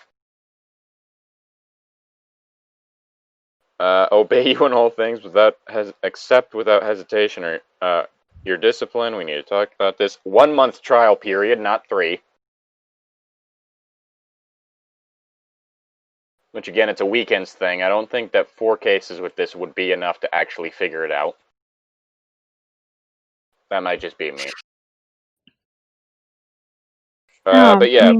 Obey you in all things except without hesitation or your discipline. We need to talk about this. 1 month trial period, not 3. Which, again, it's a weekends thing. I don't think that 4 cases with this would be enough to actually figure it out. That might just be me. But yeah.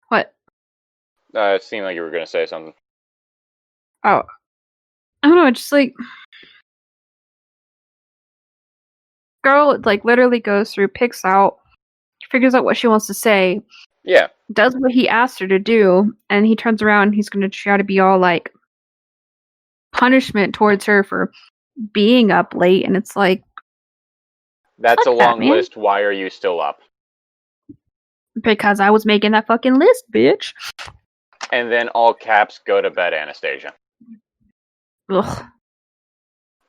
What? It seemed like you were going to say something. Oh. I don't know, just like... Girl, like, literally goes through, picks out, figures out what she wants to say. Yeah. Does what he asked her to do, and he turns around and he's going to try to be all, like, punishment towards her for being up late, and it's like... That's a long list. Why are you still up? Because I was making that fucking list, bitch. And then all caps, go to bed, Anastasia. Ugh.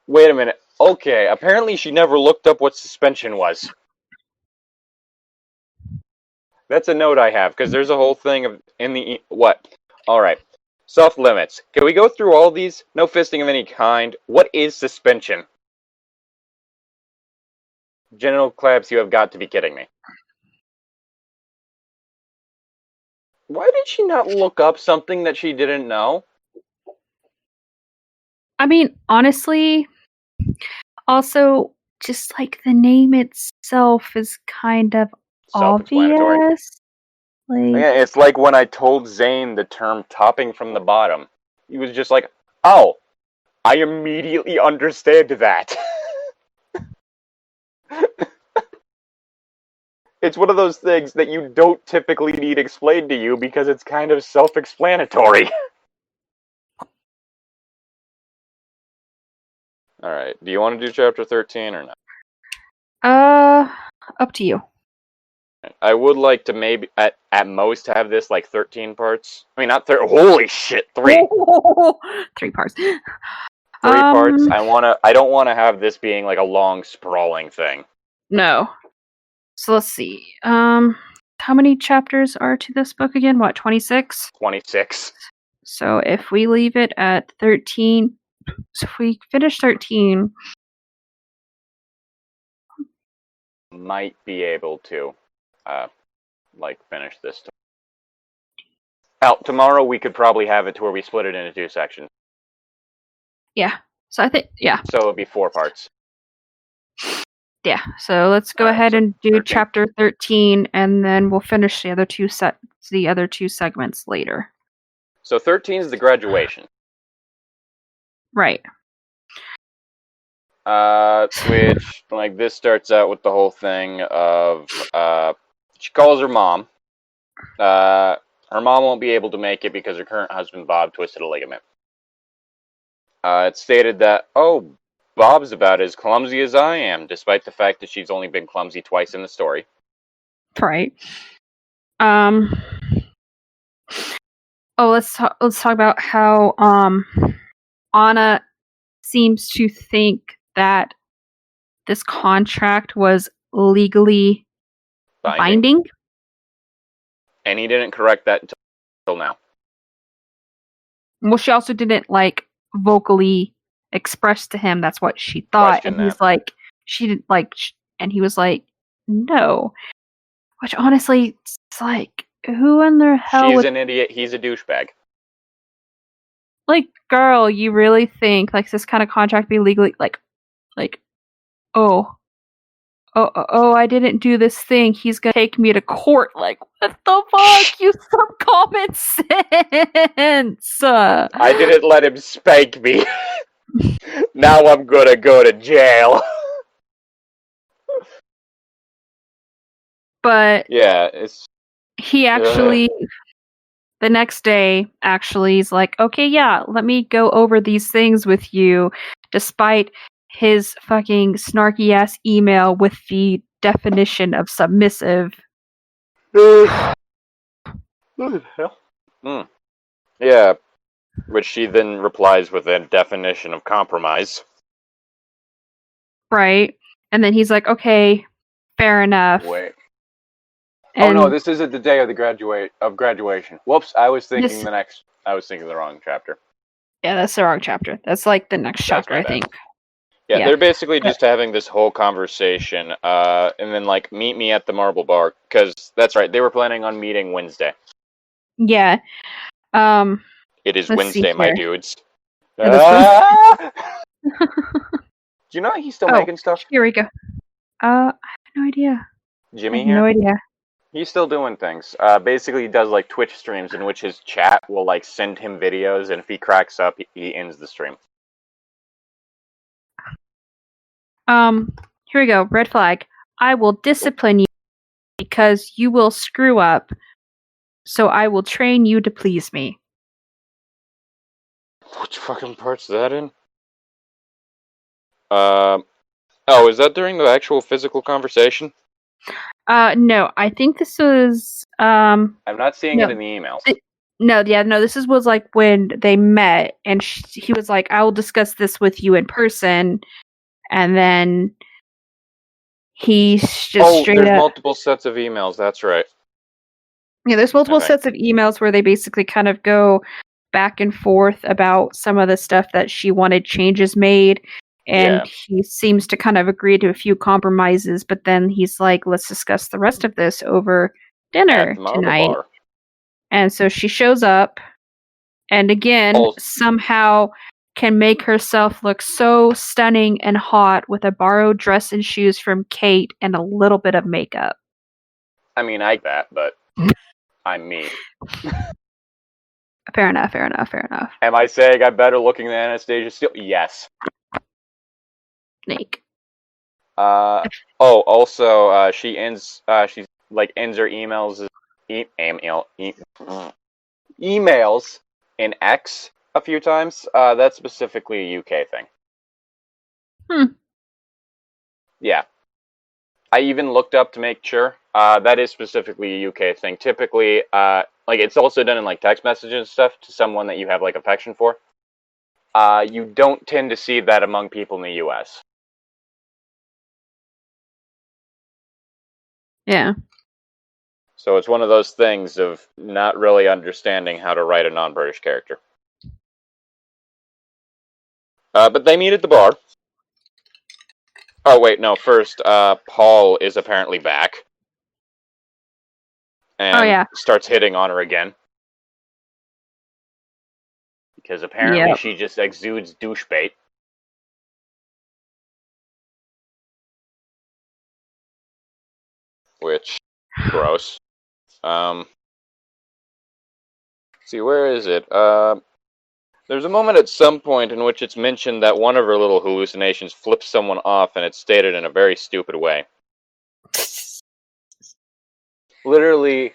Wait a minute. Okay, apparently she never looked up what suspension was. That's a note I have, because there's a whole thing of what? Alright. Soft limits. Can we go through all these? No fisting of any kind. What is suspension? Genital clamps, you have got to be kidding me. Why did she not look up something that she didn't know? I mean, honestly, also, just like the name itself is kind of obvious. Like, yeah, it's like when I told Zane the term topping from the bottom. He was just like, oh, I immediately understand that. It's one of those things that you don't typically need explained to you because it's kind of self-explanatory. Alright, do you want to do chapter 13 or not? Up to you. I would like to maybe at most have this like 13 parts. I mean, not 30. Holy shit, 3. 3 parts. 3 parts. I don't want to have this being like a long sprawling thing. No. So let's see. How many chapters are to this book again? What, 26? 26. So if we leave it at 13, so if we finish 13, might be able to finish this. Tomorrow we could probably have it to where we split it into 2 sections. yeah. So I think, yeah. So it'd be 4 parts. Yeah. So let's go ahead and do 13. chapter 13, and then we'll finish the other two segments later. So 13 is the graduation. Right. Which, like, this starts out with the whole thing of, she calls her mom. Her mom won't be able to make it because her current husband, Bob, twisted a ligament. It's stated that, Bob's about as clumsy as I am, despite the fact that she's only been clumsy twice in the story. Right. Let's talk about how Anna seems to think that this contract was legally binding. And he didn't correct that until now. Well, she also didn't vocally express to him that's what she thought, and he's like, she didn't and he was like, no. Which honestly, it's like, who in the hell? She's an idiot. He's a douchebag. Like, girl, you really think this kind of contract be legally I didn't do this thing. He's gonna take me to court. Like, what the fuck? Use some common sense. I didn't let him spank me. Now I'm gonna go to jail. But yeah, he actually the next day he's like, okay, yeah, let me go over these things with you, despite his fucking snarky ass email with the definition of submissive. What the hell? Yeah, which she then replies with a definition of compromise. Right. And then he's like, okay, fair enough. Wait. And no, this isn't the day of the graduation. Whoops, I was thinking the wrong chapter. Yeah, that's the wrong chapter. That's like the next chapter, I think. Yeah, they're basically just having this whole conversation, and then meet me at the Marble Bar, because that's right, they were planning on meeting Wednesday. Yeah. It is Wednesday, my dudes. Do you know he's still making stuff? Here we go. I have no idea. Jimmy here? No idea. He's still doing things. Basically, he does Twitch streams in which his chat will send him videos, and if he cracks up, he ends the stream. Here we go. Red flag. I will discipline you because you will screw up. So I will train you to please me. Which fucking part's that in? Is that during the actual physical conversation? No, I think this was, I'm not seeing it in the emails. This was when they met, and he was like, I will discuss this with you in person, and then he's just straight up... there's multiple sets of emails, that's right. Yeah, there's multiple sets of emails where they basically kind of go back and forth about some of the stuff that she wanted changes made, and he seems to kind of agree to a few compromises, but then he's like, let's discuss the rest of this over dinner tonight. Bar. And so she shows up, and again, somehow can make herself look so stunning and hot with a borrowed dress and shoes from Kate and a little bit of makeup. I mean, I get that, but I'm me. Fair enough. Am I saying I'm better looking than Anastasia Steele? Yes. Snake. Also, she ends her emails emails in X a few times. That's specifically a UK thing. Hmm. Yeah. I even looked up to make sure. That is specifically a UK thing. Typically, it's also done in like text messages and stuff to someone that you have like affection for. You don't tend to see that among people in the US. Yeah. So it's one of those things of not really understanding how to write a non-British character. But they meet at the bar. Oh, wait, no. First, Paul is apparently back. And starts hitting on her again. Because apparently she just exudes douche bait. Which, gross. See, where is it? There's a moment at some point in which it's mentioned that one of her little hallucinations flips someone off, and it's stated in a very stupid way. Literally,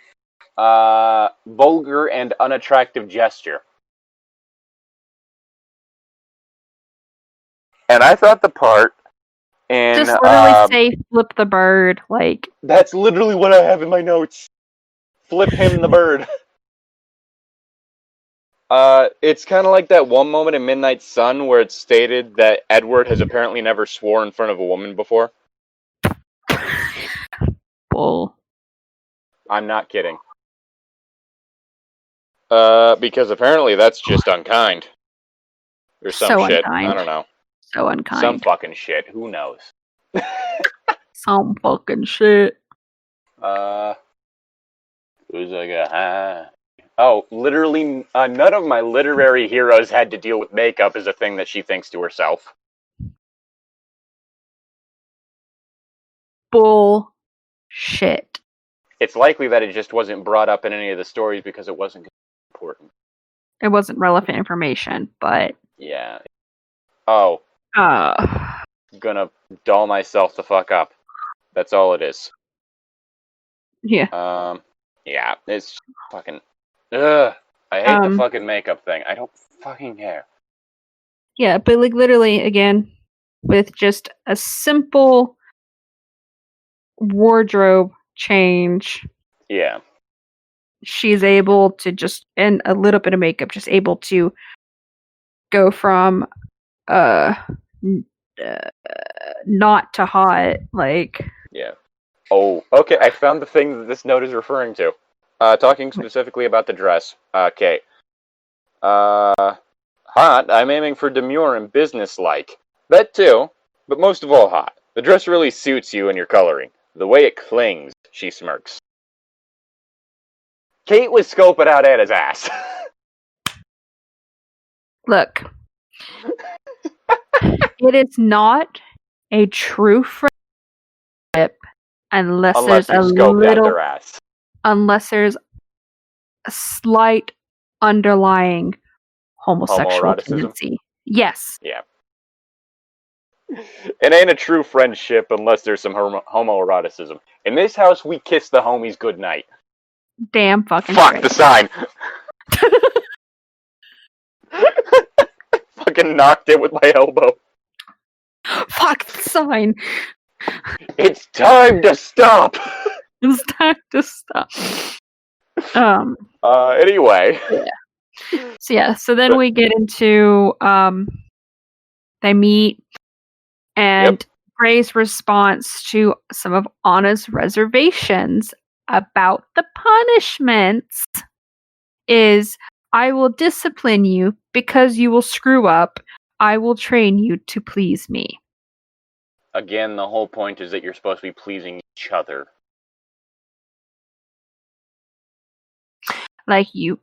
vulgar and unattractive gesture. And I thought the part in... Just literally say, flip the bird, like... That's literally what I have in my notes. Flip him the bird. It's kind of like that one moment in Midnight Sun where it's stated that Edward has apparently never sworn in front of a woman before. Bull. I'm not kidding. Because apparently that's just unkind. Or some shit. Unkind. I don't know. So unkind. Some fucking shit. Who knows? Some fucking shit. Who's like a... Oh, literally, none of my literary heroes had to deal with makeup as a thing that she thinks to herself. Bullshit. It's likely that it just wasn't brought up in any of the stories because it wasn't important. It wasn't relevant information, but... Yeah. Oh. Gonna doll myself the fuck up. That's all it is. Yeah. Yeah, it's fucking... Ugh. I hate the fucking makeup thing. I don't fucking care. Yeah, but like literally, again, with just a simple wardrobe change. Yeah. She's able to just, and a little bit of makeup, just able to go from not to hot, like... Yeah. Oh, okay, I found the thing that this note is referring to. Talking specifically about the dress. Okay. Hot, I'm aiming for demure and businesslike. That too, but most of all hot. The dress really suits you and your coloring. The way it clings, she smirks. Kate was scoping out Anna's ass. Look. It is not a true friendship unless there's a little... their ass. Unless there's a slight underlying homosexual tendency. Yes. Yeah. It ain't a true friendship unless there's some homoeroticism. In this house, we kiss the homies goodnight. Damn fucking Fuck right. the sign. Fucking knocked it with my elbow. Fuck the sign. It's time to stop. It's time to stop. Anyway. Yeah. So then we get into they meet, and Gray's response to some of Anna's reservations about the punishments is, I will discipline you because you will screw up. I will train you to please me. Again, the whole point is that you're supposed to be pleasing each other. Like you.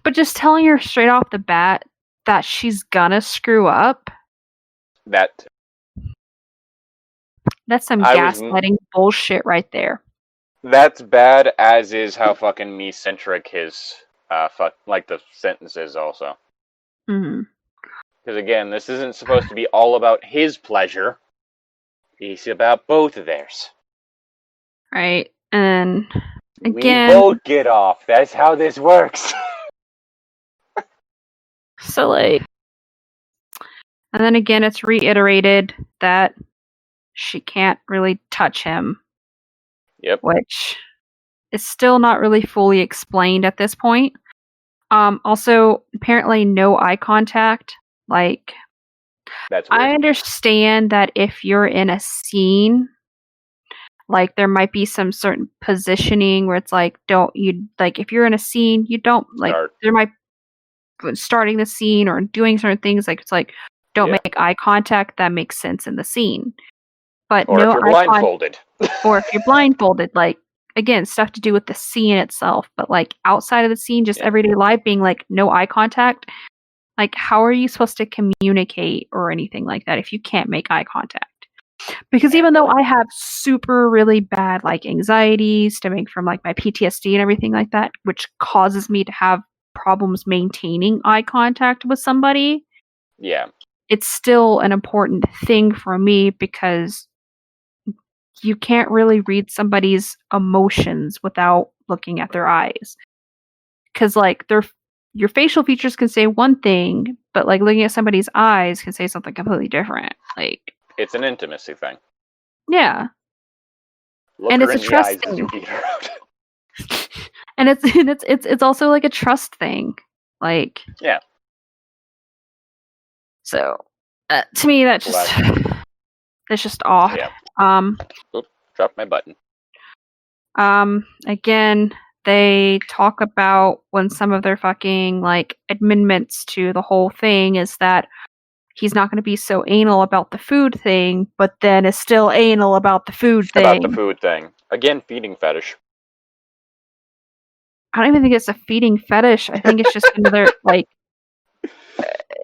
But just telling her straight off the bat that she's gonna screw up. That's some gaslighting bullshit right there. That's bad, as is how fucking me-centric his, the sentence is also. Mm-hmm. Because again, this isn't supposed to be all about his pleasure. It's about both of theirs. Right, and again... We both get off. That's how this works. So, like... And then again, it's reiterated that she can't really touch him. Yep. Which is still not really fully explained at this point. Also, apparently no eye contact. Like, that's weird. I understand that if you're in a scene, like there might be some certain positioning where it's like, if you're in a scene, you don't there might starting the scene or doing certain things, like it's like don't make eye contact. That makes sense in the scene. But or no if you're blindfolded. Or if you're blindfolded, like again, stuff to do with the scene itself. But like outside of the scene, just everyday life, being like no eye contact. Like, how are you supposed to communicate or anything like that if you can't make eye contact? Because even though I have super really bad like anxieties stemming from like my PTSD and everything like that, which causes me to have problems maintaining eye contact with somebody. Yeah. It's still an important thing for me because you can't really read somebody's emotions without looking at their eyes. Because like your facial features can say one thing, but like looking at somebody's eyes can say something completely different. Like it's an intimacy thing. Yeah. Look and her it's in a trust thing. As you beat her out. And it's also like a trust thing. Like yeah. So to me that's just odd. Yeah. Oops, dropped my button. Again, they talk about when some of their fucking like amendments to the whole thing is that he's not going to be so anal about the food thing, but then is still anal about the food thing. About the food thing. Again, feeding fetish. I don't even think it's a feeding fetish. I think it's just another like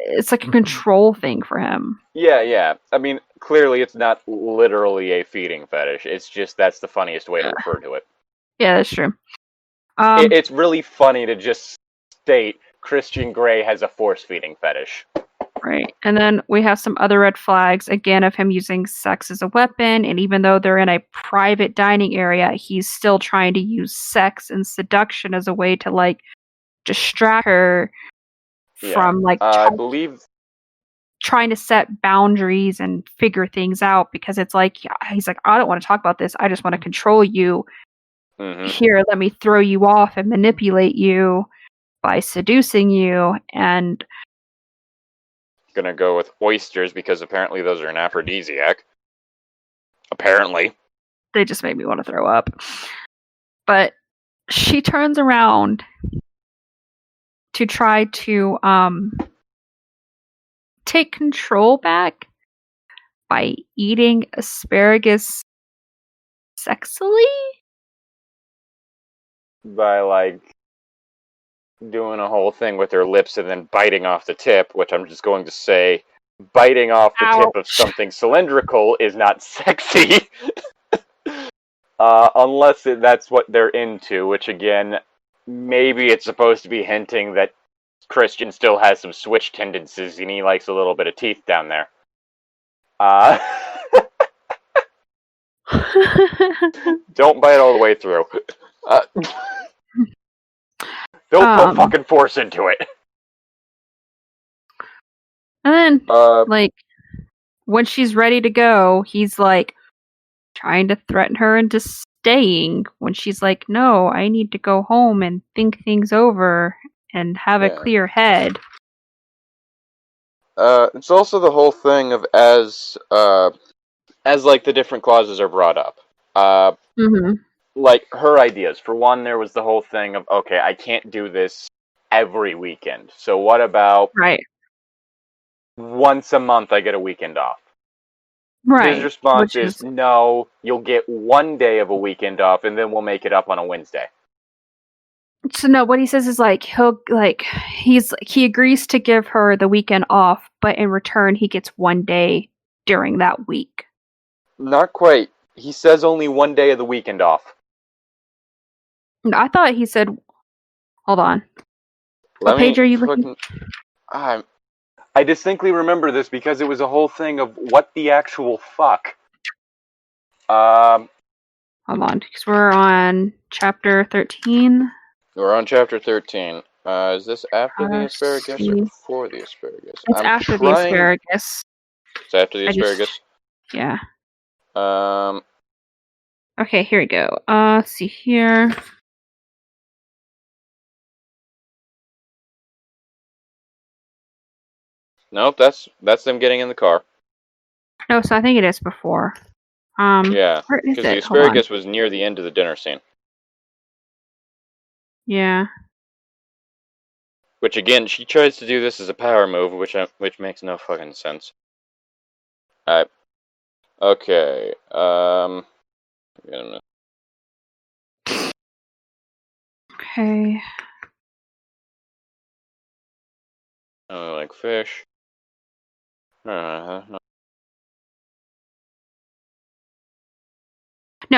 it's like a control thing for him. Yeah. I mean, clearly it's not literally a feeding fetish. It's just that's the funniest way to refer to it. Yeah, that's true. It's really funny to just state Christian Grey has a force-feeding fetish. Right. And then we have some other red flags, again, of him using sex as a weapon. And even though they're in a private dining area, he's still trying to use sex and seduction as a way to, like, distract her from, like, I believe trying to set boundaries and figure things out because it's like, he's like, I don't want to talk about this. I just want to control you. Mm-hmm. Here, let me throw you off and manipulate you by seducing you. And gonna go with oysters because apparently those are an aphrodisiac. Apparently. They just made me want to throw up. But she turns around to try to take control back by eating asparagus sexily? By, like, doing a whole thing with her lips and then biting off the tip, which I'm just going to say, biting off the tip of something cylindrical is not sexy. Unless that's what they're into, which again, maybe it's supposed to be hinting that Christian still has some switch tendencies and he likes a little bit of teeth down there. Don't bite all the way through. Don't put fucking force into it. And then, like, when she's ready to go, he's like trying to threaten her into staying when she's like, no, I need to go home and think things over and have a clear head. It's also the whole thing of as like the different clauses are brought up. Like her ideas. For one, there was the whole thing of, okay, I can't do this every weekend. So what about once a month I get a weekend off? Right. His response is, no, you'll get one day of a weekend off and then we'll make it up on a Wednesday. So no, what he says is like he agrees to give her the weekend off, but in return he gets one day during that week. Not quite. He says only one day of the weekend off. I thought he said, hold on. What page are you looking? I distinctly remember this because it was a whole thing of what the actual fuck. Hold on, because we're on chapter 13. We're on chapter 13. Is this after the asparagus or before the asparagus? It's after the asparagus. It's after the asparagus? Yeah. Okay, here we go. Let's see here. Nope, that's them getting in the car. No, so I think it is before. Yeah, where is because the it? Hold on. asparagus was near the end of the dinner scene. Yeah. Which again, she tries to do this as a power move, which makes no fucking sense. Alright. Okay. Okay. Oh, like fish. No,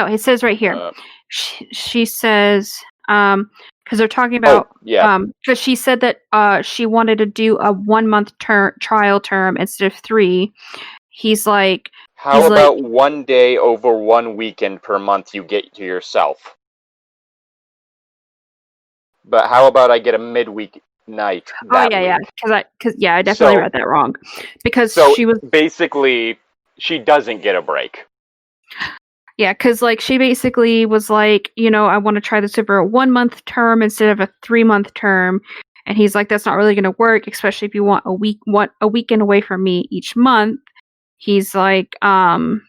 it says right here. She says, because they're talking about, because she said that she wanted to do a 1 month trial term instead of 3. He's like, how about 1 day over 1 weekend per month you get to yourself? But how about I get a midweek night? Because I definitely read that wrong. Because she was basically, she doesn't get a break. Yeah, because she basically was like, I want to try this over a 1 month term instead of a 3-month term, and he's like, that's not really going to work, especially if you want a weekend away from me each month. He's like, so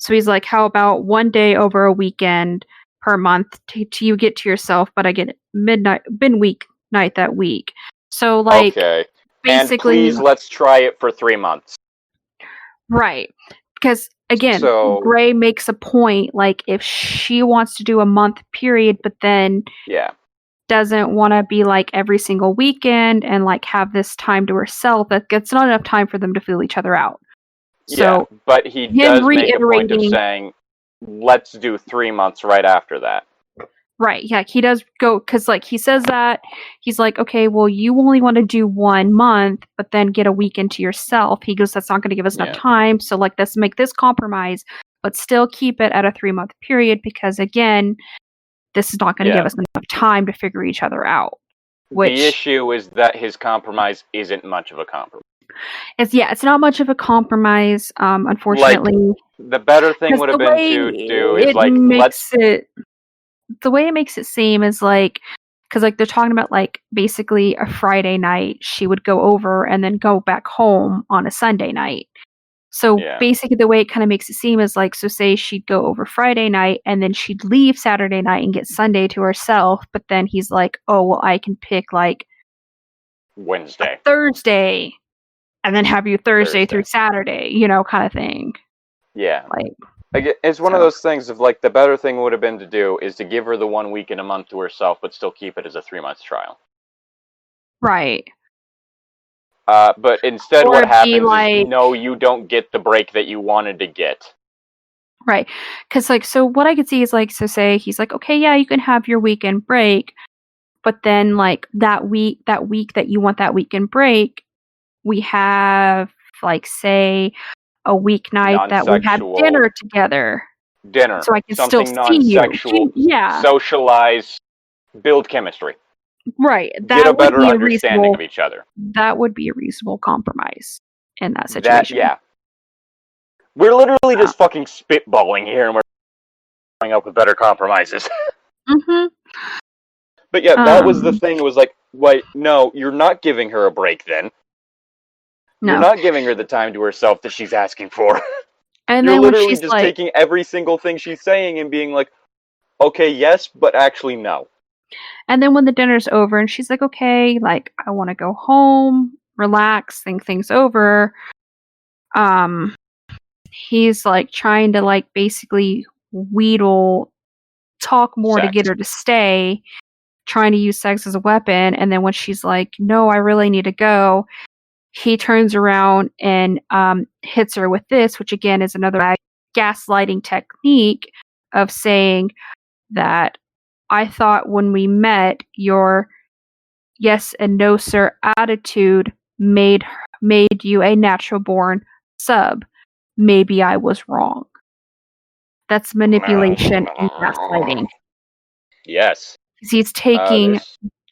he's like, how about 1 day over a weekend per month to you get to yourself, but I get midweek night that week. So okay, basically, and please let's try it for 3 months. Right, because again, Gray makes a point, if she wants to do a month period, but then doesn't want to be every single weekend and have this time to herself, that's not enough time for them to feel each other out. So, but he does make a point of saying, let's do 3 months right after that. Right, yeah, he does go, because he says that, he's like, okay, well, you only want to do 1 month, but then get a weekend to yourself. He goes, that's not going to give us enough time, so let's make this compromise, but still keep it at a 3-month period, because again, this is not going to give us enough time to figure each other out. The issue is that his compromise isn't much of a compromise. It's not much of a compromise, unfortunately. The better thing would have been to do is the way it makes it seem is because they're talking about basically a Friday night she would go over and then go back home on a Sunday night. So basically the way it kind of makes it seem is so say she'd go over Friday night and then she'd leave Saturday night and get Sunday to herself, but then he's like, oh, well, I can pick Wednesday, Thursday, and then have you Thursday through Saturday, kind of thing. Yeah. It's one of those things of the better thing would have been to do is to give her the 1 week in a month to herself, but still keep it as a 3-month trial. Right. But instead what happens is, no, you don't get the break that you wanted to get. Right. Because, so what I could see is, so say he's like, okay, yeah, you can have your weekend break, but then, that week that you want that weekend break, we have, say, a weeknight that we have dinner together. So I can something still see non-sexual. you. Yeah. Socialize, build chemistry. Right. Get a better understanding of each other. That would be a reasonable compromise in that situation. We're literally just fucking spitballing here, and we're coming up with better compromises. Mm-hmm. But yeah, that was the thing. It was wait, no, you're not giving her a break then. No. You're not giving her the time to herself that she's asking for. And you're then literally when she's just taking every single thing she's saying and being like, okay, yes, but actually no. And then when the dinner's over and she's like, okay, I want to go home, relax, think things over. He's trying to basically talk more to get her to stay, trying to use sex as a weapon. And then when she's like, no, I really need to go, he turns around and hits her with this, which again is another gaslighting technique of saying that I thought when we met, your yes and no sir attitude made you a natural born sub. Maybe I was wrong. That's manipulation and gaslighting. Yes. He's taking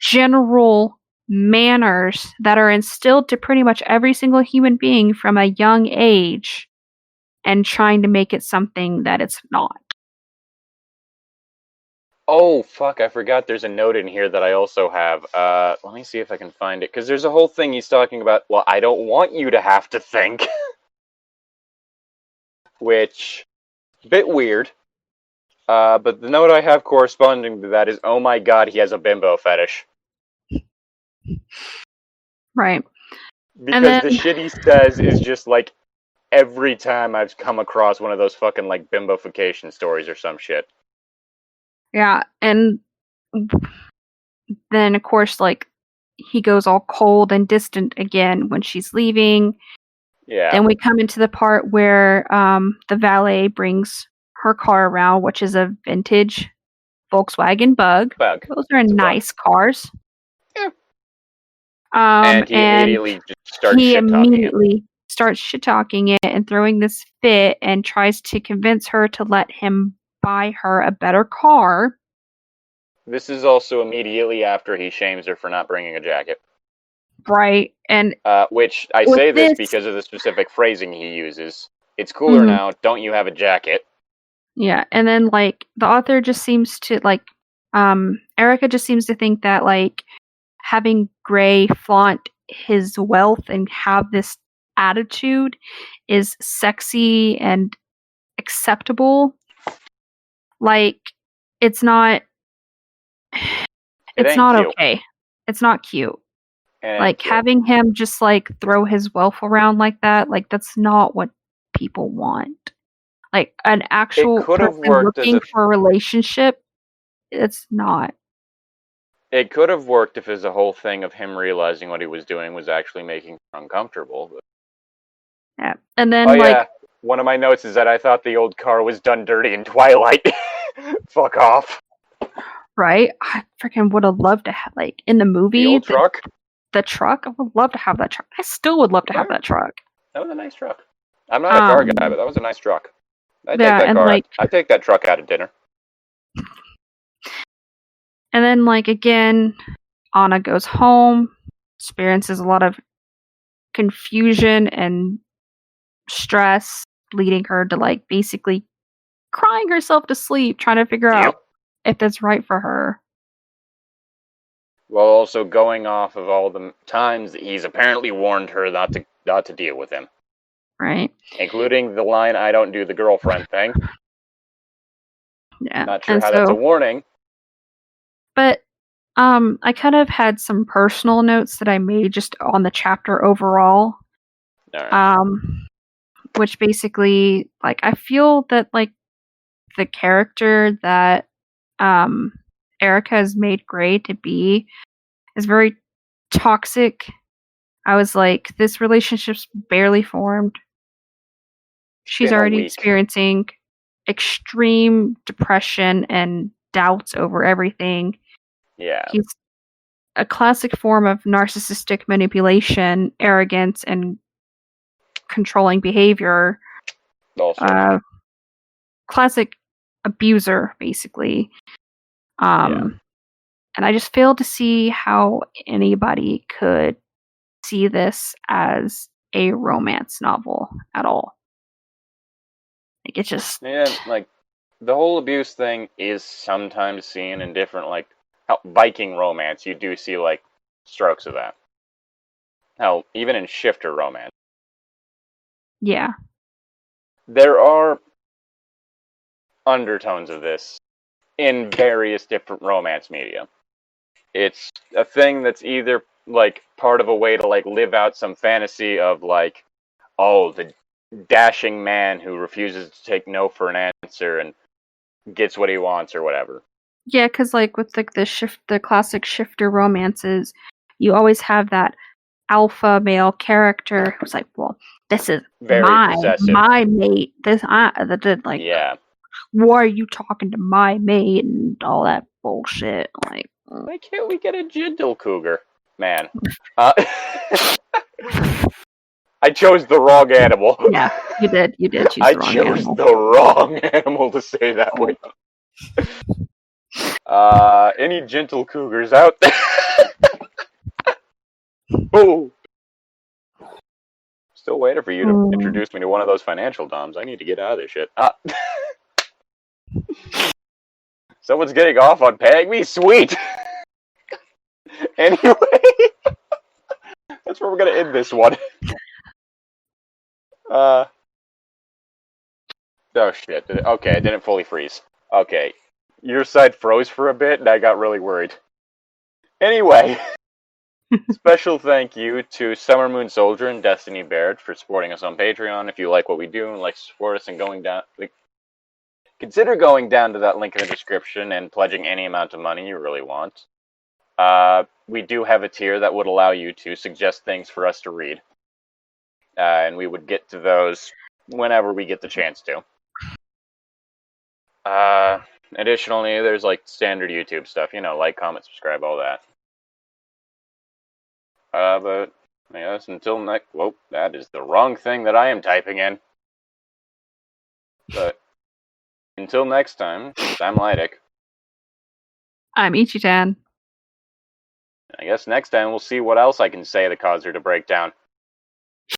general manners that are instilled to pretty much every single human being from a young age and trying to make it something that it's not. Oh, fuck, I forgot there's a note in here that I also have. Let me see if I can find it, because there's a whole thing he's talking about, well, I don't want you to have to think. Which, bit weird. But the note I have corresponding to that is, oh my god, he has a bimbo fetish. Right. Because the shit he says is just like, every time I've come across one of those fucking, like, bimbofication stories or some shit. Yeah, and then, of course, like, he goes all cold and distant again when she's leaving. Yeah. Then we come into the part where the valet brings her car around, which is a vintage Volkswagen Bug. Those are nice cars. Yeah. And he immediately just starts shit-talking starts shit-talking it and throwing this fit and tries to convince her to let him buy her a better car. This is also immediately after he shames her for not bringing a jacket. Right, and which I say this because of the specific phrasing he uses. It's cooler now, don't you have a jacket? Yeah, and then, like, the author just seems to, like, Erica just seems to think that, like, having Gray flaunt his wealth and have this attitude is sexy and acceptable. Like, it's not okay. It's not cute. Like, having him just, like, throw his wealth around like that, like, that's not what people want. Like, an actual person looking for a relationship, it's not. It could have worked if as a whole thing of him realizing what he was doing was actually making her uncomfortable. But... Yeah, and then, one of my notes is that I thought the old car was done dirty in Twilight. Fuck off. Right? I freaking would have loved to have, like, in the movie... The old truck? The truck? I would love to have that truck. I still would love to have that truck. That was a nice truck. I'm not a car guy, but that was a nice truck. I'd take that car. I'd take that truck out at dinner. And then, like, again, Anna goes home, experiences a lot of confusion and stress, leading her to, like, basically crying herself to sleep, trying to figure out if that's right for her. While also going off of all the times that he's apparently warned her not to deal with him. Right. Including the line, I don't do the girlfriend thing. Yeah. Not sure how that's a warning. But I kind of had some personal notes that I made just on the chapter overall. All right. Which basically, like, I feel that, like, the character that Erica has made Gray to be is very toxic. I was like, this relationship's barely formed. She's already experiencing extreme depression and doubts over everything. Yeah. He's a classic form of narcissistic manipulation, arrogance, and controlling behavior. Also. Classic abuser, basically. And I just failed to see how anybody could see this as a romance novel at all. Like, it's just... Yeah, like, the whole abuse thing is sometimes seen in different, like, Viking romance, you do see, like, strokes of that. Hell, even in shifter romance. Yeah. There are undertones of this in various different romance media. It's a thing that's either, like, part of a way to, like, live out some fantasy of, like, oh, the dashing man who refuses to take no for an answer and gets what he wants or whatever. Yeah, because, like, with, like, the classic shifter romances, you always have that alpha male character who's like, well, this is my mate. Like, yeah. Why are you talking to my mate and all that bullshit? Like, why can't we get a gentle cougar? Man. I chose the wrong animal. Yeah, you did. You did choose the wrong animal. I chose the wrong animal to say that way. Any gentle cougars out there? Oh. Still waiting for you to introduce me to one of those financial doms. I need to get out of this shit. Someone's getting off on paying me? Sweet! Anyway, that's where we're gonna end this one. Oh shit, okay, I didn't fully freeze. Okay, your side froze for a bit, and I got really worried. Anyway, special thank you to Summer Moon Soldier and Destiny Baird for supporting us on Patreon. If you like what we do and like to support us and going down, consider going down to that link in the description and pledging any amount of money you really want. We do have a tier that would allow you to suggest things for us to read. And we would get to those whenever we get the chance to. Additionally, there's like standard YouTube stuff, like, comment, subscribe, all that. But yes, until next. Whoa, that is the wrong thing that I am typing in. But until next time, I'm Llytic. I'm Ichi-Tan. I guess next time we'll see what else I can say that caused her to break down.